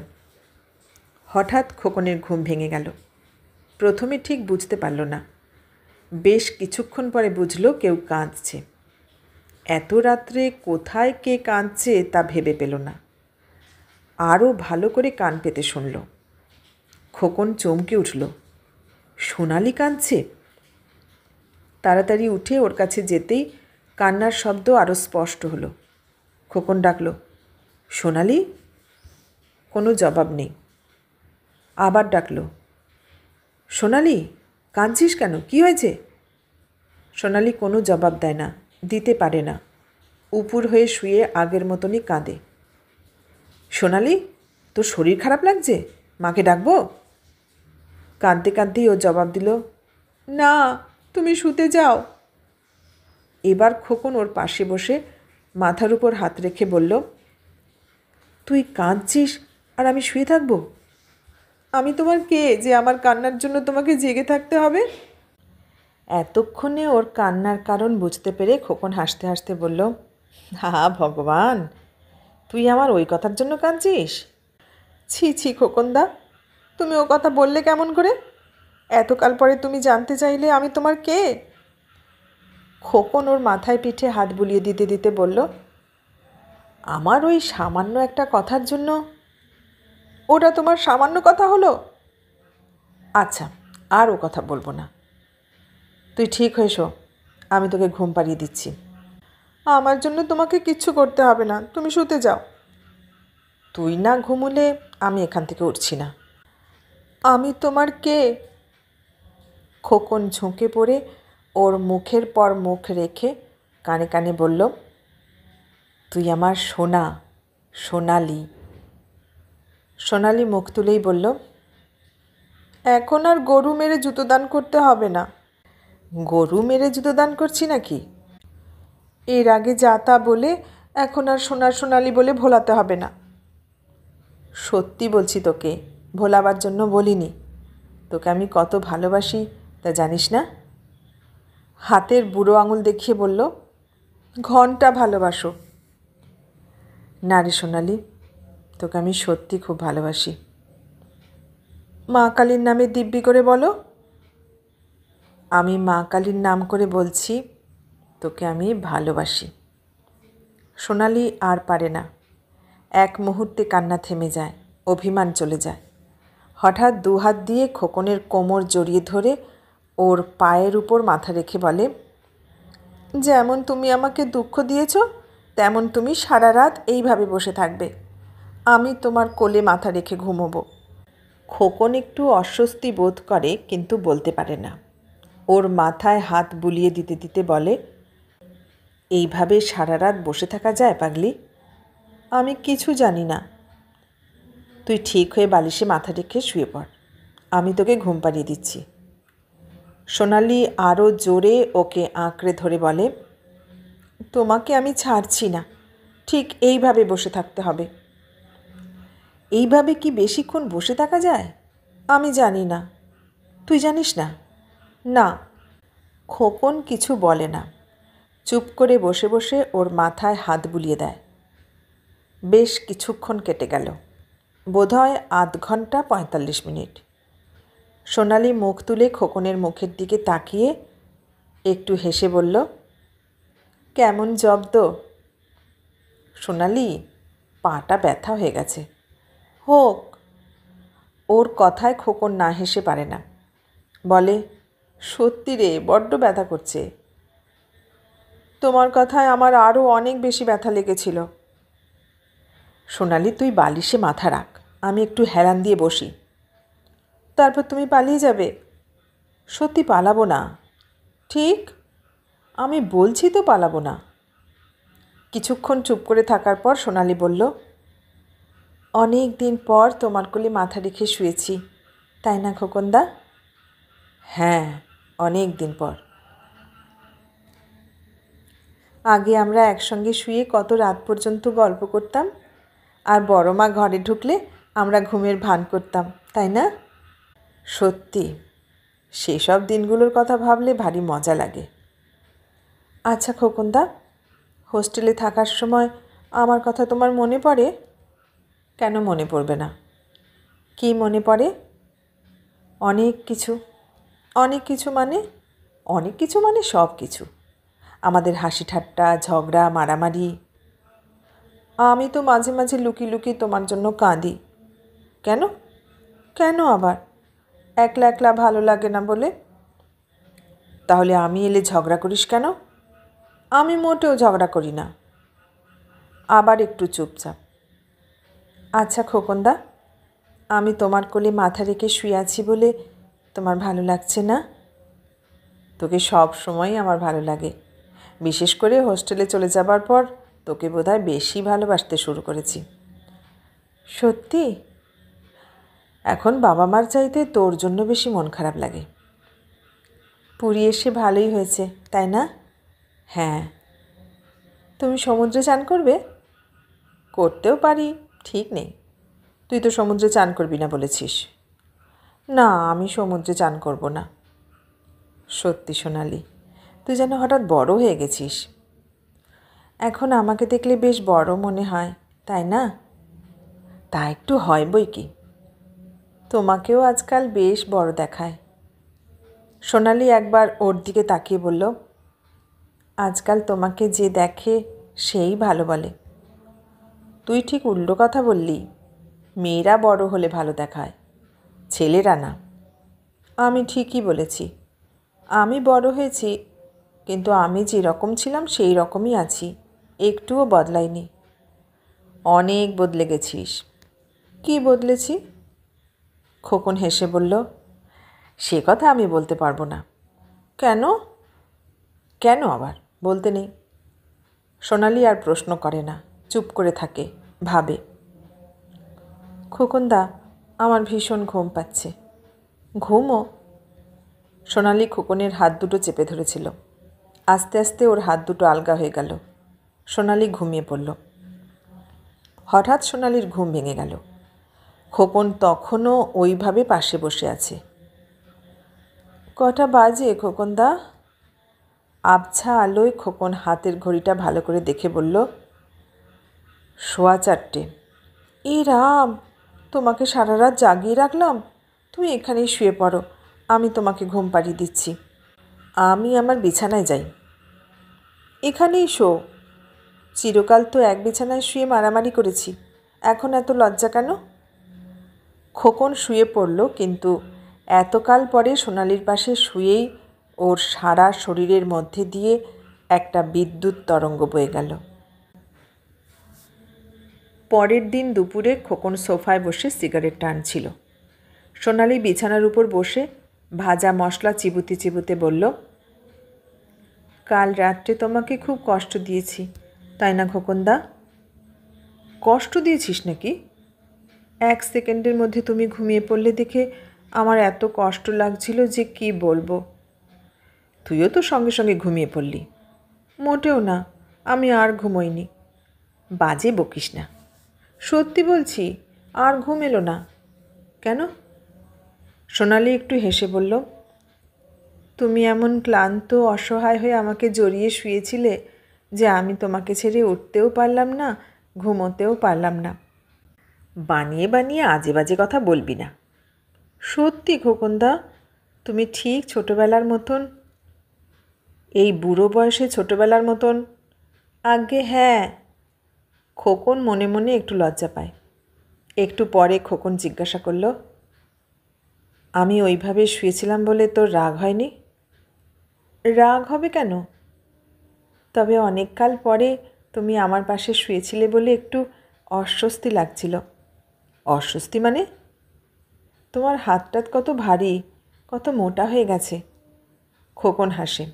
হঠাৎ খোকনের ঘুম ভেঙে গেল। প্রথমে ঠিক বুঝতে পারল না, বেশ কিছুক্ষণ পরে বুঝল কেউ কাঁদছে। এত রাত্রে কোথায় কে কাঁদছে তা ভেবে পেল না। আরও ভালো করে কান পেতে শুনল। খোকন চমকে উঠল। সোনালি কাঁদছে। তাড়াতাড়ি উঠে ওর কাছে যেতেই কান্নার শব্দ আরও স্পষ্ট হলো। খোকন ডাকল, সোনালি? কোনো জবাব নেই। আবার ডাকল, সোনালি কাঁদছিস কেন, কী হয়েছে? সোনালি কোনো জবাব দেয় না, দিতে পারে না। উপুর হয়ে শুয়ে আগের মতনই কাঁদে। সোনালি, তোর শরীর খারাপ লাগছে? মাকে ডাকবো? কাঁদতে কাঁদতেই ও জবাব দিল, না, তুমি শুতে যাও। এবার খোকন ওর পাশে বসে মাথার উপর হাত রেখে বলল, তুই কাঁদছিস আর আমি শুয়ে থাকব? আমি তোমার কে যে আমার কান্নার জন্য তোমাকে জেগে থাকতে হবে? এতক্ষণে ওর কান্নার কারণ বুঝতে পেরে খোকন হাসতে হাসতে বলল, হা ভগবান, তুই আমার ওই কথার জন্য কাঁদছিস? ছি ছি খোকনদা, তুমি ও কথা বললে কেমন করে? এতকাল পরে তুমি জানতে চাইলে আমি তোমার কে? খোকন ওর মাথায় পিঠে হাত বুলিয়ে দিতে দিতে বলল, আমার ওই সামান্য একটা কথার জন্য? ওটা তোমার সামান্য কথা হলো? আচ্ছা, আর ও কথা বলবো না। তুই ঠিক হয়েছ, আমি তোকে ঘুম পাড়িয়ে দিচ্ছি। আমার জন্য তোমাকে কিচ্ছু করতে হবে না, তুমি শুতে যাও। তুই না ঘুমুলে আমি এখান থেকে উঠছি না। আমি তোমার কে? খোকন ঝুঁকে পড়ে ওর মুখের পর মুখ রেখে কানে কানে বলল, তুই আমার সোনা, সোনালি। সোনালি মুখ তুলেই বলল, এখন আর গরু মেরে জুতো দান করতে হবে না। গরু মেরে জুতো দান করছি নাকি? এর আগে যা তা বলে এখন আর সোনার সোনালি বলে ভোলাতে হবে না। সত্যি বলছি, তোকে ভোলাবার জন্য বলিনি। তোকে আমি কত ভালোবাসি তা জানিস না? হাতের বুড়ো আঙুল দেখিয়ে বলল, ঘন্টা ভালোবাসো। না রে সোনালি, তোকে আমি সত্যি খুব ভালোবাসি। মা কালীর নামে দিব্যি করে বলো। আমি মা কালীর নাম করে বলছি, তোকে আমি ভালোবাসি। সোনালি আর পারে না। এক মুহূর্তে কান্না থেমে যায়, অভিমান চলে যায়। হঠাৎ দুহাত দিয়ে খোকনের কোমর জড়িয়ে ধরে ওর পায়ের উপর মাথা রেখে বলে, যেমন তুমি আমাকে দুঃখ দিয়েছ তেমন তুমি সারা রাত এইভাবে বসে থাকবে। আমি তোমার কোলে মাথা রেখে ঘুমোবো। খোকন একটু অস্বস্তি বোধ করে, কিন্তু বলতে পারে না। ওর মাথায় হাত বুলিয়ে দিতে দিতে বলে, এইভাবে সারা রাত বসে থাকা যায় পাগলি? আমি কিছু জানি না। তুই ঠিক হয়ে বালিশে মাথা রেখে শুয়ে পড়, আমি তোকে ঘুম পাড়িয়ে দিচ্ছি। সোনালি আরও জোরে ওকে আঁকড়ে ধরে বলে, তোমাকে আমি ছাড়ছি না, ঠিক এইভাবে বসে থাকতে হবে। এইভাবে কি বেশিক্ষণ বসে থাকা যায়? আমি জানি না। তুই জানিস না? না। খোকন কিছু বলে না, চুপ করে বসে বসে ওর মাথায় হাত বুলিয়ে দেয়। বেশ কিছুক্ষণ কেটে গেল, বোধহয় 0.5 ঘন্টা 45 মিনিট। সোনালি মুখ তুলে খোকনের মুখের দিকে তাকিয়ে একটু হেসে বলল, কেমন জব্দ? সোনালি, পাটা ব্যথা হয়ে গেছে। হোক। ওর কথায় খোকন না হেসে পারে না, বলে, সত্যি রে, বড্ড ব্যথা করছে। তোমার কথায় আমার আরও অনেক বেশি ব্যথা লেগেছিল। সোনালি, তুই বালিশে মাথা রাখ, আমি একটু হেলান দিয়ে বসি। তারপর তুমি পালিয়ে যাবে? সত্যি পালাবো না। ঠিক? আমি বলছি তো পালাবো না। কিছুক্ষণ চুপ করে থাকার পর সোনালি বলল, অনেক দিন পর তোমার কোলে মাথা রেখে শুয়েছি, তাই না খোকনদা? হ্যাঁ, অনেক দিন পর। আগে আমরা একসঙ্গে শুয়ে কত রাত পর্যন্ত গল্প করতাম, আর বড় মা ঘরে ঢুকলে আমরা ঘুমের ভান করতাম, তাই না? সত্যি, সেসব দিনগুলোর কথা ভাবলে ভারী মজা লাগে। আচ্ছা খোকনদা, হোস্টেলে থাকার সময় আমার কথা তোমার মনে পড়ে? কেন মনে পড়বে না? কী মনে পড়ে? অনেক কিছু। অনেক কিছু মানে? অনেক কিছু মানে সব কিছু। আমাদের হাসি ঠাট্টা, ঝগড়া, মারামারি। আমি তো মাঝে মাঝে লুকিয়ে লুকিয়ে তোমার জন্য কাঁদি। কেন? কেন আবার? একলা একলা ভালো লাগে না বলে? তাহলে আমি এলে ঝগড়া করিস কেন? আমি মোটেও ঝগড়া করি না। আবার একটু চুপচাপ। আচ্ছা খোকনদা, আমি তোমার কোলে মাথা রেখে শুয়ে আছি বলে তোমার ভালো লাগছে না? তোকে সব সময়ই আমার ভালো লাগে। বিশেষ করে হোস্টেলে চলে যাবার পর তোকে বোধহয় বেশি ভালোবাসতে শুরু করেছি। সত্যি? এখন বাবা মার চাইতে তোর জন্য বেশি মন খারাপ লাগে। পুরী এসে ভালোই হয়েছে, তাই না? হ্যাঁ। তুমি সমুদ্রে চান করবে? করতেও পারি, ঠিক নেই। তুই তো সমুদ্রে চান করবি না বলেছিস। না, আমি সমুদ্রে চান করব না। সত্যি সোনালি, তুই যেন হঠাৎ বড় হয়ে গেছিস। এখন আমাকে দেখলে বেশ বড় মনে হয়, তাই না? তা একটু হয় বই কি। তোমাকেও আজকাল বেশ বড় দেখায়। সোনালি একবার ওর দিকে তাকিয়ে বলল, আজকাল তোমাকে যে দেখে সেই ভালো বলে। তুই ঠিক উল্টো কথা বললি। মেয়েরা বড় হলে ভালো দেখায়, ছেলেরা না। আমি ঠিকই বলেছি। আমি বড় হয়েছি, কিন্তু আমি যেরকম ছিলাম সেই রকমই আছি, একটুও বদলাইনি। অনেক বদলে গেছিস। কি বদলেছি? খোকন হেসে বলল, সে কথা আমি বলতে পারবো না। কেন? কেন আবার বলতে নেই। সোনালি আর প্রশ্ন করে না, চুপ করে থাকে, ভাবে। খোকনদা, আমার ভীষণ ঘুম পাচ্ছে। ঘুমও? সোনালি খোকনের হাত দুটো চেপে ধরেছিল। আস্তে আস্তে ওর হাত দুটো আলগা হয়ে গেল। সোনালি ঘুমিয়ে পড়ল। হঠাৎ সোনালির ঘুম ভেঙে গেল। খোকন তখনও ওইভাবে পাশে বসে আছে। কটা বাজে খোকনদা? আবছা আলোয় খোকন হাতের ঘড়িটা ভালো করে দেখে বলল, 4:15। এ রাম, তোমাকে সারা রাত জাগিয়ে রাখলাম। তুমি এখানেই শুয়ে পড়ো, আমি তোমাকে ঘুম পাড়িয়ে দিচ্ছি। আমি আমার বিছানায় যাই। এখানেই শো। চিরকাল তো এক বিছানায় শুয়ে মারামারি করেছি, এখন এত লজ্জা কেন? খোকন শুয়ে পড়ল, কিন্তু এতকাল পরে সোনালির পাশে শুয়েই ওর সারা শরীরের মধ্যে দিয়ে একটা বিদ্যুৎ তরঙ্গ বয়ে গেল। পরের দিন দুপুরে খোকন সোফায় বসে সিগারেট টানছিল। সোনালি বিছানার উপর বসে ভাজা মশলা চিবুতে চিবুতে বলল, কাল রাত্রে তোমাকে খুব কষ্ট দিয়েছি, তাই না খোকনদা? কষ্ট দিয়েছিস নাকি? 1 সেকেন্ডের মধ্যে তুমি ঘুমিয়ে পড়লে দেখে আমার এত কষ্ট লাগছিল যে কি বলবো। তুইও তো সঙ্গে সঙ্গে ঘুমিয়ে পড়লি। মোটেও না, আমি আর ঘুমোইনি। বাজে বকিস না। সত্যি বলছি, আর ঘুম এলো না। কেন? সোনালি একটু হেসে বলল, তুমি এমন ক্লান্ত অসহায় হয়ে আমাকে জড়িয়ে শুয়েছিলে যে আমি তোমাকে ছেড়ে উঠতেও পারলাম না, ঘুমোতেও পারলাম না। বানিয়ে বানিয়ে আজে বাজে কথা বলবি না। সত্যি খোকনদা, তুমি ঠিক ছোটোবেলার মতন, এই বুড়ো বয়সে ছোটোবেলার মতন। আজ্ঞে হ্যাঁ। খোকন মনে মনে একটু লজ্জা পায়। একটু পরে খোকন জিজ্ঞাসা করল, আমি ওইভাবে শুয়েছিলাম বলে তোর রাগ হয়নি? রাগ হবে কেন? তবে অনেককাল পরে তুমি আমার পাশে শুয়েছিলে বলে একটু অস্বস্তি লাগছিল। অস্বস্তি মানে? তোমার হাতটাত কত ভারী, কত মোটা হয়ে গেছে। খোকন হাসে।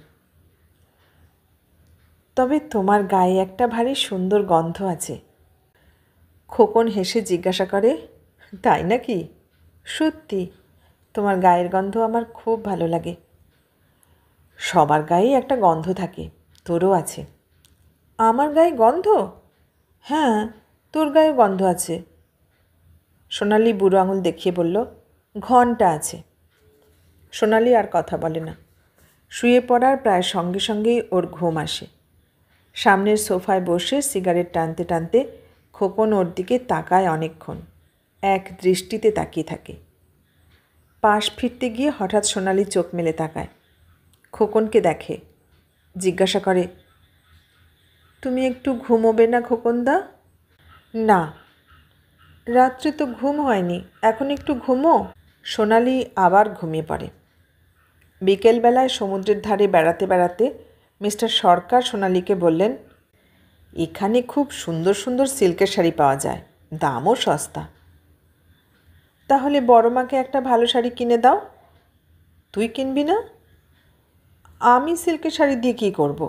তবে তোমার গায়ে একটা ভারী সুন্দর গন্ধ আছে। খোকন হেসে জিজ্ঞাসা করে, তাই নাকি? সত্যি, তোমার গায়ের গন্ধ আমার খুব ভালো লাগে। সবার গায়েই একটা গন্ধ থাকে, তোরও আছে। আমার গায়ে গন্ধ? হ্যাঁ, তোর গায়ে গন্ধ আছে। সোনালি বুড়ো আঙুল দেখিয়ে বলল, ঘন্টা আছে। সোনালি আর কথা বলে না। শুয়ে পড়ার প্রায় সঙ্গে সঙ্গেই ওর ঘুম আসে। সামনের সোফায় বসে সিগারেট টানতে টানতে খোকন ওর দিকে তাকায় অনেকক্ষণ, এক দৃষ্টিতে তাকিয়ে থাকে। পাশ ফিরতে গিয়ে হঠাৎ সোনালি চোখ মেলে তাকায়, খোকনকে দেখে, জিজ্ঞাসা করে, তুমি একটু ঘুমোবে না খোকনদা? না, রাত্রে তো ঘুম হয়নি, এখন একটু ঘুমো। সোনালি আবার ঘুমিয়ে পড়ে। বিকেলবেলায় সমুদ্রের ধারে বেড়াতে বেড়াতে মিস্টার সরকার সোনালিকে বললেন, এখানে খুব সুন্দর সুন্দর সিল্কের শাড়ি পাওয়া যায়, দামও সস্তা। তাহলে বড় মাকে একটা ভালো শাড়ি কিনে দাও। তুই কিনবি না? আমি সিল্কের শাড়ি দিয়ে কী করব?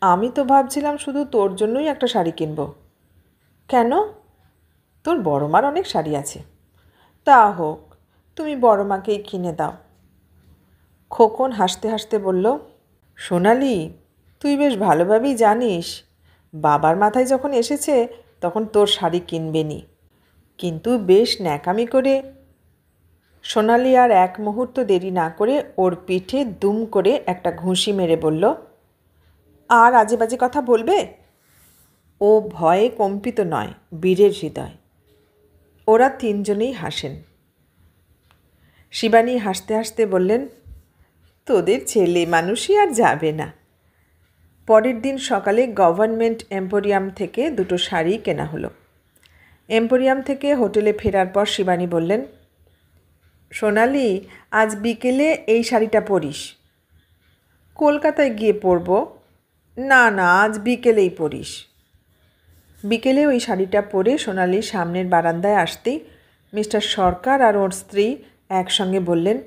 আমি তো ভাবছিলাম শুধু তোর জন্যই একটা শাড়ি কিনব। কেন? তোর বড় মার অনেক শাড়ি আছে। তা হোক, তুমি বড় মাকেই কিনে দাও। খোকন হাসতে হাসতে বলল, সোনালি, তুই বেশ ভালোভাবেই জানিস বাবার মাথায় যখন এসেছে তখন তোর শাড়ি কিনবেনি, কিন্তু বেশ ন্যাকামি করে। সোনালি আর এক মুহূর্ত দেরি না করে ওর পিঠে দুম করে একটা ঘুষি মেরে বলল, আর আজে বাজে কথা বলবে? ও ভয়ে কম্পিত নয়, বীরের হৃদয়। ওরা তিনজনেই হাসেন। শিবানী হাসতে হাসতে বললেন, তোদের ছেলে মানুষই আর যাবে না। পরের দিন সকালে গভর্নমেন্ট এম্পোরিয়াম থেকে দুটো শাড়ি কেনা হলো। এম্পোরিয়াম থেকে হোটেলে ফেরার পর শিবানী বললেন, সোনালি, আজ বিকেলে এই শাড়িটা পরিস। কলকাতায় গিয়ে পরব। না না, আজ বিকেলেই পরিস। বিকেলে ওই শাড়িটা পরে সোনালি সামনের বারান্দায় আসতেই মিস্টার সরকার আর ওর স্ত্রী একসঙ্গে বললেন,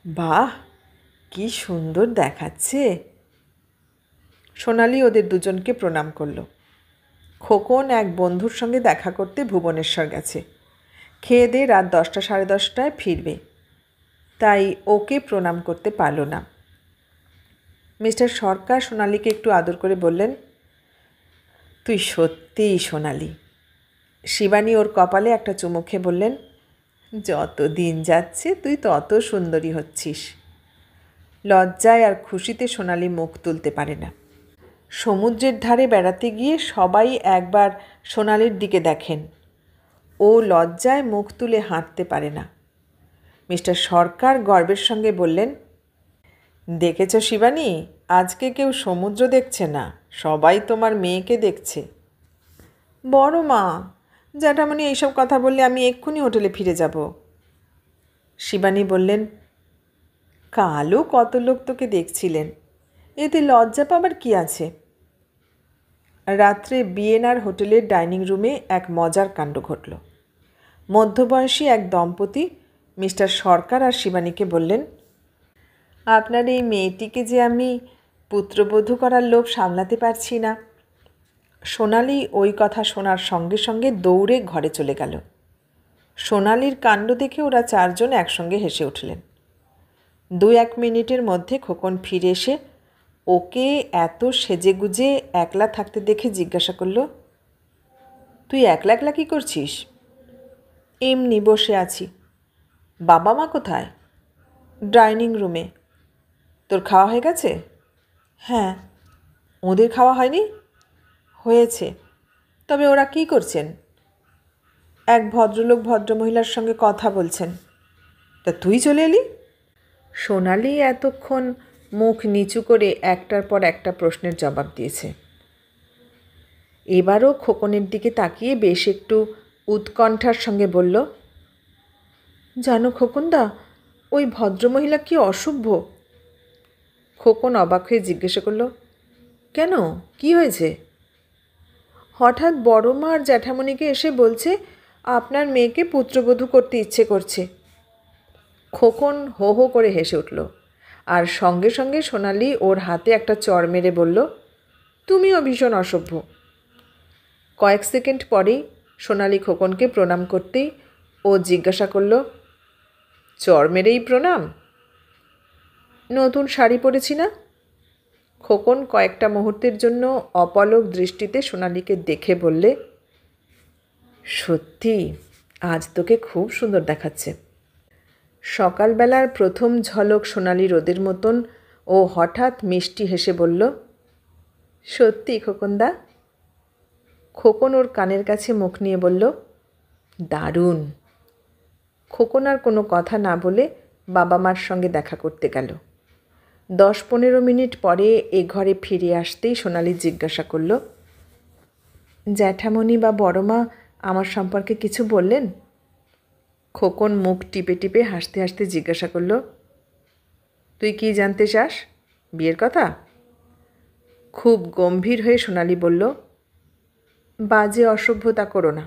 বাহ, কি সুন্দর দেখাচ্ছে। সোনালি ওদের দুজনকে প্রণাম করল। খোকন এক বন্ধুর সঙ্গে দেখা করতে ভুবনেশ্বর গেছে, খেয়ে দিয়ে রাত 10টা সাড়ে 10টায় ফিরবে, তাই ওকে প্রণাম করতে পারল না। মিস্টার সরকার সোনালিকে একটু আদর করে বললেন, তুই সত্যিই সোনালি। শিবানী ওর কপালে একটা চুমু খেয়ে বললেন, যত দিন যাচ্ছে তুই তত সুন্দরী হচ্ছিস। লজ্জায় আর খুশিতে সোনালি মুখ তুলতে পারে না। সমুদ্রের ধারে বেড়াতে গিয়ে সবাই একবার সোনালির দিকে দেখেন। ও লজ্জায় মুখ তুলে হাঁটতে পারে না। মিস্টার সরকার গর্বের সঙ্গে বললেন, দেখেছ শিবানী, আজকে কেউ সমুদ্র দেখছে না, সবাই তোমার মেয়েকে দেখছে। বড় মা, জ্যাঠামণি এইসব কথা বললে আমি এক্ষুনি হোটেলে ফিরে যাব। শিবানী বললেন, কালও কত লোক তোকে দেখছিলেন, এতে লজ্জা পাবার কি আছে? রাত্রে বিএনআর হোটেলের ডাইনিং রুমে এক মজার কাণ্ড ঘটল। মধ্যবয়সী এক দম্পতি মিস্টার সরকার আর শিবানীকে বললেন, আপনার এই মেয়েটিকে যে আমি পুত্রবধূ করার লোভ সামলাতে পারছি না। সোনালি ওই কথা শোনার সঙ্গে সঙ্গে দৌড়ে ঘরে চলে গেল। সোনালির কাণ্ড দেখে ওরা চারজন একসঙ্গে হেসে উঠলেন। 2-1 মিনিটের মধ্যে খোকন ফিরে এসে ওকে এত সেজেগুজে একলা থাকতে দেখে জিজ্ঞাসা করল, তুই একলা একলা কী করছিস? এমনি বসে আছি। বাবা মা কোথায়? ডাইনিং রুমে। তোর খাওয়া হয়ে গেছে? হ্যাঁ। ওদের খাওয়া হয়নি? হয়েছে। তবে ওরা কী করছেন? এক ভদ্রলোক ভদ্রমহিলার সঙ্গে কথা বলছেন। তা তুই চলে এলি? সোনালি এতক্ষণ মুখ নিচু করে একটার পর একটা প্রশ্নের জবাব দিয়েছে। এবারও খোকনের দিকে তাকিয়ে বেশ একটু উৎকণ্ঠার সঙ্গে বলল, জানো খোকনদা, ওই ভদ্রমহিলা কি অসভ্য। খোকন অবাক হয়ে জিজ্ঞাসা করল, কেন, কি হয়েছে? হঠাৎ বড় মা আর জ্যাঠামণিকে এসে বলছে আপনার মেয়েকে পুত্রবধূ করতে ইচ্ছে করছে। খোকন হো হো করে হেসে উঠল, আর সঙ্গে সঙ্গে সোনালি ওর হাতে একটা চড় মেরে বলল, তুমিও ভীষণ অসভ্য। কয়েক সেকেন্ড পরেই সোনালি খোকনকে প্রণাম করতেই ও জিজ্ঞাসা করল, চড় মেরেই প্রণাম? নতুন শাড়ি পরেছি না? খোকন কয়েকটা মুহূর্তের জন্য অপলক দৃষ্টিতে সোনালিকে দেখে বললে, সত্যি আজ তোকে খুব সুন্দর দেখাচ্ছে। সকালবেলার প্রথম ঝলক সোনালি রোদের মতন ও হঠাৎ মিষ্টি হেসে বলল, সত্যি খোকনদা? খোকন ওর কানের কাছে মুখ নিয়ে বলল, দারুণ। খোকন আর কোনো কথা না বলে বাবা মার সঙ্গে দেখা করতে গেল। 10-15 মিনিট পরে এ ঘরে ফিরে আসতেই সোনালি জিজ্ঞাসা করল, জ্যাঠামণি বা বড়মা আমার সম্পর্কে কিছু বললেন? খোকন মুখ টিপে টিপে হাসতে হাসতে জিজ্ঞাসা করল, তুই কি জানতে চাস? বিয়ের কথা? খুব গম্ভীর হয়ে সোনালি বলল, বাজে অসভ্যতা করো না।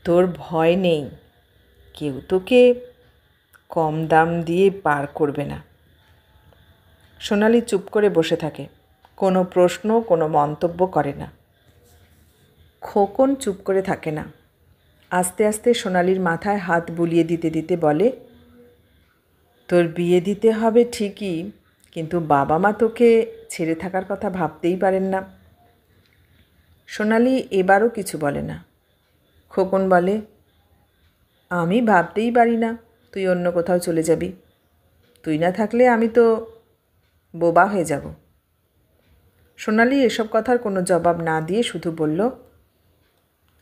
তোর ভয় নেই, কেউ তোকে কম দাম দিয়ে পার করবে না। সোনালি চুপ করে বসে থাকে, কোনো প্রশ্ন কোনো মন্তব্য করে না। খোকন চুপ করে থাকে না। আস্তে আস্তে সোনালির মাথায় হাত বুলিয়ে দিতে দিতে বলে, তোর বিয়ে দিতে হবে ঠিকই, কিন্তু বাবা মা তোকে ছেড়ে থাকার কথা ভাবতেই পারেন না। সোনালি এবারও কিছু বলে না। খোকন বলে, আমি ভাবতেই পারি না তুই অন্য কোথাও চলে যাবি। তুই না থাকলে আমি তো বোবা হয়ে যাব। সোনালি এসব কথার কোনো জবাব না দিয়ে শুধু বলল,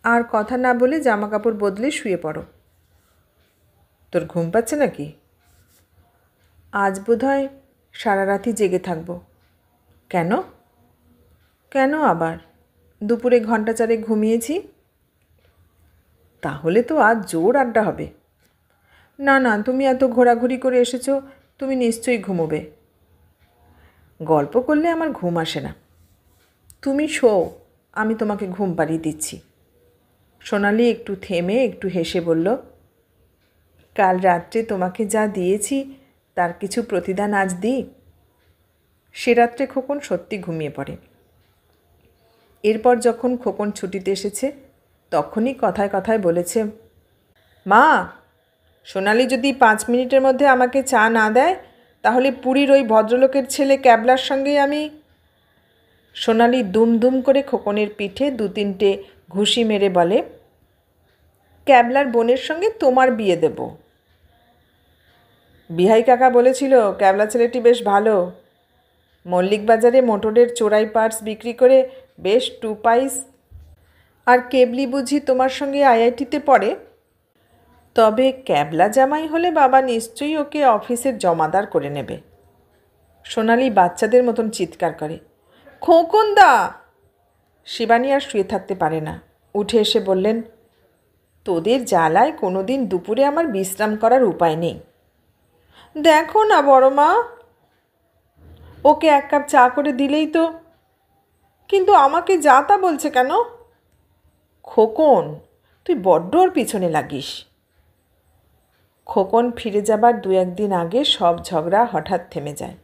আর কথা না বলে জামা কাপড় বদলে শুয়ে পড়ো। তোর ঘুম পাচ্ছে নাকি? আজ বোধহয় সারা রাতই জেগে থাকব। কেন? কেন আবার? দুপুরে 1 ঘন্টা 4 ঘুমিয়েছি। তাহলে তো আজ জোর আড্ডা হবে। না না, তুমি এত ঘোরাঘুরি করে এসেছো, তুমি নিশ্চয়ই ঘুমোবে। গল্প করলে আমার ঘুম আসে না। তুমি শোও, আমি তোমাকে ঘুম পাড়িয়ে দিচ্ছি। সোনালি একটু থেমে একটু হেসে বলল, কাল রাত্রে তোমাকে যা দিয়েছি তার কিছু প্রতিদান আজ দিই। সে রাত্রে খোকন সত্যি ঘুমিয়ে পড়ে। এরপর যখন খোকন ছুটিতে এসেছে তখনই কথায় কথায় বলেছে, মা, সোনালি যদি 5 মিনিটের মধ্যে আমাকে চা না দেয় তাহলে পুরীর ওই ভদ্রলোকের ছেলে ক্যাবলার সঙ্গেই আমি। সোনালি দুম দুম করে খোকনের পিঠে 2-3টে ঘুষি মেরে বলে, ক্যাবলার বোনের সঙ্গে তোমার বিয়ে দেব। বিহাই কাকা বলেছিল ক্যাবলা ছেলেটি বেশ ভালো, মল্লিক বাজারে মোটরের চোরাই পার্টস বিক্রি করে বেশ 2 পাইস। আর কেবলি বুঝি তোমার সঙ্গে আইআইটিতে পড়ে। তবে ক্যাবলা জামাই হলে বাবা নিশ্চয়ই ওকে অফিসের জমাদার করে নেবে। সোনালি বাচ্চাদের মতন চিৎকার করে, খোকনদা! শিবানী আর শুয়ে থাকতে পারে না, উঠে এসে বললেন, তোদের জ্বালায় কোনো দিন দুপুরে আমার বিশ্রাম করার উপায় নেই। দেখো না বড় মা, ওকে 1 কাপ চা করে দিলেই তো। কিন্তু আমাকে যা তা বলছে কেন? খোকন, তুই বড্ড ওর পিছনে লাগিস। খোকন ফিরে যাবার 2-1 দিন আগে সব ঝগড়া হঠাৎ থেমে যায়।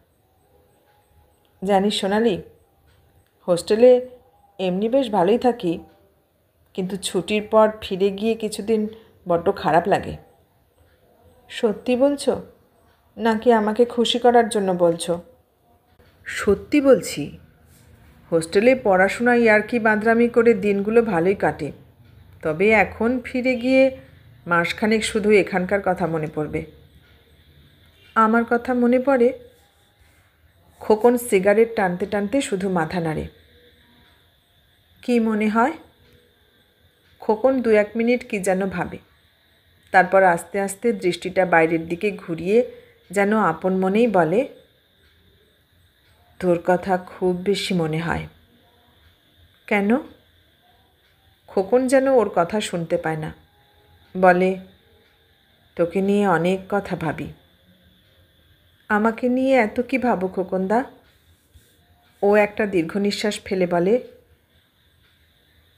জানিস সোনালি, হোস্টেলে এমনি বেশ ভালোই থাকি, কিন্তু ছুটির পর ফিরে গিয়ে কিছুদিন বড্ড খারাপ লাগে। সত্যি বলছো নাকি আমাকে খুশি করার জন্য বলছো? সত্যি বলছি। হোস্টেলে পড়াশোনা ইয়ার্কি বাঁদরামি করে দিনগুলো ভালোই কাটে, তবে এখন ফিরে গিয়ে মাসখানেক শুধু এখানকার কথা মনে পড়বে। আমার কথা মনে পড়ে? খোকন সিগারেট টানতে টানতে শুধু মাথা নাড়ে। কি মনে হয়? খোকন 2-1 মিনিট কি যেন ভাবে, তারপর আস্তে আস্তে দৃষ্টিটা বাইরের দিকে ঘুরিয়ে যেন আপন মনেই বলে, তোর কথা খুব বেশি মনে হয়। কেন? খোকন যেন ওর কথা শুনতে পায় না, বলে, তোকে নিয়ে অনেক কথা ভাবি। আমাকে নিয়ে এত কি ভাবো খোকনদা? ও একটা দীর্ঘ নিঃশ্বাস ফেলে বলে,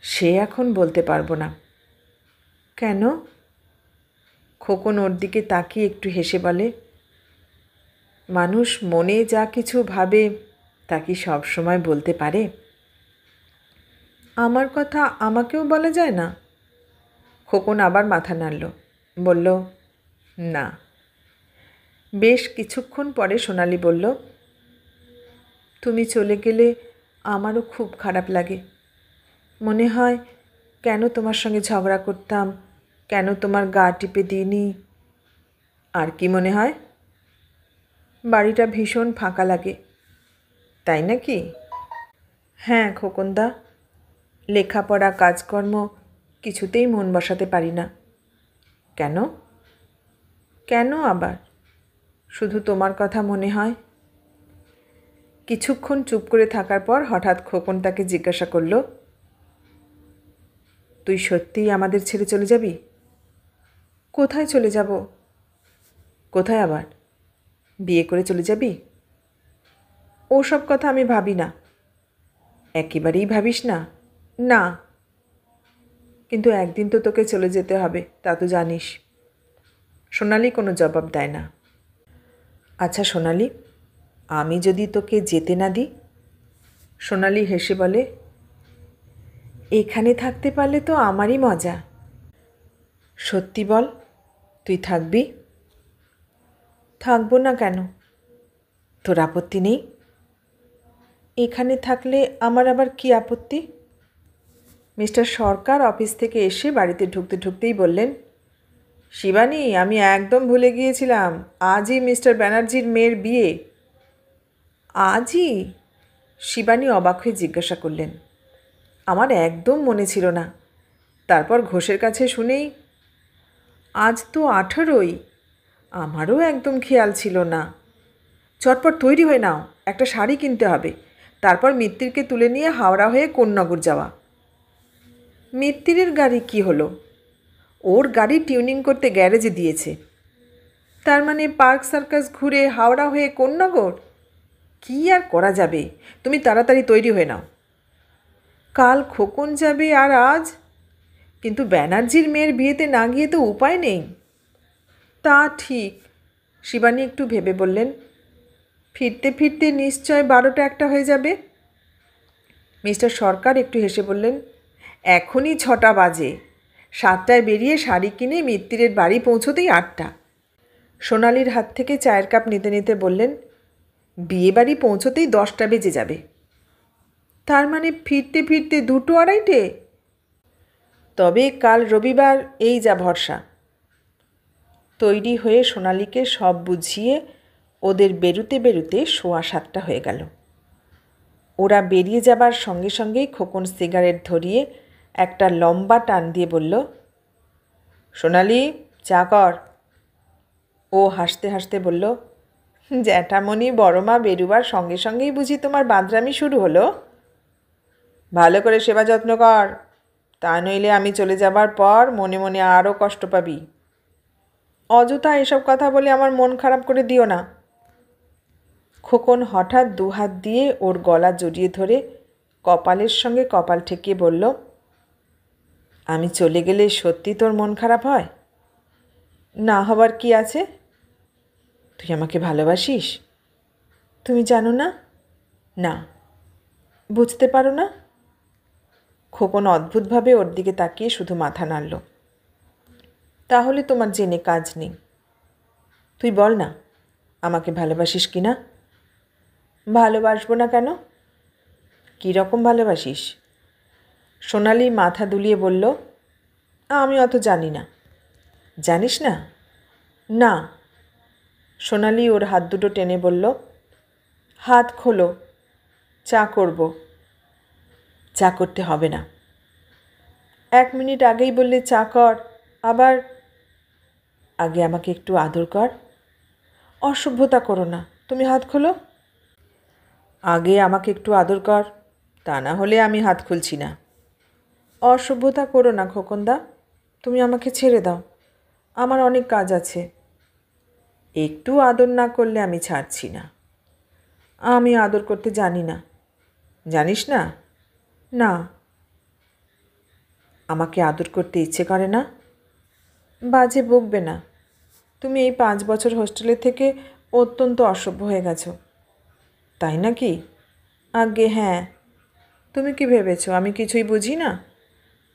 সে এখন বলতে পারবো না। কেন? খোকন ওর দিকে তাকিয়ে একটু হেসে বলে, মানুষ মনে যা কিছু ভাবে তা কি সব সময় বলতে পারে? আমার কথা আমাকেও বলা যায় না? খোকন আবার মাথা নাড়ল, বলল, না। বেশ কিছুক্ষণ পরে সোনালি বলল, তুমি চলে গেলে আমারও খুব খারাপ লাগে। মনে হয় কেন তোমার সঙ্গে ঝগড়া করতাম, কেন তোমার গা টিপে দিইনি। আর কি মনে হয়? বাড়িটা ভীষণ ফাঁকা লাগে। তাই নাকি? হ্যাঁ খোকনদা, লেখাপড়া কাজকর্ম কিছুতেই মন বসাতে পারি না। কেন? কেন আবার? শুধু তোমার কথা মনে হয়। কিছুক্ষণ চুপ করে থাকার পর হঠাৎ খোকন তাকে জিজ্ঞাসা করল, তুই সত্যিই আমাদের ছেড়ে চলে যাবি? কোথায় চলে যাব? কোথায় আবার? বিয়ে করে চলে যাবি? ওসব কথা আমি ভাবি না। একেবারেই ভাবিস না? না। কিন্তু একদিন তো তোকে চলে যেতে হবে, তা তো জানিস। সোনালি কোনো জবাব দেয় না। আচ্ছা সোনালি, আমি যদি তোকে যেতে না দিই? সোনালি হেসে বলে, এখানে থাকতে পারলে তো আমারই মজা। সত্যি বল, তুই থাকবি? থাকবো না কেন? তোর আপত্তি নেই? এখানে থাকলে আমার আবার কি আপত্তি? মিস্টার সরকার অফিস থেকে এসে বাড়িতে ঢুকতে ঢুকতেই বললেন, শিবানী, আমি একদম ভুলে গিয়েছিলাম, আজই মিস্টার ব্যানার্জির মেয়ের বিয়ে। আজই? শিবানী অবাক হয়ে জিজ্ঞাসা করলেন, আমার একদম মনে ছিল না। তারপর ঘোষের কাছে শুনেই, আজ তো 18ই। আমারও একদম খেয়াল ছিল না। চটপট তৈরি হয়ে নাও, একটা শাড়ি কিনতে হবে, তারপর মিত্তিরকে তুলে নিয়ে হাওড়া হয়ে কোন্নগর যাওয়া। মিত্তিরের গাড়ি কি হলো? ওর গাড়ি টিউনিং করতে গ্যারেজে দিয়েছে। তার মানে পার্ক সার্কাস ঘুরে হাওড়া হয়ে কোন্নগর? কি আর করা যাবে, তুমি তাড়াতাড়ি তৈরি হয়ে নাও। কাল খোকন যাবে আর আজ? কিন্তু ব্যানার্জির মেয়ের বিয়েতে না গিয়ে তো উপায় নেই। তা ঠিক। শিবানী একটু ভেবে বললেন, ফিরতে ফিরতে নিশ্চয় 12টা 1টা হয়ে যাবে। মিস্টার সরকার একটু হেসে বললেন, এখনই 6টা বাজে। 7টায় বেরিয়ে শাড়ি কিনে মিত্তিরের বাড়ি পৌঁছতেই 8টা। সোনালির হাত থেকে চায়ের কাপ নিতে নিতে বললেন, বিয়ে বাড়ি পৌঁছতেই 10টা বেজে যাবে। তার মানে ফিরতে ফিরতে 2টো 2:30টে? তবে কাল রবিবার, এই যা ভরসা। তৈরি হয়ে সোনালিকে সব বুঝিয়ে ওদের বেরুতে বেরুতে 7:15 হয়ে গেল। ওরা বেরিয়ে যাবার সঙ্গে সঙ্গেই খোকন সিগারেট ধরিয়ে একটা লম্বা টান দিয়ে বলল, সোনালি, চা কর। ও হাসতে হাসতে বলল, জ্যাঠামণি বড়মা বেরুবার সঙ্গে সঙ্গেই বুঝি তোমার বাঁদরামি শুরু হলো? ভালো করে সেবা যত্ন কর, তা নইলে আমি চলে যাবার পর মনে মনে আরও কষ্ট পাবি। অযথা এসব কথা বলে আমার মন খারাপ করে দিও না। খোকন হঠাৎ 2 হাত দিয়ে ওর গলা জড়িয়ে ধরে কপালের সঙ্গে কপাল ঠেকিয়ে বলল, আমি চলে গেলে সত্যি তোর মন খারাপ হয়? না হবার কি আছে? তুই আমাকে ভালোবাসিস? তুমি জানো না? না। বুঝতে পারো না? খোকন অদ্ভুতভাবে ওর দিকে তাকিয়ে শুধু মাথা নাড়ল। তাহলে তোমার জেনে কাজ নেই। তুই বল না, আমাকে ভালোবাসিস কি না? ভালোবাসবো না কেন? কী রকম ভালোবাসিস? সোনালি মাথা দুলিয়ে বলল, আমি অত জানি না। জানিস না? না। সোনালি ওর হাত দুটো টেনে বলল, হাত খোলো, চা করব। চা করতে হবে না। 1 মিনিট আগেই বললে চা কর, আবার? আগে আমাকে একটু আদর কর। অসভ্যতা করো না, তুমি হাত খোলো। আগে আমাকে একটু আদর কর, তা না হলে আমি হাত খুলছি না। অসভ্যতা করো না খোকনদা, তুমি আমাকে ছেড়ে দাও, আমার অনেক কাজ আছে। একটু আদর না করলে আমি ছাড়ছি না। আমি আদর করতে জানি না। জানিস না? না। আমাকে আদর করতে ইচ্ছে করে না? বাজে বকবে না। তুমি এই 5 বছর হোস্টেলে থেকে অত্যন্ত অসভ্য হয়ে গেছো। তাই নাকি? আজ্ঞে হ্যাঁ। তুমি কি ভেবেছো আমি কিছুই বুঝি না?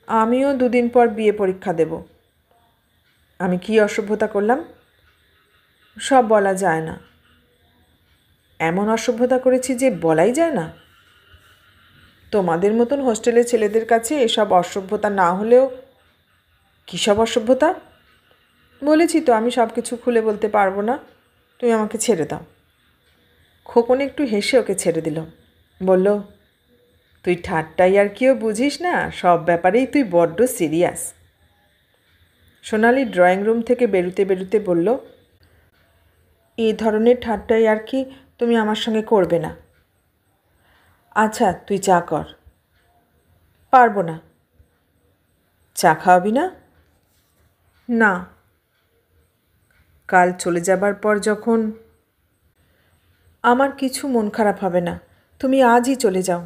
আমিও 2 দিন পর বিয়ে পরীক্ষা দেব। আমি কি অসভ্যতা করলাম? সব বলা যায় না। এমন অসভ্যতা করেছি যে বলাই যায় না? তোমাদের মতন হোস্টেলের ছেলেদের কাছে এসব অসভ্যতা না হলেও কী সব অসভ্যতা? বলেছি তো আমি সব কিছু খুলে বলতে পারবো না, তুমি আমাকে ছেড়ে দাও। খোকন একটু হেসে ওকে ছেড়ে দিল। বলল, তুই ঠাট্টাই আর কেউ বুঝিস না, সব ব্যাপারেই তুই বড্ড সিরিয়াস। সোনালি ড্রয়িং রুম থেকে বেরুতে বেরুতে বলল, এই ধরনের ঠাট্টাই আর কি তুমি আমার সঙ্গে করবে না। আচ্ছা তুই চা কর। পারবো না। চা খাওয়াবি না? না। কাল চলে যাবার পর যখন... আমার কিছু মন খারাপ হবে না, তুমি আজই চলে যাও।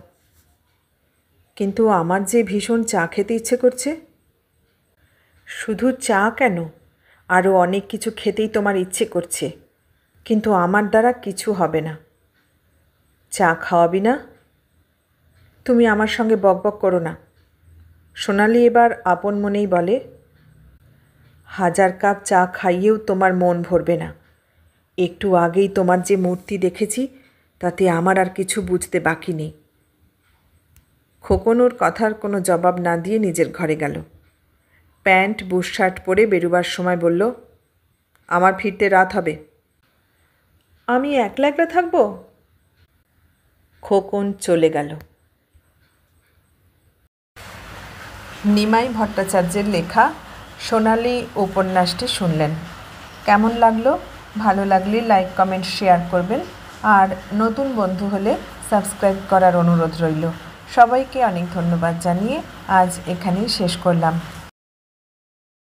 কিন্তু আমার যে ভীষণ চা খেতে ইচ্ছে করছে। শুধু চা কেন, আরও অনেক কিছু খেতেই তোমার ইচ্ছে করছে, কিন্তু আমার দ্বারা কিছু হবে না। চা খাওয়াবি না? তুমি আমার সঙ্গে বকবক করো না। সোনালি এবার আপন মনেই বলে, 1000 কাপ চা খাইয়েও তোমার মন ভরবে না। একটু আগেই তোমার যে মূর্তি দেখেছি তাতে আমার আর কিছু বুঝতে বাকি নেই। খোকন ওর কথার কোনো জবাব না দিয়ে নিজের ঘরে গেল। প্যান্ট বুশশার্ট পরে বেরোবার সময় বলল, আমার ফিরতে রাত হবে। আমি একলা একলা থাকবো? খোকন চলে গেল। নিমাই ভট্টাচার্যের লেখা সোনালি উপন্যাসটি শুনলেন। কেমন লাগলো? ভালো লাগলে লাইক কমেন্ট শেয়ার করবেন, আর নতুন বন্ধু হলে সাবস্ক্রাইব করার অনুরোধ রইল। সবাইকে অনেক ধন্যবাদ জানিয়ে আজ এখানেই শেষ করলাম।